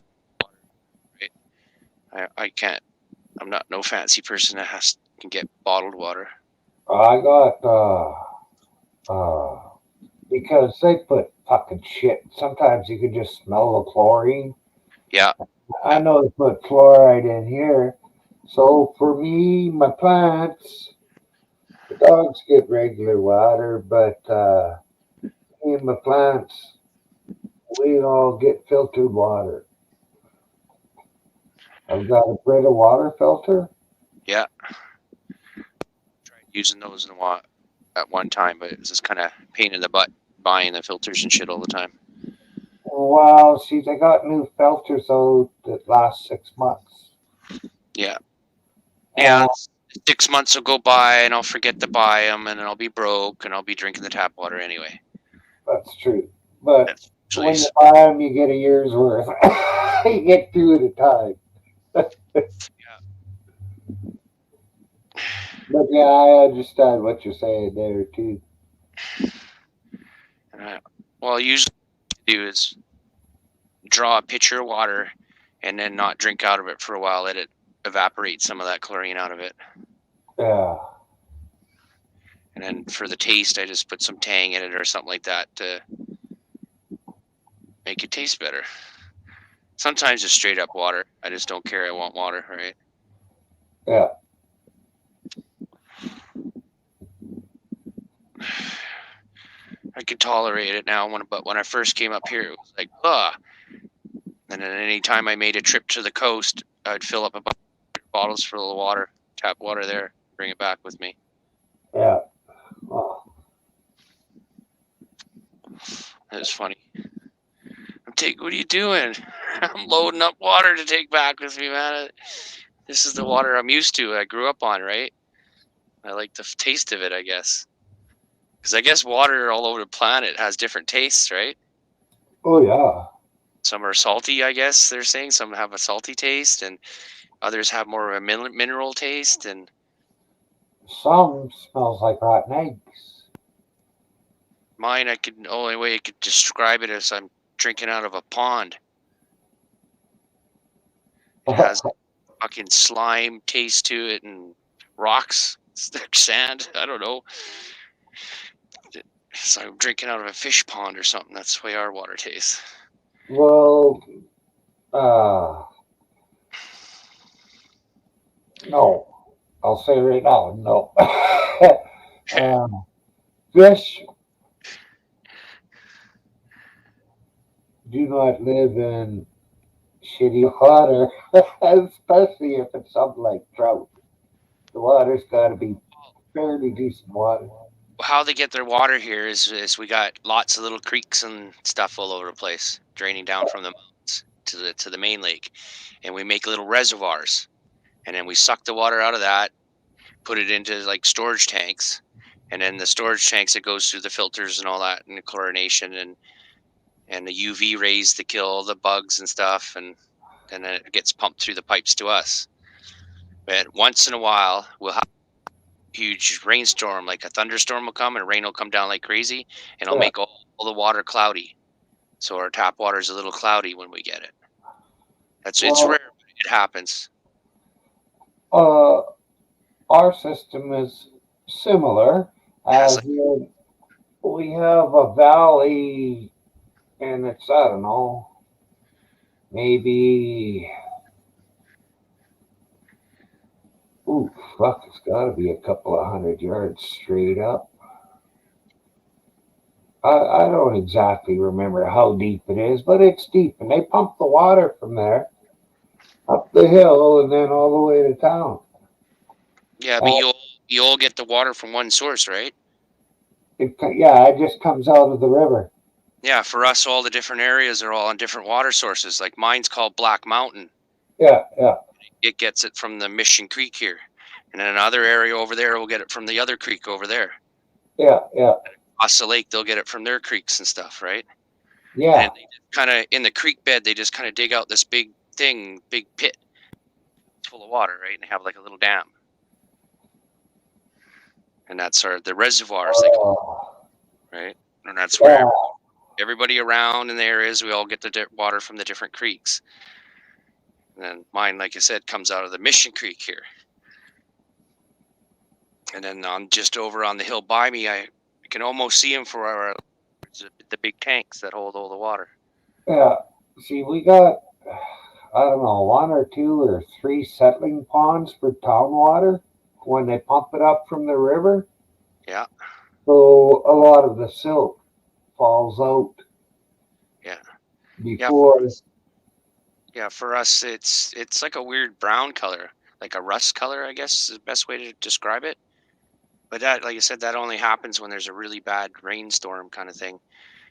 I can't. I'm not no fancy person that can get bottled water. I got because they put fucking shit. Sometimes you can just smell the chlorine. Yeah. I know they put fluoride in here. So for me, my plants, the dogs get regular water, but me and my plants, we all get filtered water. I've got a Brita water filter. Yeah. Tried using those at one time, but it's just kind of pain in the butt buying the filters and shit all the time. Well, see, they got new filters out that last 6 months. Yeah. Yeah. 6 months will go by and I'll forget to buy them and then I'll be broke and I'll be drinking the tap water anyway. That's true. But when you buy them, you get a year's worth. You get two at a time. But yeah, I understand what you're saying there too. Well, usually what I do is draw a pitcher of water and then not drink out of it for a while. Let it evaporate some of that chlorine out of it. Yeah. And then for the taste, I just put some tang in it or something like that to make it taste better. Sometimes it's straight up water. I just don't care. I want water, right? Yeah. I could tolerate it now, but when I first came up here, it was like, ugh. And then any time I made a trip to the coast, I'd fill up a bunch of bottles full of water, tap water there, bring it back with me. Yeah. Oh. It was funny. What are you doing? I'm loading up water to take back with me, man. This is the water I'm used to. I grew up on, right? I like the taste of it, I guess. Because I guess water all over the planet has different tastes, right? Oh yeah. Some are salty, I guess they're saying. Some have a salty taste, and others have more of a mineral taste. And Some smells like rotten eggs. mine, only way I could describe it is I'm drinking out of a pond. It has fucking slime taste to it and rocks, sand. I don't know. It's like I'm drinking out of a fish pond or something. That's the way our water tastes. Well, no. I'll say right now, no. Fish do not live in shitty water, especially if it's something like trout. The water's got to be fairly decent water. How they get their water here is we got lots of little creeks and stuff all over the place, draining down from the mountains to the main lake, and we make little reservoirs, and then we suck the water out of that, put it into like storage tanks, and then the storage tanks, it goes through the filters and all that, and the chlorination and the UV rays to kill the bugs and stuff, and then it gets pumped through the pipes to us. But once in a while, we'll have a huge rainstorm, like a thunderstorm will come, and rain will come down like crazy, and it'll make all the water cloudy. So our tap water is a little cloudy when we get it. It's rare, but it happens. Our system is similar, as in we have a valley, and it's, I don't know, maybe, it's got to be a couple of 100 yards straight up. I don't exactly remember how deep it is, but it's deep, and they pump the water from there up the hill and then all the way to town. Yeah, but you all get the water from one source, right? It just comes out of the river. Yeah, for us, all the different areas are all on different water sources. Like mine's called Black Mountain. Yeah. It gets it from the Mission Creek here, and then another area over there will get it from the other creek over there. Yeah. Across the lake, they'll get it from their creeks and stuff, right? Yeah. And kind of in the creek bed, they just kind of dig out this big pit full of water, right? And they have like a little dam. And that's the reservoirs, they call it, right? And that's where everybody around in the areas, we all get the water from the different creeks. And then mine, like I said, comes out of the Mission Creek here. And then just over on the hill by me, I can almost see them for the big tanks that hold all the water. Yeah. See, we got, I don't know, 1 or 2 or 3 settling ponds for town water when they pump it up from the river. Yeah. So a lot of the silt falls out. Yeah. Before. Yeah, for us, it's like a weird brown color, like a rust color, I guess is the best way to describe it. But that, like I said, that only happens when there's a really bad rainstorm kind of thing.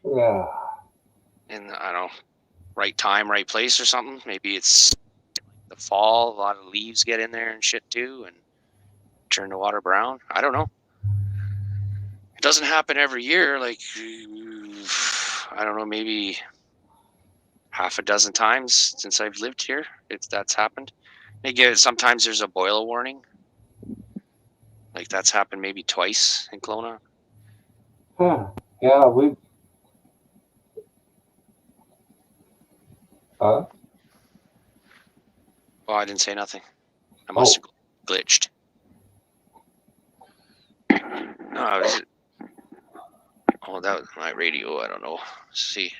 Yeah. And I don't know, right time, right place or something. Maybe it's the fall, a lot of leaves get in there and shit too, and turn the water brown. I don't know. It doesn't happen every year. Like, I don't know, maybe half a dozen times since I've lived here, that's happened. Sometimes there's a boil warning. Like that's happened maybe twice in Kelowna. Huh. Yeah, Oh, I didn't say nothing. I must have glitched. No, is it? Oh, that was my radio. I don't know. Let's see.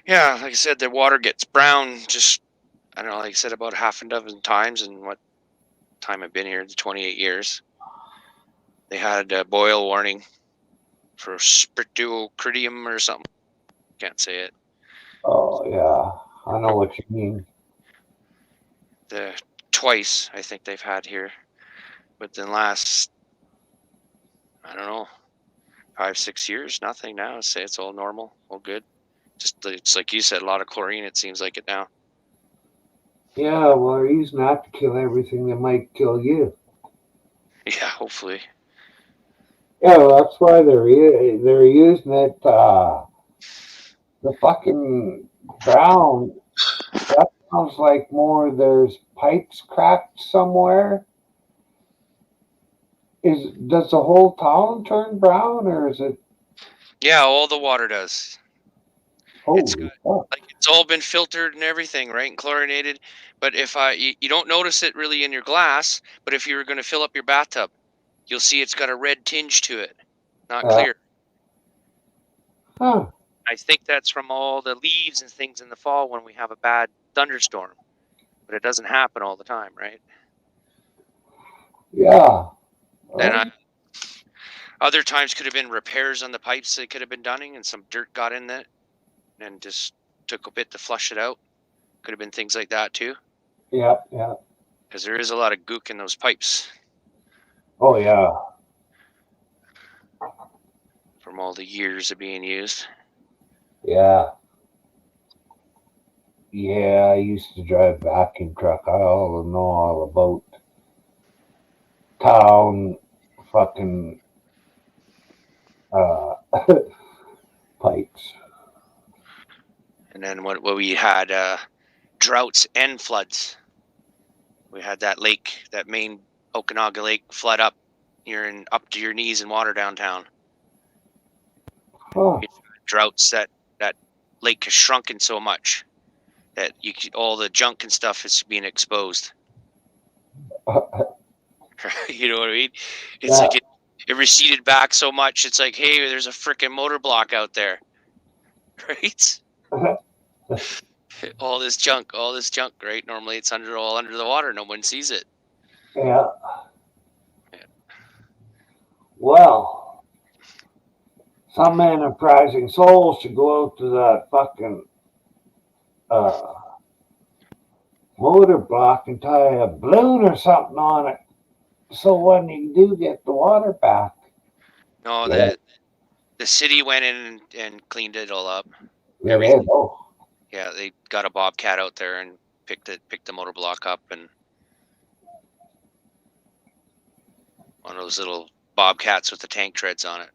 Yeah, like I said, the water gets brown. Just I don't know. Like I said, about half a dozen times in what time I've been here, 28 years. They had a boil warning for Spiridium or something. Can't say it. Oh yeah, I know what you mean. Twice I think they've had here, but then last, I don't know, 5-6 years, nothing now. Say it's all normal, all good. Just it's like you said, a lot of chlorine. It seems like it now. Yeah, well, they're using that to kill everything that might kill you. Yeah, hopefully. Yeah, well, that's why they're using it. The fucking ground. That sounds like more. There's pipes cracked somewhere. Does the whole town turn brown, or is it? Yeah, all the water does. It's Holy fuck! like it's all been filtered and everything, right, and chlorinated. But if you don't notice it really in your glass, but if you were going to fill up your bathtub, you'll see it's got a red tinge to it, not clear. Huh? I think that's from all the leaves and things in the fall when we have a bad thunderstorm. But it doesn't happen all the time, right? Yeah. And other times could have been repairs on the pipes that could have been done, and some dirt got in that and just took a bit to flush it out. Could have been things like that too. Yeah, yeah. Because there is a lot of gook in those pipes. Oh yeah. From all the years of being used. Yeah. Yeah, I used to drive vacuum truck. I all know all about town fucking pipes. And then what we had droughts and floods. We had that lake, that main Okanaga Lake flood up. You're up to your knees in water downtown. Huh. Droughts that lake has shrunken so much that all the junk and stuff is being exposed. You know what I mean? It's like it receded back so much. It's like, hey, there's a freaking motor block out there, right? all this junk, right? Normally it's all under the water. No one sees it. Yeah. Well, some enterprising souls should go out to that fucking motor block and tie a balloon or something on it, so when you do get the water back. No, the city went in and cleaned it all up. Yeah, they know. Yeah, they got a bobcat out there and picked the motor block up, and one of those little bobcats with the tank treads on it.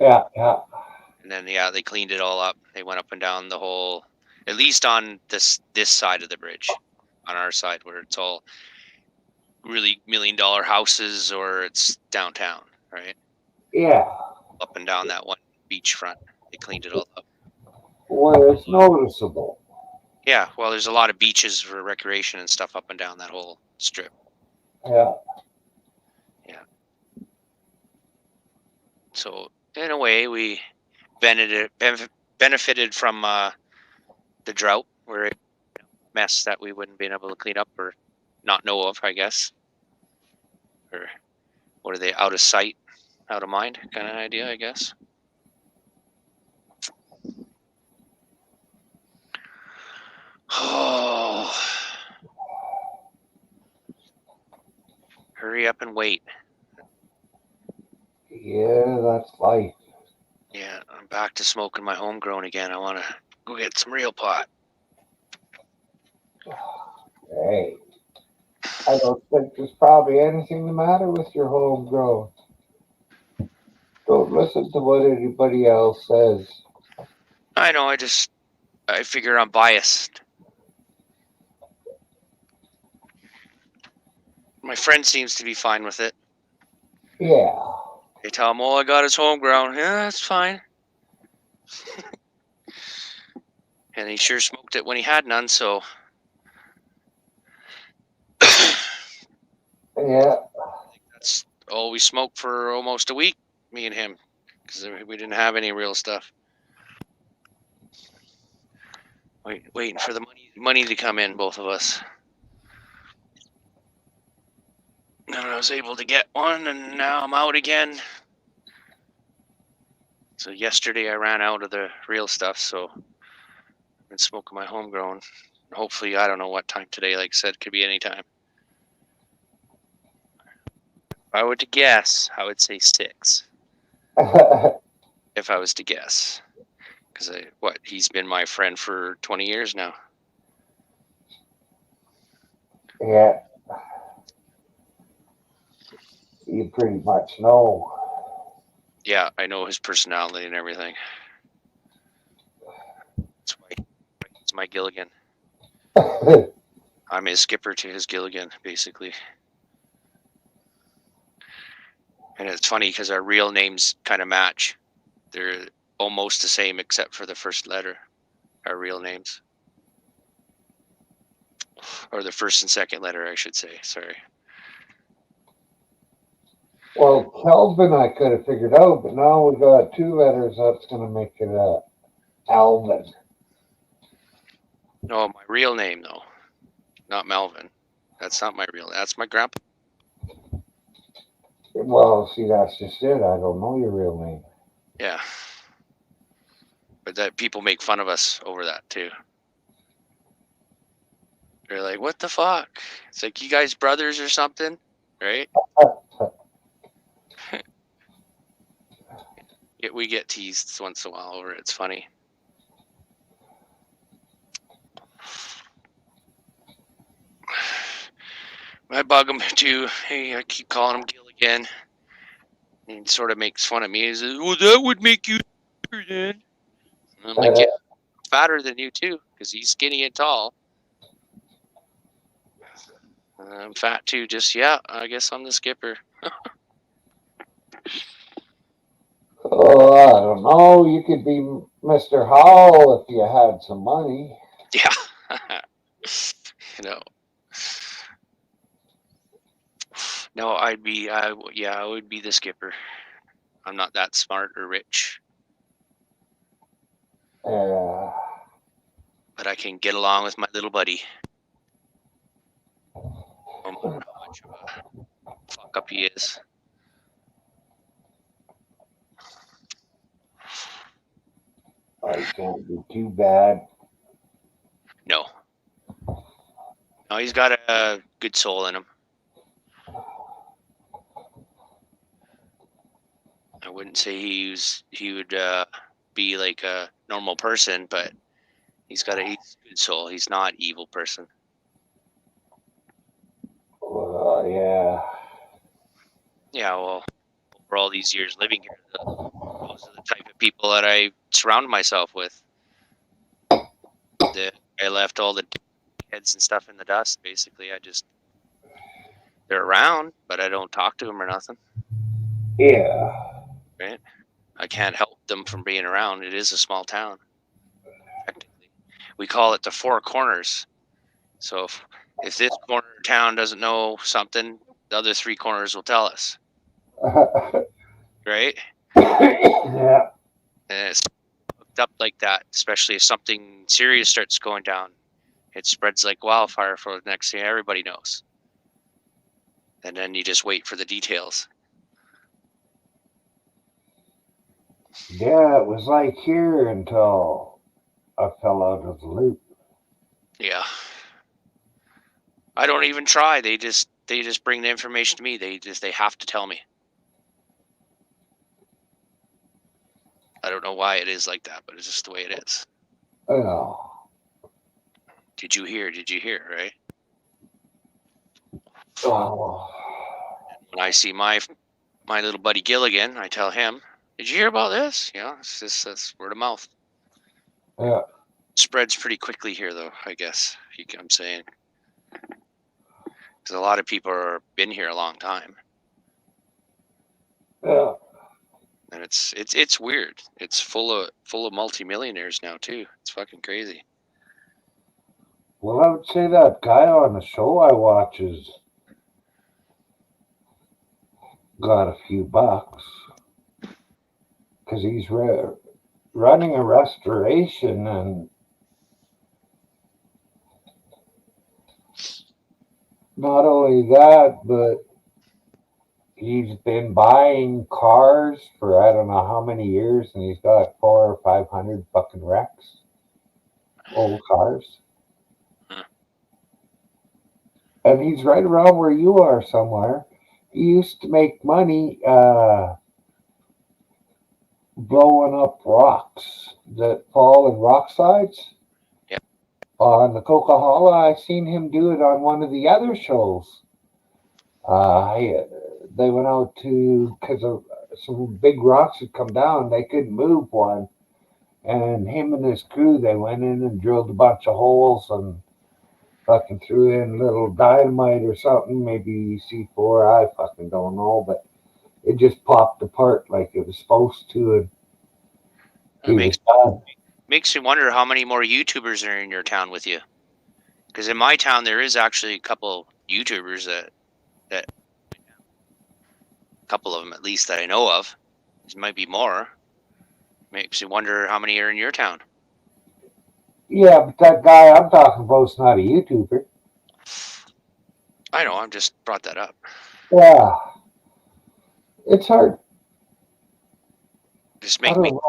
Yeah, yeah. And then they cleaned it all up. They went up and down the whole, at least on this side of the bridge, on our side where it's all really $1 million houses or it's downtown, right? Yeah. Up and down that one beachfront, they cleaned it all up. Well, it's noticeable. Yeah, well, there's a lot of beaches for recreation and stuff up and down that whole strip. Yeah. Yeah. So in a way, we benefited from the drought, where it mess that we wouldn't been able to clean up or not know of, I guess. Or what are they, out of sight, out of mind kind of idea, I guess. Oh, hurry up and wait. Yeah, that's life. Yeah, I'm back to smoking my homegrown again. I want to go get some real pot. Hey, I don't think there's probably anything the matter with your homegrown. Don't listen to what anybody else says. I know, I figure I'm biased. My friend seems to be fine with it. Yeah. They tell him, all I got is homegrown. Yeah, that's fine. And he sure smoked it when he had none, so. Yeah. That's all we smoked for almost a week, me and him, because we didn't have any real stuff. Waiting for the money to come in, both of us. And I was able to get one, and now I'm out again. So yesterday I ran out of the real stuff, so I've been smoking my homegrown. Hopefully, I don't know what time today, like I said, could be any time. If I were to guess, I would say 6. If I was to guess. Because he's been my friend for 20 years now. Yeah. You pretty much know. Yeah, I know his personality and everything. It's my Gilligan. I'm his skipper to his Gilligan, basically. And it's funny because our real names kind of match. They're almost the same except for the first letter. Our real names. Or the first and second letter, I should say. Sorry. Well, Kelvin I could have figured out, but now we got 2 letters. That's going to make it Alvin. No, my real name, though. Not Melvin. That's not my real name. That's my grandpa. Well, see, that's just it. I don't know your real name. Yeah. But that people make fun of us over that, too. They're like, what the fuck? It's like, you guys brothers or something, right? We get teased once in a while over it. It's funny. I bug him too. Hey, I keep calling him Gilligan. And he sort of makes fun of me. He says, well, that would make you then. And I'm like, yeah, I'm fatter than you too, because he's skinny and tall. I'm fat too. Just, yeah, I guess I'm the skipper. Oh, I don't know. You could be Mr. Howell if you had some money. Yeah. No, I would be the skipper. I'm not that smart or rich. Yeah. But I can get along with my little buddy. No matter how much of a fuck up he is. I can't be too bad. No. No, he's got a good soul in him. I wouldn't say he would be like a normal person, but he's got a good soul. He's not an evil person. Yeah. Yeah, well, for all these years living here, those are the type of people that I surround myself with. I left all the heads and stuff in the dust, basically. They're around, but I don't talk to them or nothing. Yeah. Right? I can't help them from being around. It is a small town. Technically. We call it the Four Corners. So if this corner of town doesn't know something, the other 3 corners will tell us. Right? Yeah. And it's hooked up like that, especially if something serious starts going down. It spreads like wildfire for the next thing everybody knows. And then you just wait for the details. Yeah, it was like here until I fell out of the loop. Yeah. I don't even try. They just bring the information to me. They have to tell me. I don't know why it is like that, but it's just the way it is. Oh. Did you hear? Did you hear? Right? Oh. When I see my little buddy Gilligan, I tell him, "Did you hear about this?" You know, that's word of mouth. Yeah. Spreads pretty quickly here, though. I guess I'm saying, because a lot of people have been here a long time. Yeah. And it's weird. It's full of multimillionaires now too. It's fucking crazy. Well, I would say that guy on the show I watch has got a few bucks because he's running a restoration, and not only that, but he's been buying cars for I don't know how many years, and he's got 400 or 500 fucking wrecks, old cars. And he's right around where you are somewhere. He used to make money blowing up rocks that fall in rock sides. Yep. On the Coquihalla, I seen him do it on one of the other shows. They went out to, because of some big rocks had come down, they couldn't move one. And him and his crew, they went in and drilled a bunch of holes and fucking threw in little dynamite or something, maybe C4, I fucking don't know, but it just popped apart like it was supposed to. And he was done. Makes you wonder how many more YouTubers are in your town with you. Because in my town, there is actually a couple YouTubers that a couple of them at least that I know of. There might be more. Makes you wonder how many are in your town. Yeah, but that guy I'm talking about's not a YouTuber. I know, I'm just brought that up. Yeah. It's hard. Just make me think,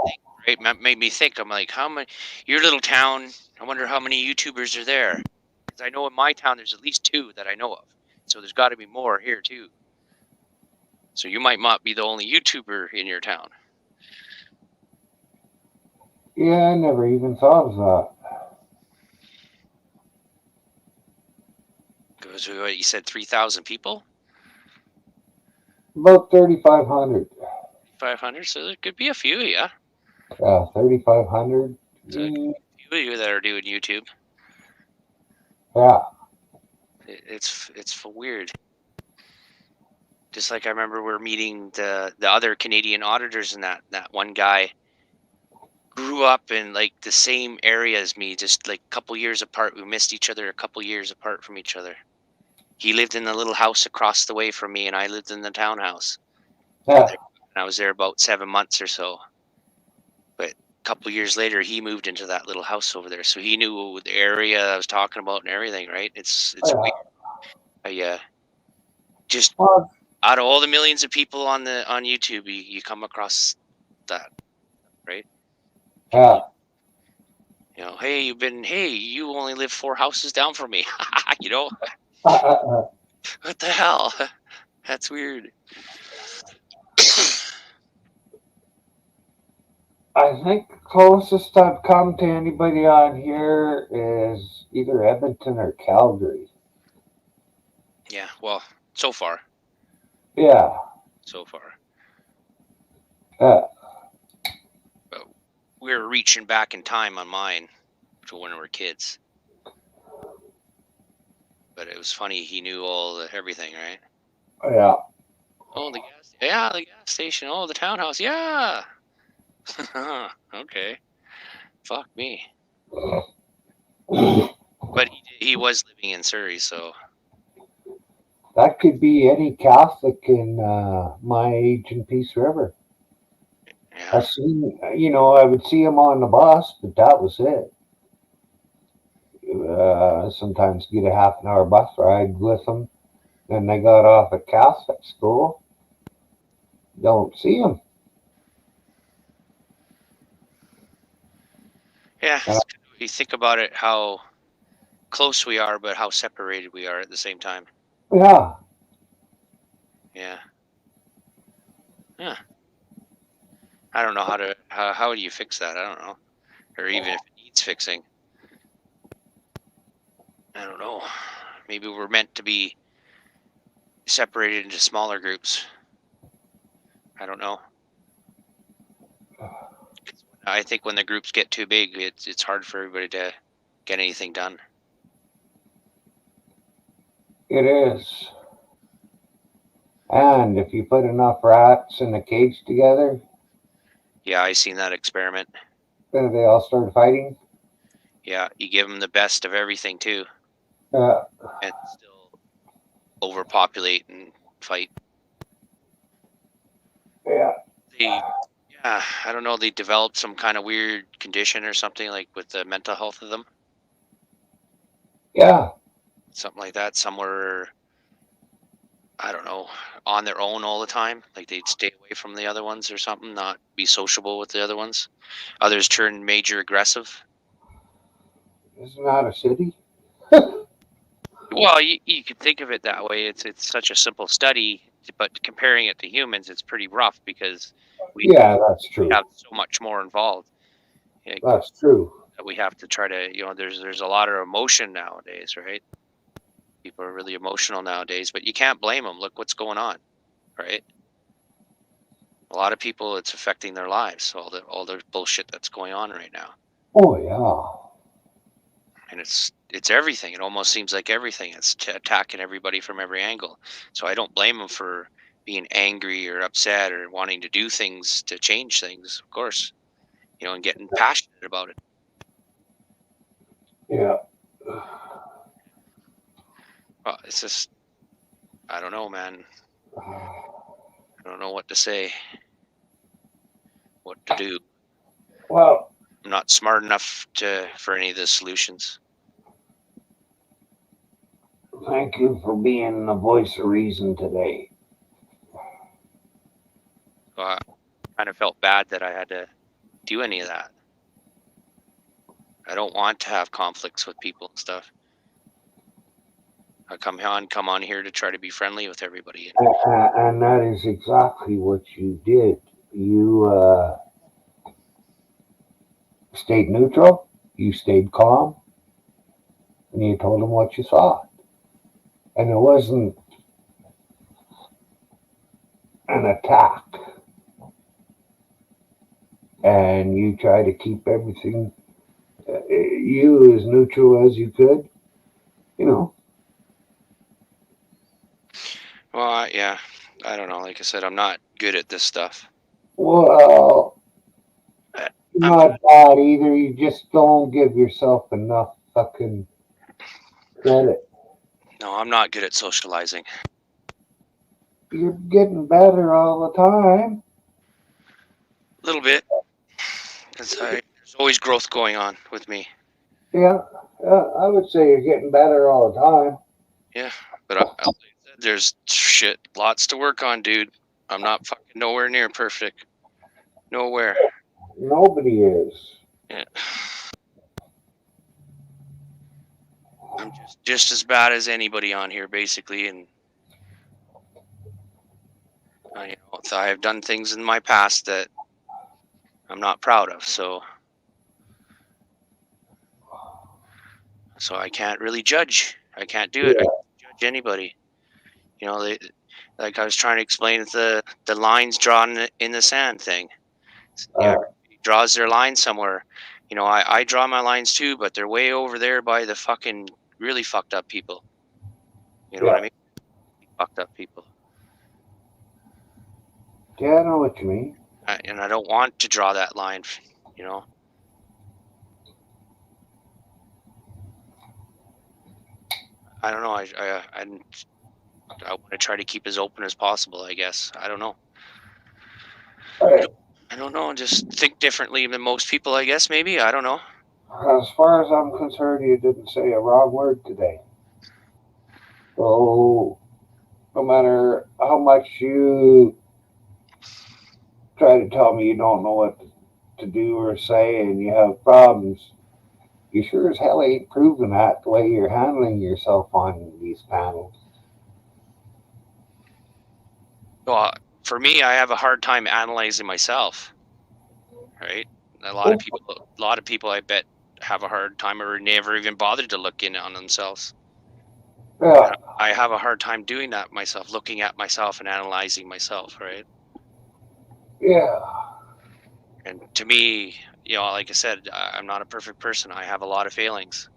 right? Made me think. I'm like, how many? Your little town. I wonder how many YouTubers are there. Because I know in my town there's at least 2 that I know of. So there's got to be more here too. So you might not be the only YouTuber in your town. Yeah, I never even thought of that. Because what you said, 3,000 people. About 3,500. 500. So there could be a few, yeah. 3,500. So a few of you that are doing YouTube. Yeah. It's weird. Just like I remember we're meeting the other Canadian auditors, and that one guy grew up in like the same area as me, just like a couple years apart. We missed each other a couple years apart from each other. He lived in the little house across the way from me, and I lived in the townhouse. Yeah. And I was there about 7 months or so. But a couple years later, he moved into that little house over there, so he knew the area I was talking about and everything. Right? It's weird. Just out of all the millions of people on YouTube, you come across that, right? Yeah. You know, hey, you only live 4 houses down from me. You know, what the hell? That's weird. I think the closest I've come to anybody on here is either Edmonton or Calgary. Yeah, well, so far. Yeah. So far. Yeah. But we're reaching back in time on mine to when we were kids. But it was funny, he knew everything, right? Yeah. Oh, the gas station. Oh, the townhouse. Yeah. Okay. Fuck me. But he was living in Surrey, so. That could be any Catholic in my age in Peace River. Yeah. I seen, I would see him on the bus, but that was it. Sometimes get a half an hour bus ride with them. Then they got off at Catholic school. Don't see them. Yeah, you think about it, how close we are, but how separated we are at the same time. Yeah. Yeah. Yeah. I don't know how do you fix that? I don't know. Or even if it needs fixing. I don't know. Maybe we're meant to be separated into smaller groups. I don't know. I think when the groups get too big, it's hard for everybody to get anything done. It is. And if you put enough rats in a cage together, Yeah, I seen that experiment. then they all start fighting. Yeah, you give them the best of everything too, Yeah. and still overpopulate and fight. Yeah. I don't know. They developed some kind of weird condition or something, like with the mental health of them. Yeah. Something like that. Some were, I don't know, on their own all the time. Like they'd stay away from the other ones or something, not be sociable with the other ones. Others turned major aggressive. Isn't that a city? Well, you could think of it that way. It's such a simple study, but comparing it to humans, it's pretty rough because Yeah, that's true. have so much more involved. Like, That's true. that we have to try to, there's a lot of emotion nowadays, right? People are really emotional nowadays, but you can't blame them. Look what's going on, right? A lot of people, it's affecting their lives. All the bullshit that's going on right now, Oh yeah. and it's everything. It almost seems like everything. It's attacking everybody from every angle. So I don't blame them for being angry or upset or wanting to do things to change things, of course, and getting passionate about it. Yeah. Well, it's just, I don't know, man. I don't know what to say, what to do. Well, I'm not smart enough for any of the solutions. thank you for being the voice of reason today. So I kind of felt bad that I had to do any of that. I don't want to have conflicts with people and stuff. I come on here to try to be friendly with everybody. And that is exactly what you did. You stayed neutral, you stayed calm, and you told them what you saw. And it wasn't an attack. And you try to keep everything, you as neutral as you could, Well, yeah, I don't know. Like I said, I'm not good at this stuff. Well, not bad either. You just don't give yourself enough fucking credit. No, I'm not good at socializing. You're getting better all the time. A little bit. Because there's always growth going on with me. Yeah, I would say you're getting better all the time. Yeah, but there's lots to work on, dude. I'm not fucking nowhere near perfect. Nowhere. Nobody is. Yeah. I'm just as bad as anybody on here, basically, and I have done things in my past that I'm not proud of, so I can't really judge. I can't do it. I can't judge anybody. Like I was trying to explain the lines drawn in the sand thing. Everybody draws their line somewhere. I draw my lines too, but they're way over there by the fucking really fucked up people. You know what I mean? Fucked up people. Yeah, I know what you mean. And I don't want to draw that line, I don't know. I want to try to keep as open as possible, I guess. I don't know. I don't know. Just think differently than most people, I guess, maybe. I don't know. As far as I'm concerned, you didn't say a wrong word today. So, no matter how much you try to tell me you don't know what to do or say and you have problems, you sure as hell ain't proving that the way you're handling yourself on these panels. Well, for me, I have a hard time analyzing myself. Right? A lot of people, I bet, have a hard time or never even bothered to look in on themselves. Yeah. I have a hard time doing that myself, looking at myself and analyzing myself, right? Yeah. And to me, like I said, I'm not a perfect person. I have a lot of failings.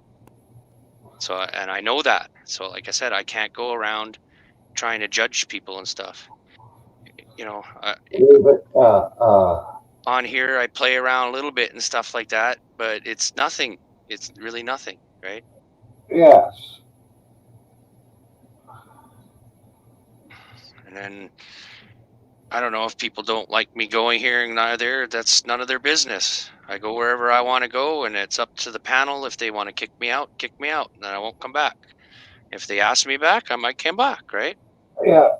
So, and I know that. So, like I said, I can't go around trying to judge people and stuff. On here, I play around a little bit and stuff like that, but it's nothing. It's really nothing, right? Yes. And then I don't know if people don't like me going here and there. That's none of their business. I go wherever I want to go, and it's up to the panel. If they want to kick me out, and then I won't come back. If they ask me back, I might come back, right? Yeah.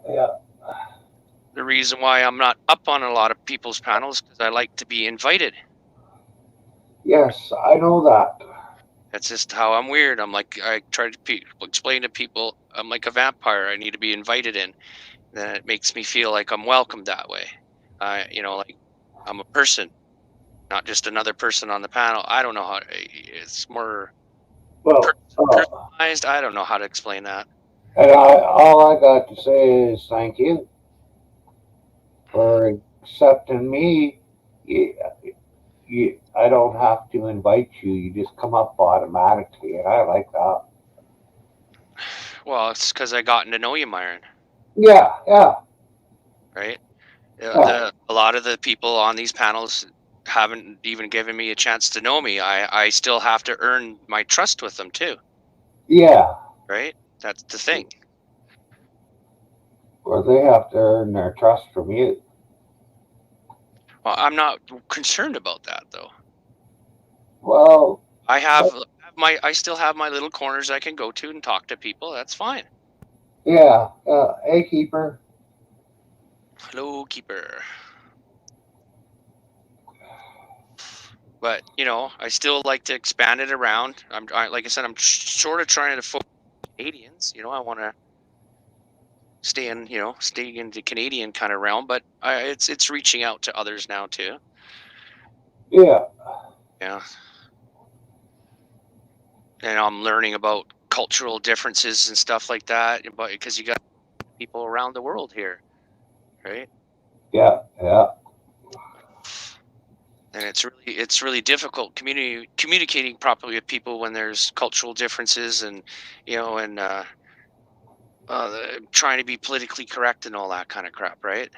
The reason why I'm not up on a lot of people's panels because I like to be invited. Yes, I know that. That's just how I'm weird. I'm like, I try to explain to people, I'm like a vampire. I need to be invited in. Then it makes me feel like I'm welcome that way. Like I'm a person, not just another person on the panel. I don't know how it's more Well, personalized. I don't know how to explain that. and all I got to say is thank you for accepting me. I don't have to invite you. You just come up automatically, and I like that. Well, it's because I gotten to know you, Myron. Yeah, yeah. Right. Yeah. A lot of the people on these panels haven't even given me a chance to know me. I still have to earn my trust with them too. Yeah. Right. That's the thing. Or they have to earn their trust from you. Well, I'm not concerned about that though. Well, I still have my little corners I can go to and talk to people. That's fine. yeah. Hey, keeper. Hello, keeper. But I still like to expand it around. Like I said, I'm sort of trying to focus on Canadians. I want to stay in the Canadian kind of realm, but it's reaching out to others now too. Yeah. Yeah. And I'm learning about cultural differences and stuff like that, but because you got people around the world here, right? Yeah, yeah. And it's really difficult communicating properly with people when there's cultural differences and trying to be politically correct and all that kind of crap, right?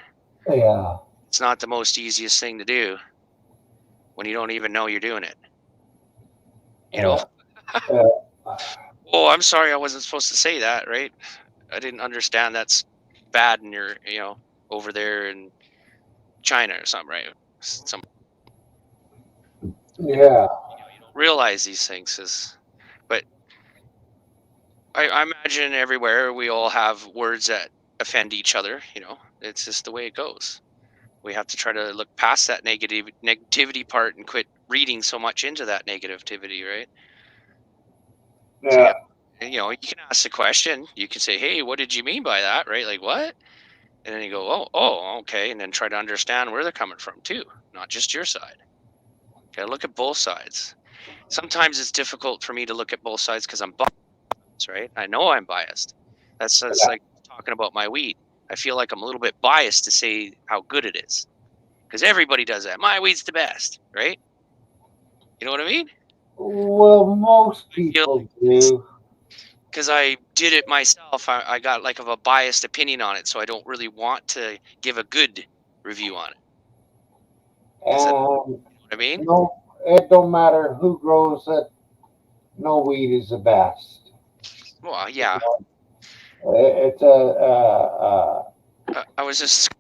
Yeah. It's not the most easiest thing to do when you don't even know you're doing it. Yeah. Oh, I'm sorry, I wasn't supposed to say that, right? I didn't understand that's bad and you're over there in China or something, right? Yeah. You don't realize these things but I imagine everywhere we all have words that offend each other. It's just the way it goes. We have to try to look past that negativity part and quit reading so much into that negativity, right? Yeah. So, and, you can ask the question. You can say, "Hey, what did you mean by that?" Right? Like what? And then you go, "Oh, okay," and then try to understand where they're coming from too, not just your side. Gotta look at both sides. Sometimes it's difficult for me to look at both sides because I'm biased, right? I know I'm biased. That's like talking about my weed. I feel like I'm a little bit biased to say how good it is because everybody does that. My weed's the best, right? You know what I mean? Well, most people do. Because I did it myself, I got like of a biased opinion on it, so I don't really want to give a good review on it. And You know what I mean? no, it don't matter who grows it. No weed is the best. Well, yeah. It's I was just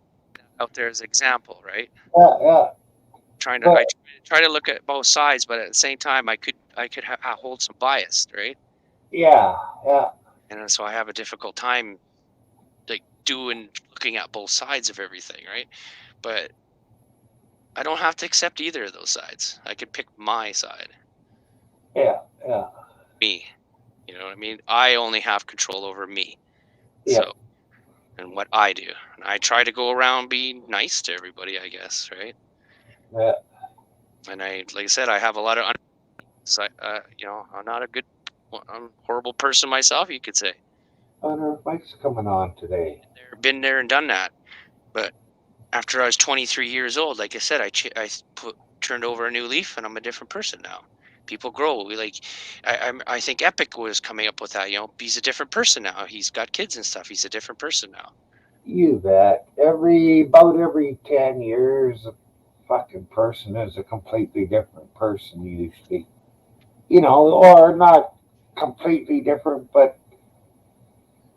out there as an example, right? yeah. I try to look at both sides, but at the same time, I could hold some bias, right? Yeah, yeah. And so I have a difficult time like looking at both sides of everything, right? But I don't have to accept either of those sides. I could pick my side. Yeah, yeah. Me. You know what I mean? I only have control over me. Yeah. So, and what I do. And I try to go around being nice to everybody, I guess, right? Yeah. And like I said, I have a lot of, I'm not a I'm a horrible person myself, you could say. I wonder if Mike's coming on today. Been there and done that. But after I was 23 years old, like I said, I turned over a new leaf and I'm a different person now. People grow. I think Epic was coming up with that. He's a different person now. He's got kids and stuff. He's a different person now. You bet. About every 10 years, a fucking person is a completely different person usually. Or not completely different, but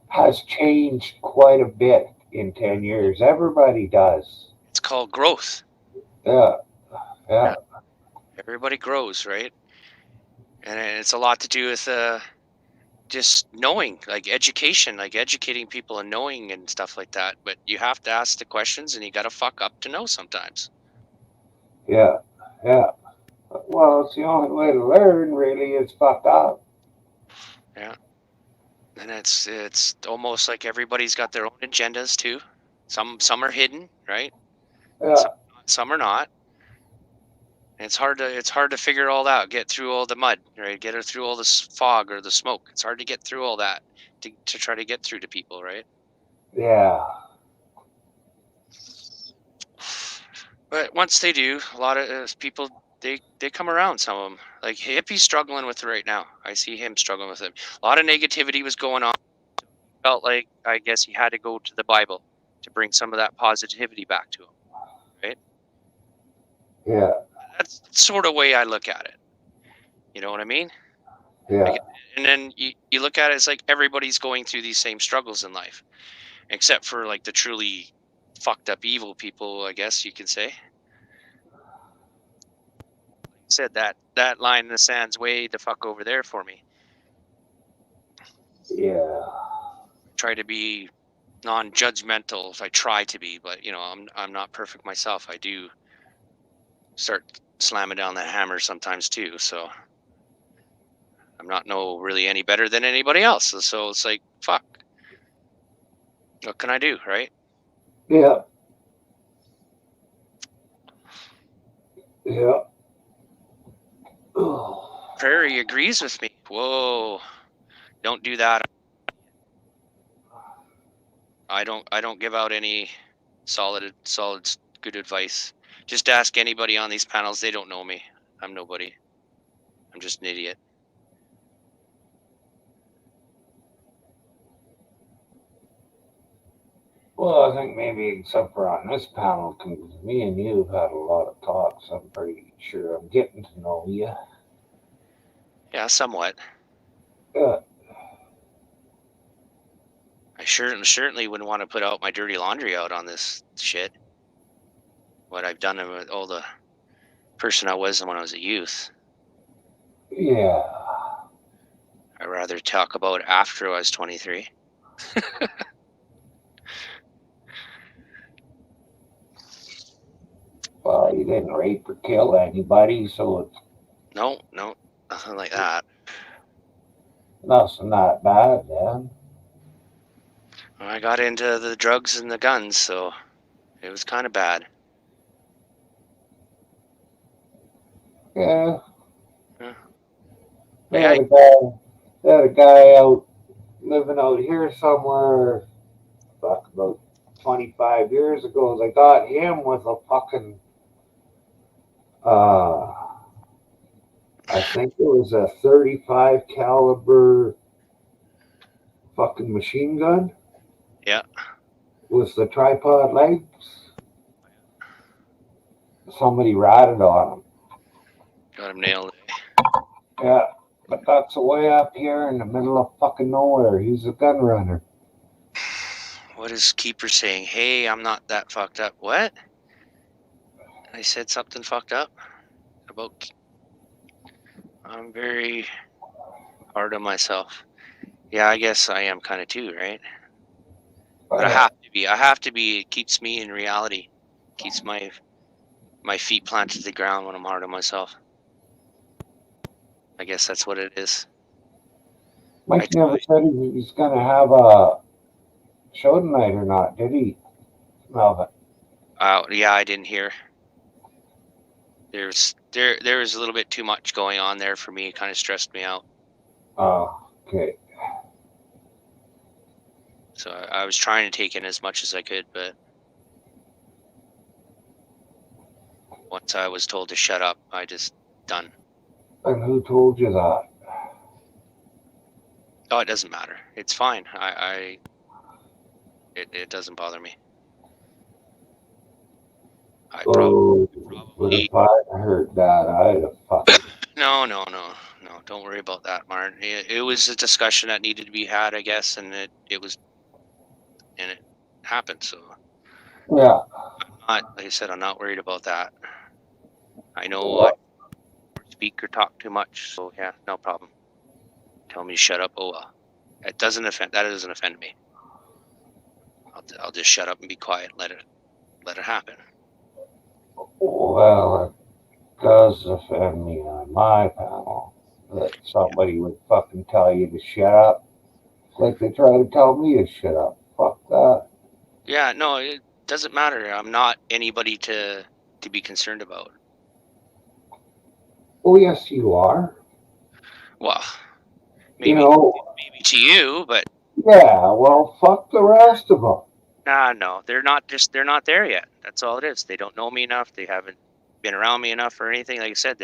has changed quite a bit in 10 years. Everybody does. It's called growth. Yeah. Yeah. Everybody grows, right? And it's a lot to do with just knowing, like education, like educating people and knowing and stuff like that. But you have to ask the questions and you got to fuck up to know sometimes. Yeah. Yeah. Well, it's the only way to learn, really, is fuck up. Yeah. And it's almost like everybody's got their own agendas too. Some are hidden, right? Yeah. Some are not. And it's hard to figure all that, get through all the mud, right? Get her through all this fog or the smoke. It's hard to get through all that to try to get through to people, right? Yeah. But once they do, a lot of people they come around. Some of them, like Hippie's struggling with it right now. I see him struggling with it. A lot of negativity was going on. Felt like I guess he had to go to the Bible to bring some of that positivity back to him, right? Yeah. That's sort of way I look at it. You know what I mean? Yeah. Like, and then you look at it, it's like everybody's going through these same struggles in life, except for like the truly fucked up evil people, I guess you can say. Said that line in the sand's way the fuck over there for me. Yeah. Try to be non-judgmental if I try to be, but you know, I'm not perfect myself. I do start slamming down that hammer sometimes too, so I'm not really any better than anybody else. So it's like, fuck, what can I do, right? Yeah. Yeah. Prairie agrees with me. Whoa, don't do that. I don't give out any solid good advice. Just ask anybody on these panels. They don't know me. I'm nobody. I'm just an idiot. Well, I think maybe except for on this panel, because me and you have had a lot of talks. I'm pretty sure I'm getting to know you. Yeah, somewhat. Yeah. I certainly wouldn't want to put out my dirty laundry out on this shit. What I've done with all the person I was when I was a youth. Yeah. I'd rather talk about after I was 23. Well, you didn't rape or kill anybody, so it's No, nothing like that. nothing that bad, then. I got into the drugs and the guns, so it was kind of bad. Yeah. Yeah. They had a guy out living out here somewhere, fuck, about 25 years ago. They got him with a fucking, I think it was a 35 caliber fucking machine gun. Yeah. With the tripod legs. Somebody ratted on him. Got him nailed. Yeah, but that's way up here in the middle of fucking nowhere. He's a gun runner. What is Keeper saying? Hey, I'm not that fucked up. What? I said something fucked up about. I'm very hard on myself. Yeah, I guess I am kind of too, right? But I have to be. I have to be. It keeps me in reality. Keeps my feet planted to the ground when I'm hard on myself. I guess that's what it is. Mike never said he was going to have a show tonight or not, did he, Melvin? Yeah, I didn't hear. There was a little bit too much going on there for me. It kind of stressed me out. Oh, okay. So I was trying to take in as much as I could, but once I was told to shut up, I just done. And who told you that? Oh, it doesn't matter. It's fine. It doesn't bother me. But if I heard that, I'd have fucking... No. Don't worry about that, Martin. It was a discussion that needed to be had, I guess, and it happened. So yeah. Like I said, I'm not worried about that. I know I speak or talk too much, so yeah, no problem. Tell me to shut up. Oh well. That doesn't offend me. I'll just shut up and be quiet. Let it happen. Well, it does offend me on my panel that somebody would fucking tell you to shut up, like they try to tell me to shut up. Fuck that. Yeah, no, doesn't matter. I'm not anybody to be concerned about. Oh, yes, you are. Well, You maybe know, maybe to you, but yeah, well, fuck the rest of them. no, they're not there yet. That's all it is. They don't know me enough. They haven't been around me enough or anything. Like I said,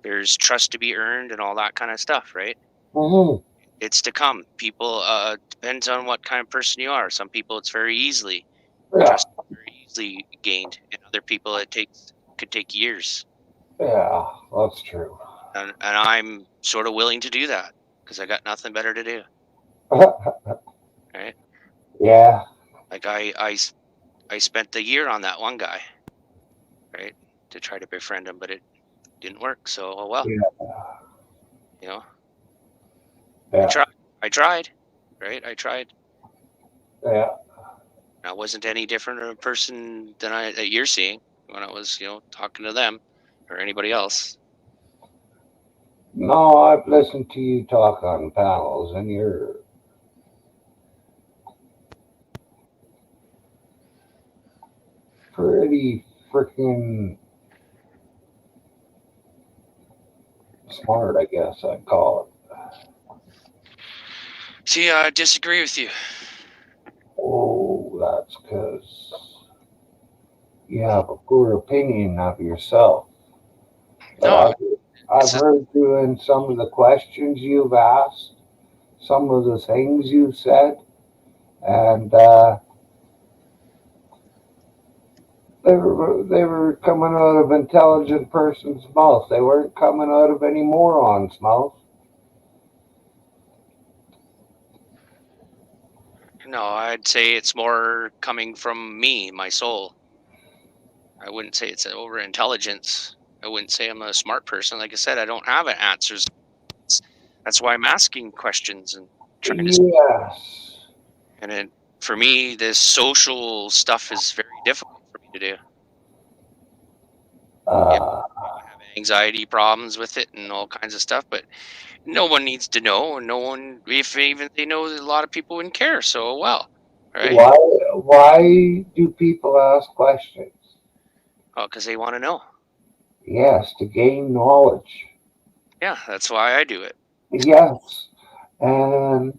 there's trust to be earned and all that kind of stuff, right? Mm-hmm. It's to come. People depends on what kind of person you are. Some people it's very easily Yeah, trust very easily gained, and other people could take years. yeah, that's true. And I'm sort of willing to do that because I got nothing better to do, right? Yeah, Like I spent the year on that one guy, right, to try to befriend him, but it didn't work. So oh well, yeah, you know, yeah, I tried, right? I tried. yeah. I wasn't any different of a person than that you're seeing when I was, talking to them or anybody else. No, I've listened to you talk on panels, and you're pretty freaking smart, I guess I'd call it. See, I disagree with you. Oh, that's because you have a poor opinion of yourself. But No, I've heard you in some of the questions you've asked, some of the things you've said, and they were coming out of intelligent person's mouth. They weren't coming out of any moron's mouth. no, I'd say it's more coming from me, my soul. I wouldn't say it's over intelligence. I wouldn't say I'm a smart person. Like I said, I don't have answers. That's why I'm asking questions and trying to. Yes. And for me, this social stuff is very difficult for me to do. I have anxiety problems with it and all kinds of stuff, but no one needs to know, and no one, if even they know, that a lot of people wouldn't care. So well, right? Why do people ask questions? Oh, because they want to know. Yes, to gain knowledge. Yeah, that's why I do it. Yes, and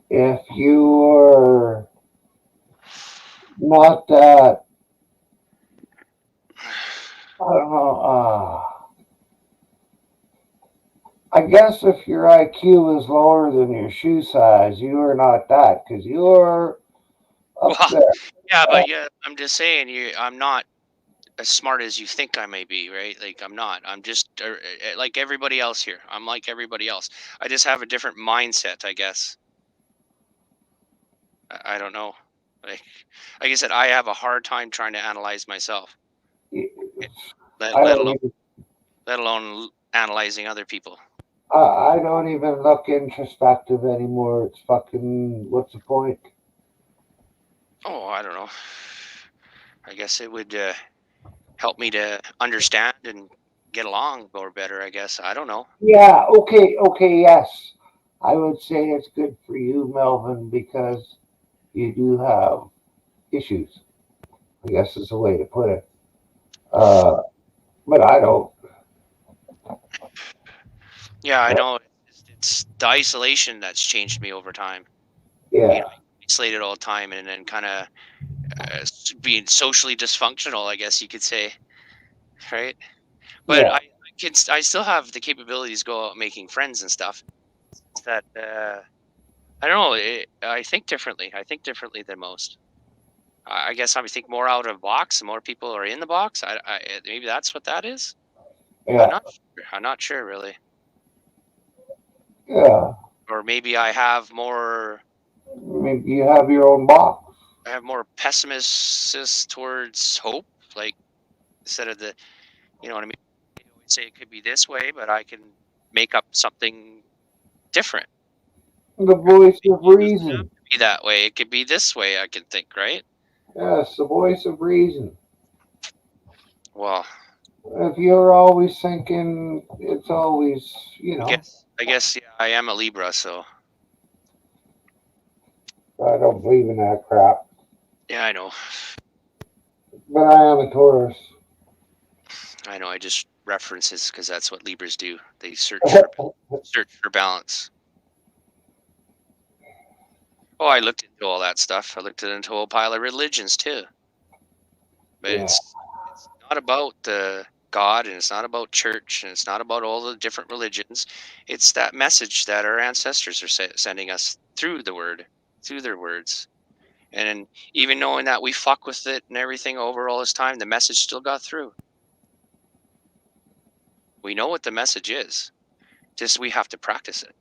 if you're not that, I don't know, I guess if your IQ is lower than your shoe size, you are not that, because you're up there. Yeah, but yeah, I'm just saying, I'm not as smart as you think I may be, right? Like I'm not. I'm just like everybody else here. I'm like everybody else. I just have a different mindset, I guess. I don't know. Like I said, I have a hard time trying to analyze myself. Let alone analyzing other people. I don't even look introspective anymore. It's fucking, what's the point? Oh, I don't know. I guess it would help me to understand and get along more better, I guess. I don't know. Yeah, okay, yes. I would say it's good for you, Melvin, because you do have issues. I guess is the way to put it. But I don't. Yeah, I know. It's the isolation that's changed me over time. Yeah. Isolated all the time, and then kind of being socially dysfunctional, I guess you could say, right? But Yeah. I still have the capabilities to go out making friends and stuff. That I don't know. I think differently. I think differently than most. I guess I think more out of the box. The more people are in the box. Maybe that's what that is. Yeah. I'm not sure really. Yeah. Or maybe I have more. Maybe you have your own box. I have more pessimist towards hope, like instead of you know what I mean. I would say it could be this way, but I can make up something different. The voice of reason. Be that way. It could be this way. I can think, right? Yes, the voice of reason. Well, if you're always thinking, it's always, I guess yeah, I am a Libra, so. I don't believe in that crap. Yeah, I know. But I am a Taurus. I know. I just reference this because that's what Libras do. They search for balance. Oh, I looked into all that stuff. I looked into a whole pile of religions too. But Yeah. it's not about God, and it's not about church, and it's not about all the different religions. It's that message that our ancestors are sending us through the word, through their words. And even knowing that we fuck with it and everything over all this time, the message still got through. We know what the message is. Just we have to practice it.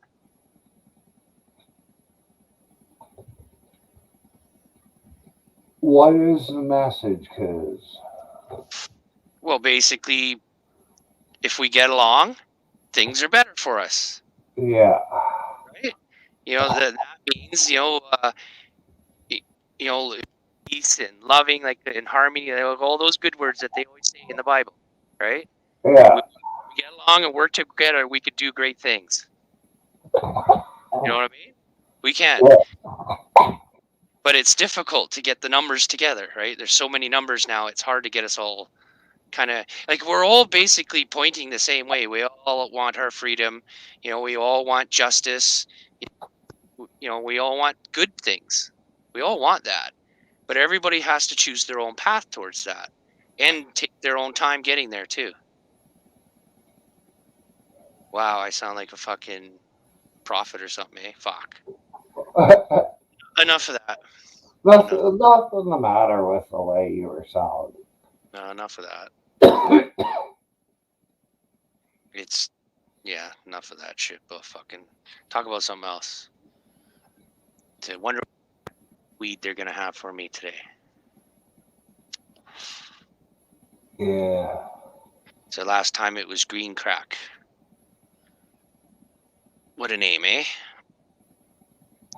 What is the message? Cause Well, basically, if we get along, things are better for us, yeah, right? You know that means you know, peace and loving, like in harmony, all those good words that they always say in the Bible, right? yeah. We get along and work together, we could do great things. You know what I mean? We can. But it's difficult to get the numbers together, right? There's so many numbers now, it's hard to get us all kind of like, we're all basically pointing the same way. We all want our freedom. You know, we all want justice. You know, we all want good things. We all want that. But everybody has to choose their own path towards that and take their own time getting there too. Wow, I sound like a fucking prophet or something, eh? Fuck. Enough of that. Nothing the matter with the way you were sounding. No, enough of that. It's, yeah, enough of that shit, but fucking talk about something else. To wonder what weed they're gonna have for me today. Yeah. So last time it was green crack. What a name, eh?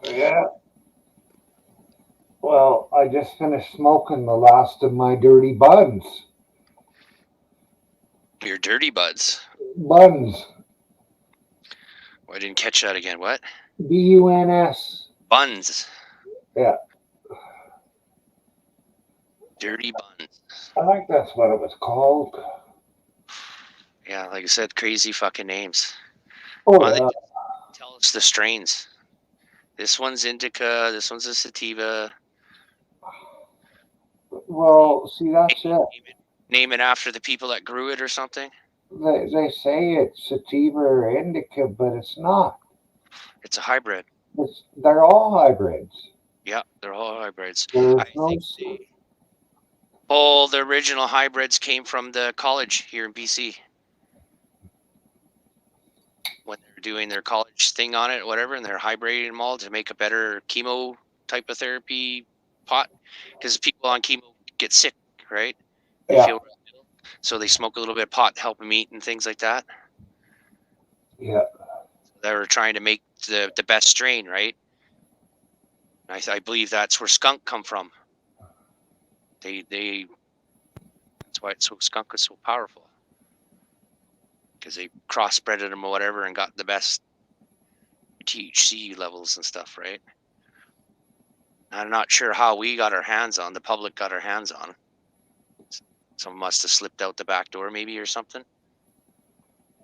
Yeah. Well, I just finished smoking the last of my dirty buns. Your dirty buds. Buns. Oh, I didn't catch that again. What? BUNS. Buns. Yeah. Dirty buns. I think that's what it was called. Yeah, like I said, crazy fucking names. Oh, Why yeah. don't they tell us the strains? This one's indica. This one's a sativa. Well, see, that's it. Name it after the people that grew it or something. They say it's sativa or indica, but it's not. It's a hybrid. They're all hybrids. Yeah, they're all hybrids. There's I no think all the original hybrids came from the college here in BC. When they're doing their college thing on it, whatever, and they're hybriding them all to make a better chemo type of therapy pot, because people on chemo get sick, right? They Yeah. feel ill, so they smoke a little bit of pot to help them eat and things like that. Yeah. They were trying to make the best strain, right? I believe that's where skunk come from. That's why skunk is so powerful, because they crossbreded them or whatever and got the best THC levels and stuff, right? I'm not sure how we got our hands on, the public got our hands on. Someone must have slipped out the back door maybe or something.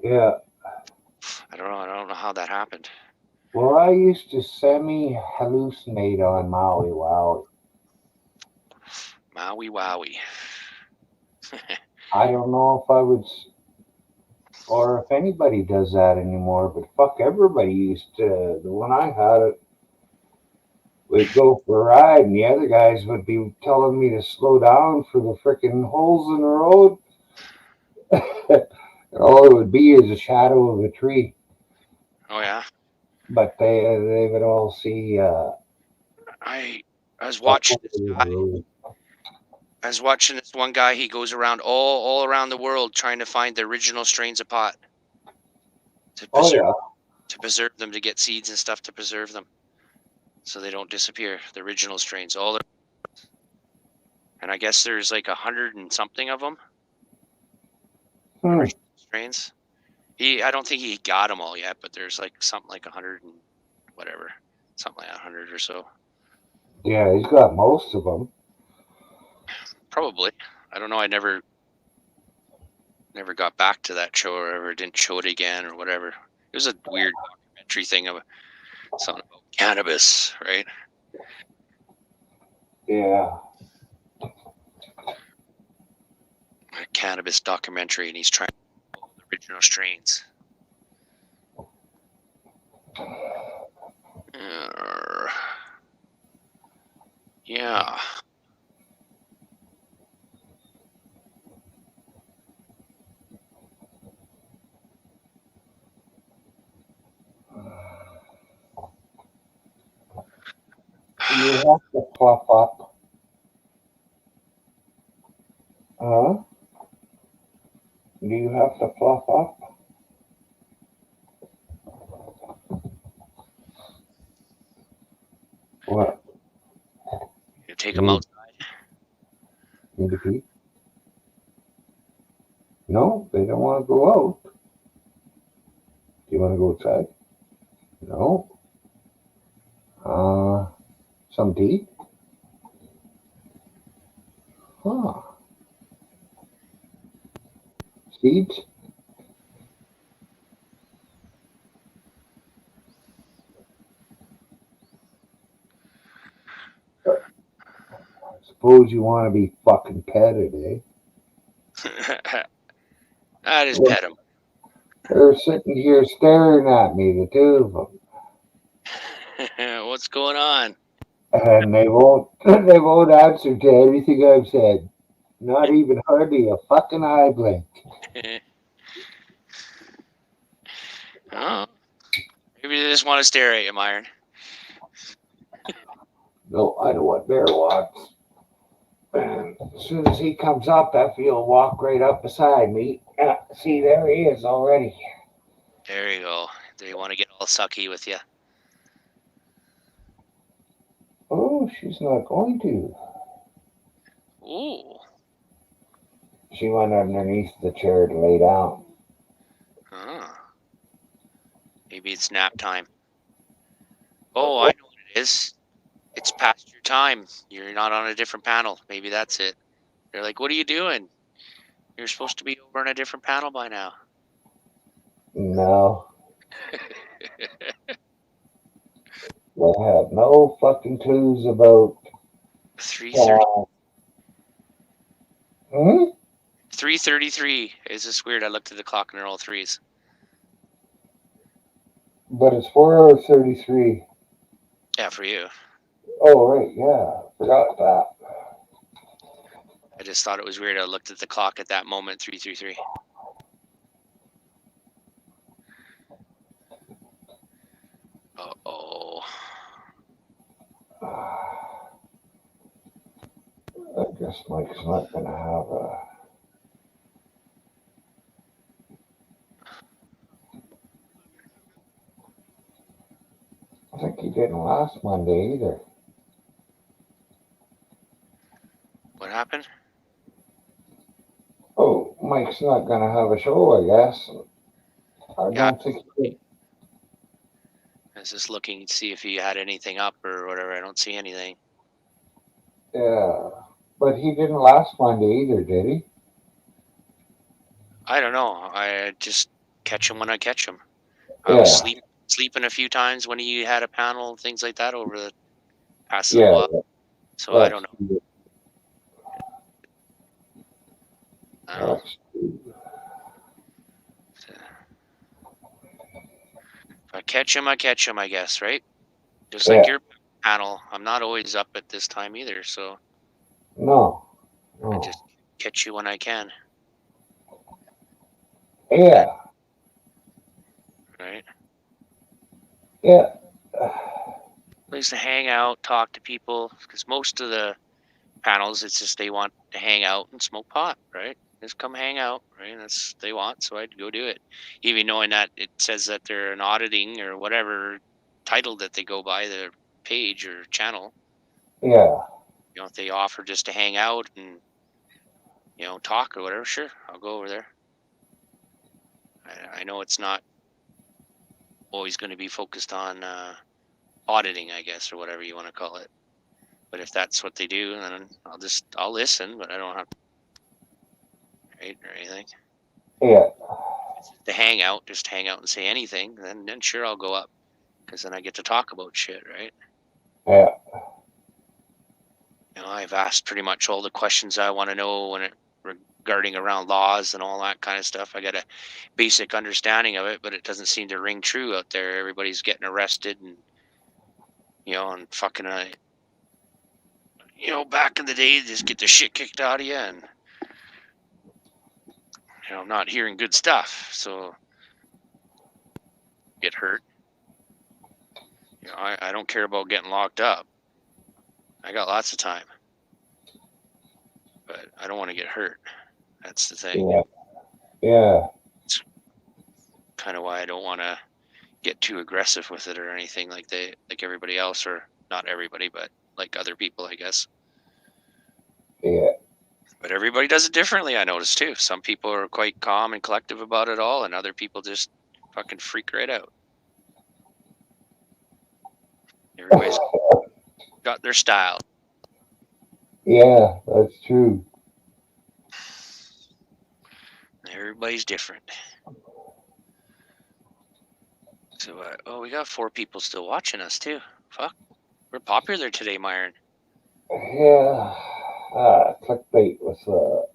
Yeah. I don't know how that happened. Well, I used to semi-hallucinate on Maui Wowie. Maui Wowie. I don't know if I would, or if anybody does that anymore, but fuck, everybody used to. When I had it, we'd go for a ride, and the other guys would be telling me to slow down for the freaking holes in the road. All it would be is a shadow of a tree. Oh yeah. But they would all see. I was watching this guy. I was watching this one guy. He goes around all around the world trying to find the original strains of pot to preserve them, to get seeds and stuff to preserve them, so they don't disappear. The original strains, and I guess there's like 100 and something of them. Original strains. I don't think he got them all yet, but there's like something like 100 and whatever, something like 100 or so. Yeah, he's got most of them. Probably. I don't know. I never got back to that show or ever didn't show it again or whatever. It was a weird documentary thing of something about cannabis, right? Yeah. A cannabis documentary, and he's trying all the original strains. Yeah. You have to fluff up. Huh? Do you have to fluff up? What? You take them outside. In the pee? No, they don't want to go out. Do you want to go outside? No. Some tea? Huh. Seeds? Suppose you want to be fucking petted, eh? I just pet him. They're sitting here staring at me, the two of them. What's going on? And they won't answer to anything I've said. Not even hardly a fucking eye blink. Oh. Maybe they just want to stare at you, Myron. No, I know what Bear wants. And as soon as he comes up, Effie will walk right up beside me. See, there he is already. There you go. Do you want to get all sucky with you? Oh, she's not going to. Ooh. She went underneath the chair to lay down. Oh. Maybe it's nap time. Oh, I know what it is. It's past your time. You're not on a different panel. Maybe that's it. They're like, what are you doing? You're supposed to be over on a different panel by now. No. They have no fucking clues about 3:30. 3:33. Is this weird? I looked at the clock and they're all threes. But it's 4:33. Yeah, for you. Oh, right, yeah. Forgot that. I just thought it was weird. I looked at the clock at that moment, 3:33. Uh-oh. I guess Mike's not going to have a... I think he didn't last Monday either. What happened? Oh, Mike's not going to have a show, I guess. I don't think he did. I was just looking to see if he had anything up or whatever. I don't see anything. Yeah, but he didn't last Monday either, did he? I don't know. I just catch him when I catch him. I was sleeping a few times when he had a panel and things like that over the past little while. So I don't know. If I catch him, I catch him, I guess, right? Just like your panel. I'm not always up at this time either, so. No. I just catch you when I can. Yeah. Right? Yeah. Place to hang out, talk to people, because most of the panels, it's just they want to hang out and smoke pot, right? Just come hang out, right? That's what they want, so I'd go do it. Even knowing that it says that they're an auditing or whatever title that they go by, their page or channel. Yeah. You know, if they offer just to hang out and, you know, talk or whatever, sure, I'll go over there. I know it's not always going to be focused on auditing, I guess, or whatever you want to call it. But if that's what they do, then I'll listen, but I don't have to, right, or anything. Yeah. To hang out and say anything, then sure I'll go up, because then I get to talk about shit, right? Yeah. You know, I've asked pretty much all the questions I want to know regarding around laws and all that kind of stuff. I got a basic understanding of it, but it doesn't seem to ring true out there. Everybody's getting arrested and, you know, and fucking, you know, back in the day, just get the shit kicked out of you, and, you know, I'm not hearing good stuff, so get hurt. You know, I don't care about getting locked up. I got lots of time, but I don't want to get hurt. That's the thing. Yeah. Yeah. It's kind of why I don't want to get too aggressive with it or anything like everybody else, or not everybody, but like other people, I guess. Yeah. But everybody does it differently, I noticed too. Some people are quite calm and collective about it all, and other people just fucking freak right out. Everybody's got their style. Yeah, that's true. Everybody's different. So, oh, we got 4 people still watching us too. Fuck, we're popular today, Myron. Yeah. Clickbait was the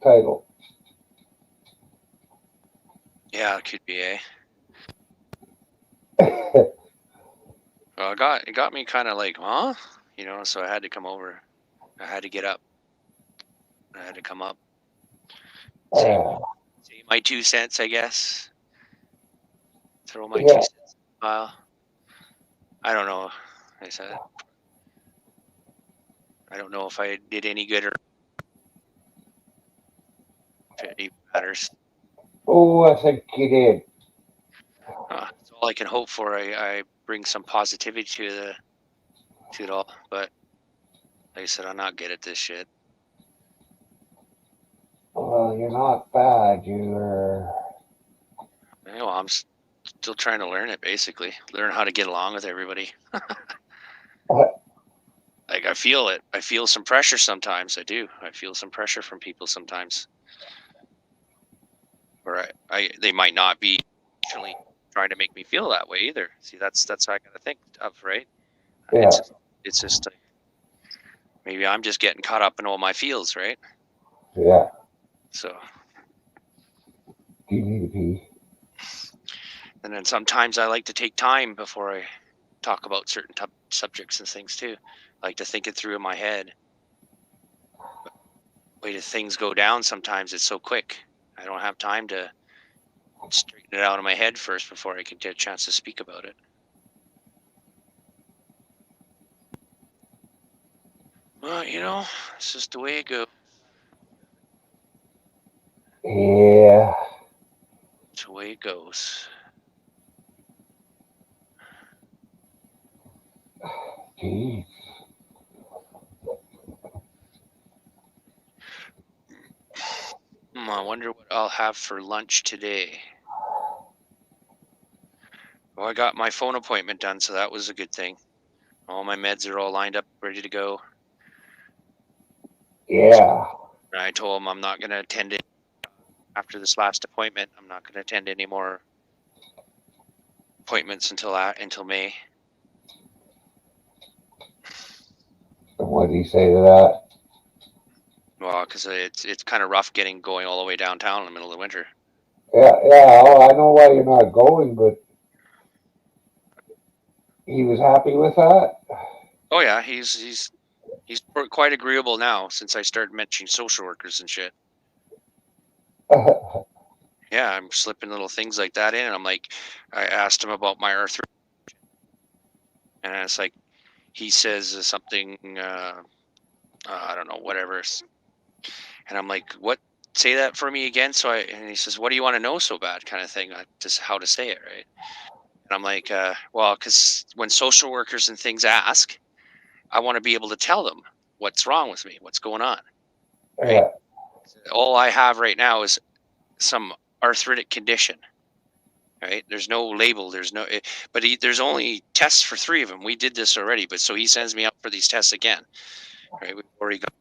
title. Yeah, it could be, eh? Well, it got me kind of like, huh? You know, so I had to come over. I had to get up. I had to come up. Say my 2 cents, I guess. Throw my 2 cents in the pile. I don't know. I said, I don't know if I did any good or if it even matters. Oh, I think you did. That's all I can hope for. I bring some positivity to it all, but like I said, I'm not good at this shit. Well, you're not bad. You're. Well, I'm still trying to learn it, basically. Learn how to get along with everybody. Like, I feel it. I feel some pressure sometimes. I do. I feel some pressure from people sometimes. Or they might not be actually trying to make me feel that way either. See, that's how I gotta think of, right? Yeah. It's just like, maybe I'm just getting caught up in all my feels, right? Yeah. So. Do you need to pee? And then sometimes I like to take time before I talk about certain subjects and things too. I like to think it through in my head. But the way things go down sometimes, it's so quick. I don't have time to straighten it out in my head first before I can get a chance to speak about it. Well, you know, it's just the way it goes. Yeah. It's the way it goes. Jeez. I wonder what I'll have for lunch today. Well, I got my phone appointment done, so that was a good thing. All my meds are all lined up, ready to go. Yeah. And I told him I'm not going to attend it after this last appointment. I'm not going to attend any more appointments until May. And what did he say to that? Well, because it's kind of rough going all the way downtown in the middle of the winter. Yeah. Oh, I know why you're not going, but he was happy with that. Oh yeah, he's quite agreeable now since I started mentioning social workers and shit. Yeah, I'm slipping little things like that in, and I'm like, I asked him about my arthritis, and it's like, he says something, I don't know, whatever, and I'm like, what? Say that for me again. And he says, what do you want to know so bad, kind of thing, just how to say it, right? And I'm like, well, because when social workers and things ask, I want to be able to tell them what's wrong with me, what's going on. Right? Yeah. All I have right now is some arthritic condition. right? There's no label. There's no, but there's only tests for 3 of them. We did this already, but so he sends me out for these tests again, right? We've already got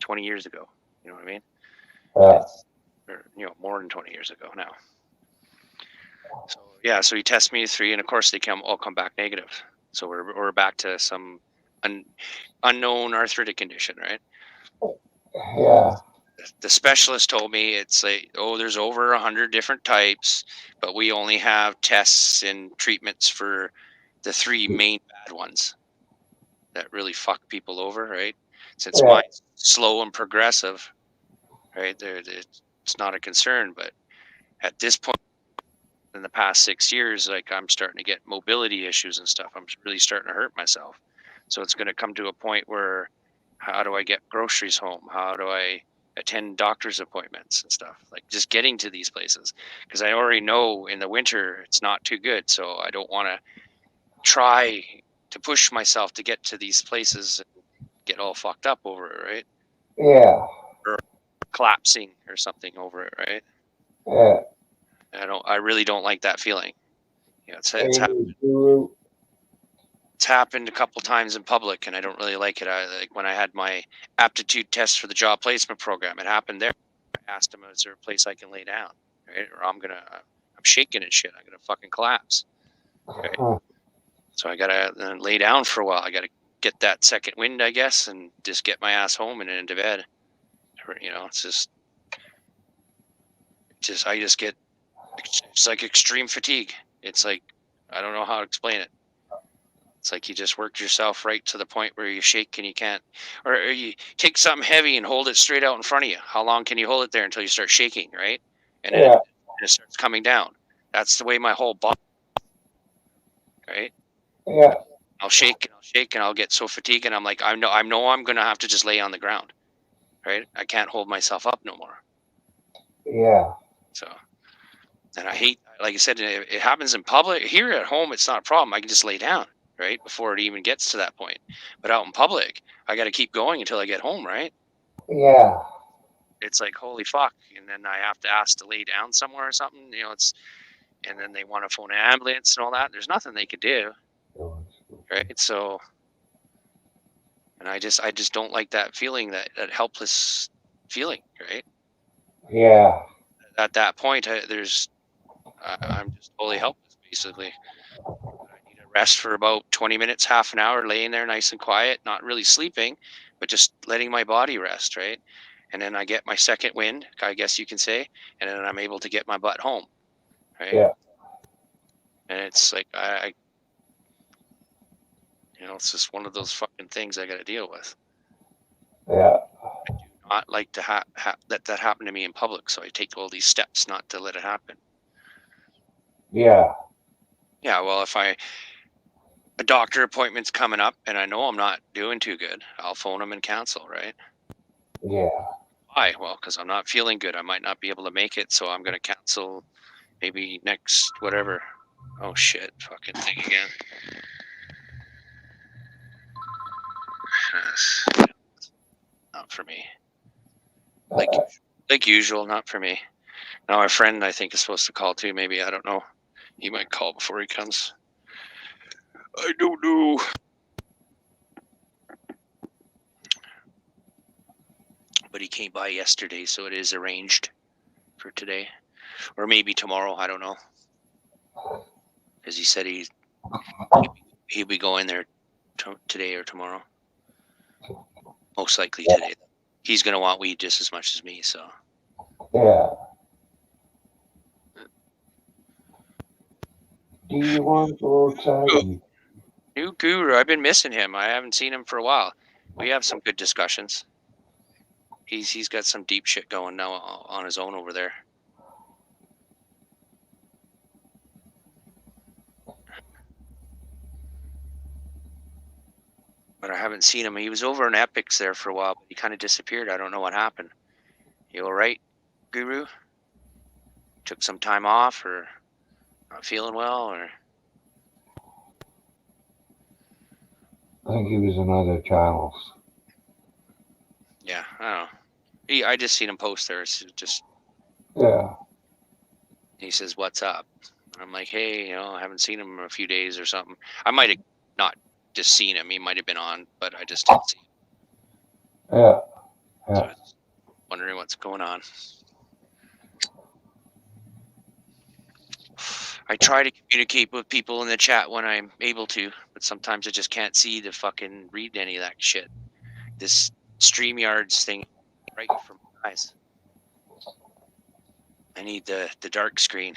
20 years ago. You know what I mean? Yeah. Or, more than 20 years ago now. So yeah, so he tests me 3, and of course they all come back negative. So we're back to some unknown arthritic condition, right? Yeah. The specialist told me it's like, there's over 100 different types, but we only have tests and treatments for the 3 main bad ones that really fuck people over, right? Since mine's slow and progressive, right? It's not a concern, but at this point in the past 6 years, like I'm starting to get mobility issues and stuff. I'm really starting to hurt myself. So it's going to come to a point where how do I get groceries home? How do I attend doctor's appointments and stuff? Like just getting to these places, because I already know in the winter it's not too good. So I don't want to try to push myself to get to these places and get all fucked up over it, right? Yeah. Or collapsing or something over it, right? Yeah. I really don't like that feeling. It's happened a couple times in public, and I don't really like it. Like when I had my aptitude test for the job placement program, it happened there. I asked him, "Is there a place I can lay down?" Right? Or I'm shaking and shit. I'm gonna fucking collapse. Right? So I gotta lay down for a while. I gotta get that second wind, I guess, and just get my ass home and into bed. It's I just get, it's like extreme fatigue. It's like, I don't know how to explain it. It's like you just worked yourself right to the point where you shake and you can't, or you take something heavy and hold it straight out in front of you. How long can you hold it there until you start shaking, right? And then it starts coming down. That's the way my whole body, right? Yeah. I'll shake and I'll get so fatigued, and I'm like, I know I'm gonna have to just lay on the ground, right? I can't hold myself up no more. Yeah. So, and I hate, like I said, it happens in public. Here at home, it's not a problem. I can just lay down, right, before it even gets to that point. But out in public, I got to keep going until I get home, right? Yeah. It's like, holy fuck. And then I have to ask to lay down somewhere or something, and then they want to phone an ambulance and all that. There's nothing they could do, right? So, and I just don't like that feeling, that helpless feeling, right? Yeah. At that point, I'm just totally helpless, basically. I need a rest for about 20 minutes, half an hour, laying there nice and quiet, not really sleeping, but just letting my body rest, right? And then I get my second wind, I guess you can say, and then I'm able to get my butt home, right? Yeah. And it's like, it's just one of those fucking things I got to deal with. Yeah. I do not like to let that happen to me in public, so I take all these steps not to let it happen. Yeah. Yeah, well, if a doctor appointment's coming up and I know I'm not doing too good, I'll phone them and cancel, right? Yeah. Why? Well, because I'm not feeling good. I might not be able to make it, so I'm going to cancel maybe next whatever. Oh, shit. Fucking thing again. Not for me. Like usual, not for me. Now, my friend, I think, is supposed to call too. Maybe, I don't know. He might call before he comes. I don't know. But he came by yesterday, so it is arranged for today. Or maybe tomorrow, I don't know. Because he said he'll be going there today or tomorrow. Most likely today. He's going to want weed just as much as me, so. Yeah. Do you want to go outside? New guru, I've been missing him. I haven't seen him for a while. We have some good discussions. He's got some deep shit going now on his own over there. But I haven't seen him. He was over in Epics there for a while, but he kind of disappeared. I don't know what happened. You all right, Guru? Took some time off, or not feeling well, or? I think he was in other channels. Yeah, I don't know. I just seen him post there. It's just. Yeah. He says, "What's up?" I'm like, hey, I haven't seen him in a few days or something. I might have not just seen him. He might have been on, but I just didn't see him. Yeah. So Yeah. I was wondering what's going on. I try to communicate with people in the chat when I'm able to, but sometimes I just can't see to fucking read any of that shit. This StreamYards thing right for my eyes. I need the dark screen,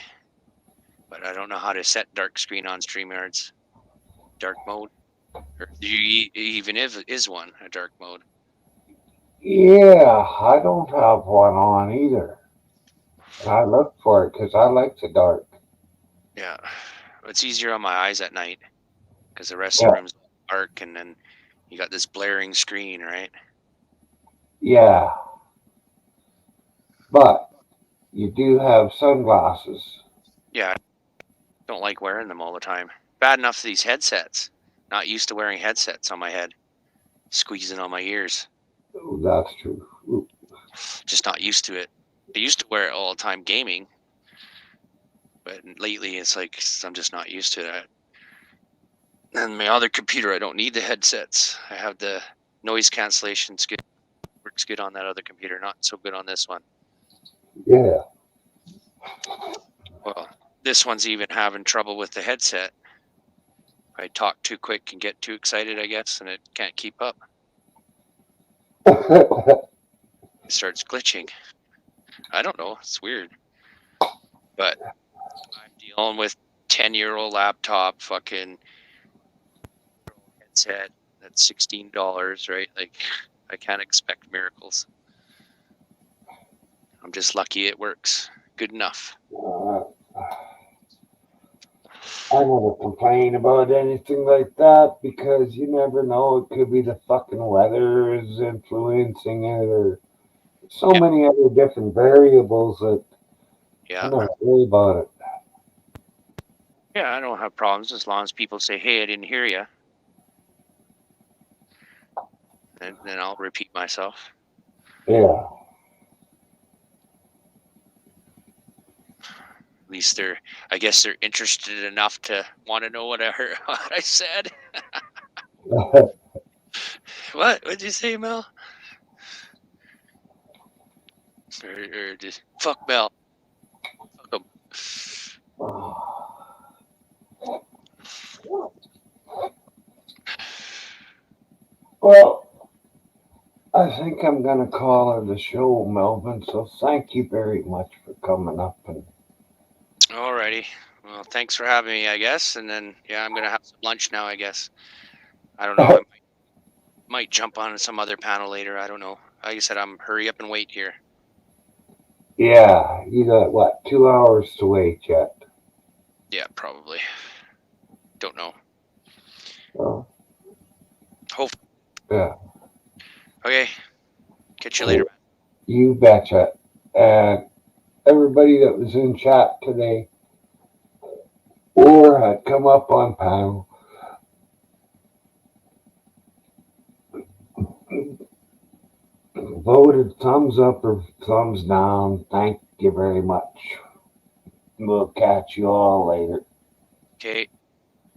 but I don't know how to set dark screen on StreamYards. Dark mode? Or do you even if is one a dark mode? Yeah, I don't have one on either. And I look for it because I like the dark. Yeah, it's easier on my eyes at night because the rest of Yeah. the room's dark, and then you got this blaring screen, right? Yeah. But you do have sunglasses. Yeah, I don't like wearing them all the time. Bad enough these headsets. Not used to wearing headsets on my head, squeezing on my ears. Oh, that's true. Ooh. Just not used to it. I used to wear it all the time gaming, but lately it's like I'm just not used to that. And my other computer, I don't need the headsets. I have the noise cancellation. Good, works good on that other computer, not so good on this one. Yeah. Well, this one's even having trouble with the headset. I talk too quick and get too excited, I guess, and it can't keep up. It starts glitching. I don't know. It's weird. But I'm dealing with 10-year-old laptop, fucking headset that's $16, right? Like, I can't expect miracles. I'm just lucky it works. Good enough. I never complain about anything like that because you never know. It could be the fucking weather is influencing it or so many other different variables that Yeah. I never worry about it. Yeah, I don't have problems as long as people say, hey, I didn't hear you. And then I'll repeat myself. Yeah. At least I guess they're interested enough to want to know what I heard, what I said. What'd you say, Mel? Or just fuck Mel. Fuck him. Well, I think I'm going to call it a show, Melvin. So thank you very much for coming up. And Alrighty. Well, thanks for having me, I guess. And then, yeah, I'm going to have some lunch now, I guess. I don't know. I might jump on some other panel later. I don't know. Like I said, I'm hurry up and wait here. yeah, you got what, 2 hours to wait yet? Yeah, probably. Don't know. So, Hope. yeah. Okay. Catch you later. You betcha. And everybody that was in chat today or had come up on panel, voted thumbs up or thumbs down. Thank you very much. We'll catch you all later. Okay.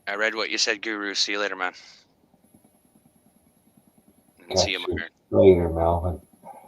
I read what you said, Guru. See you later, man. And see you, Myron. Later, Melvin.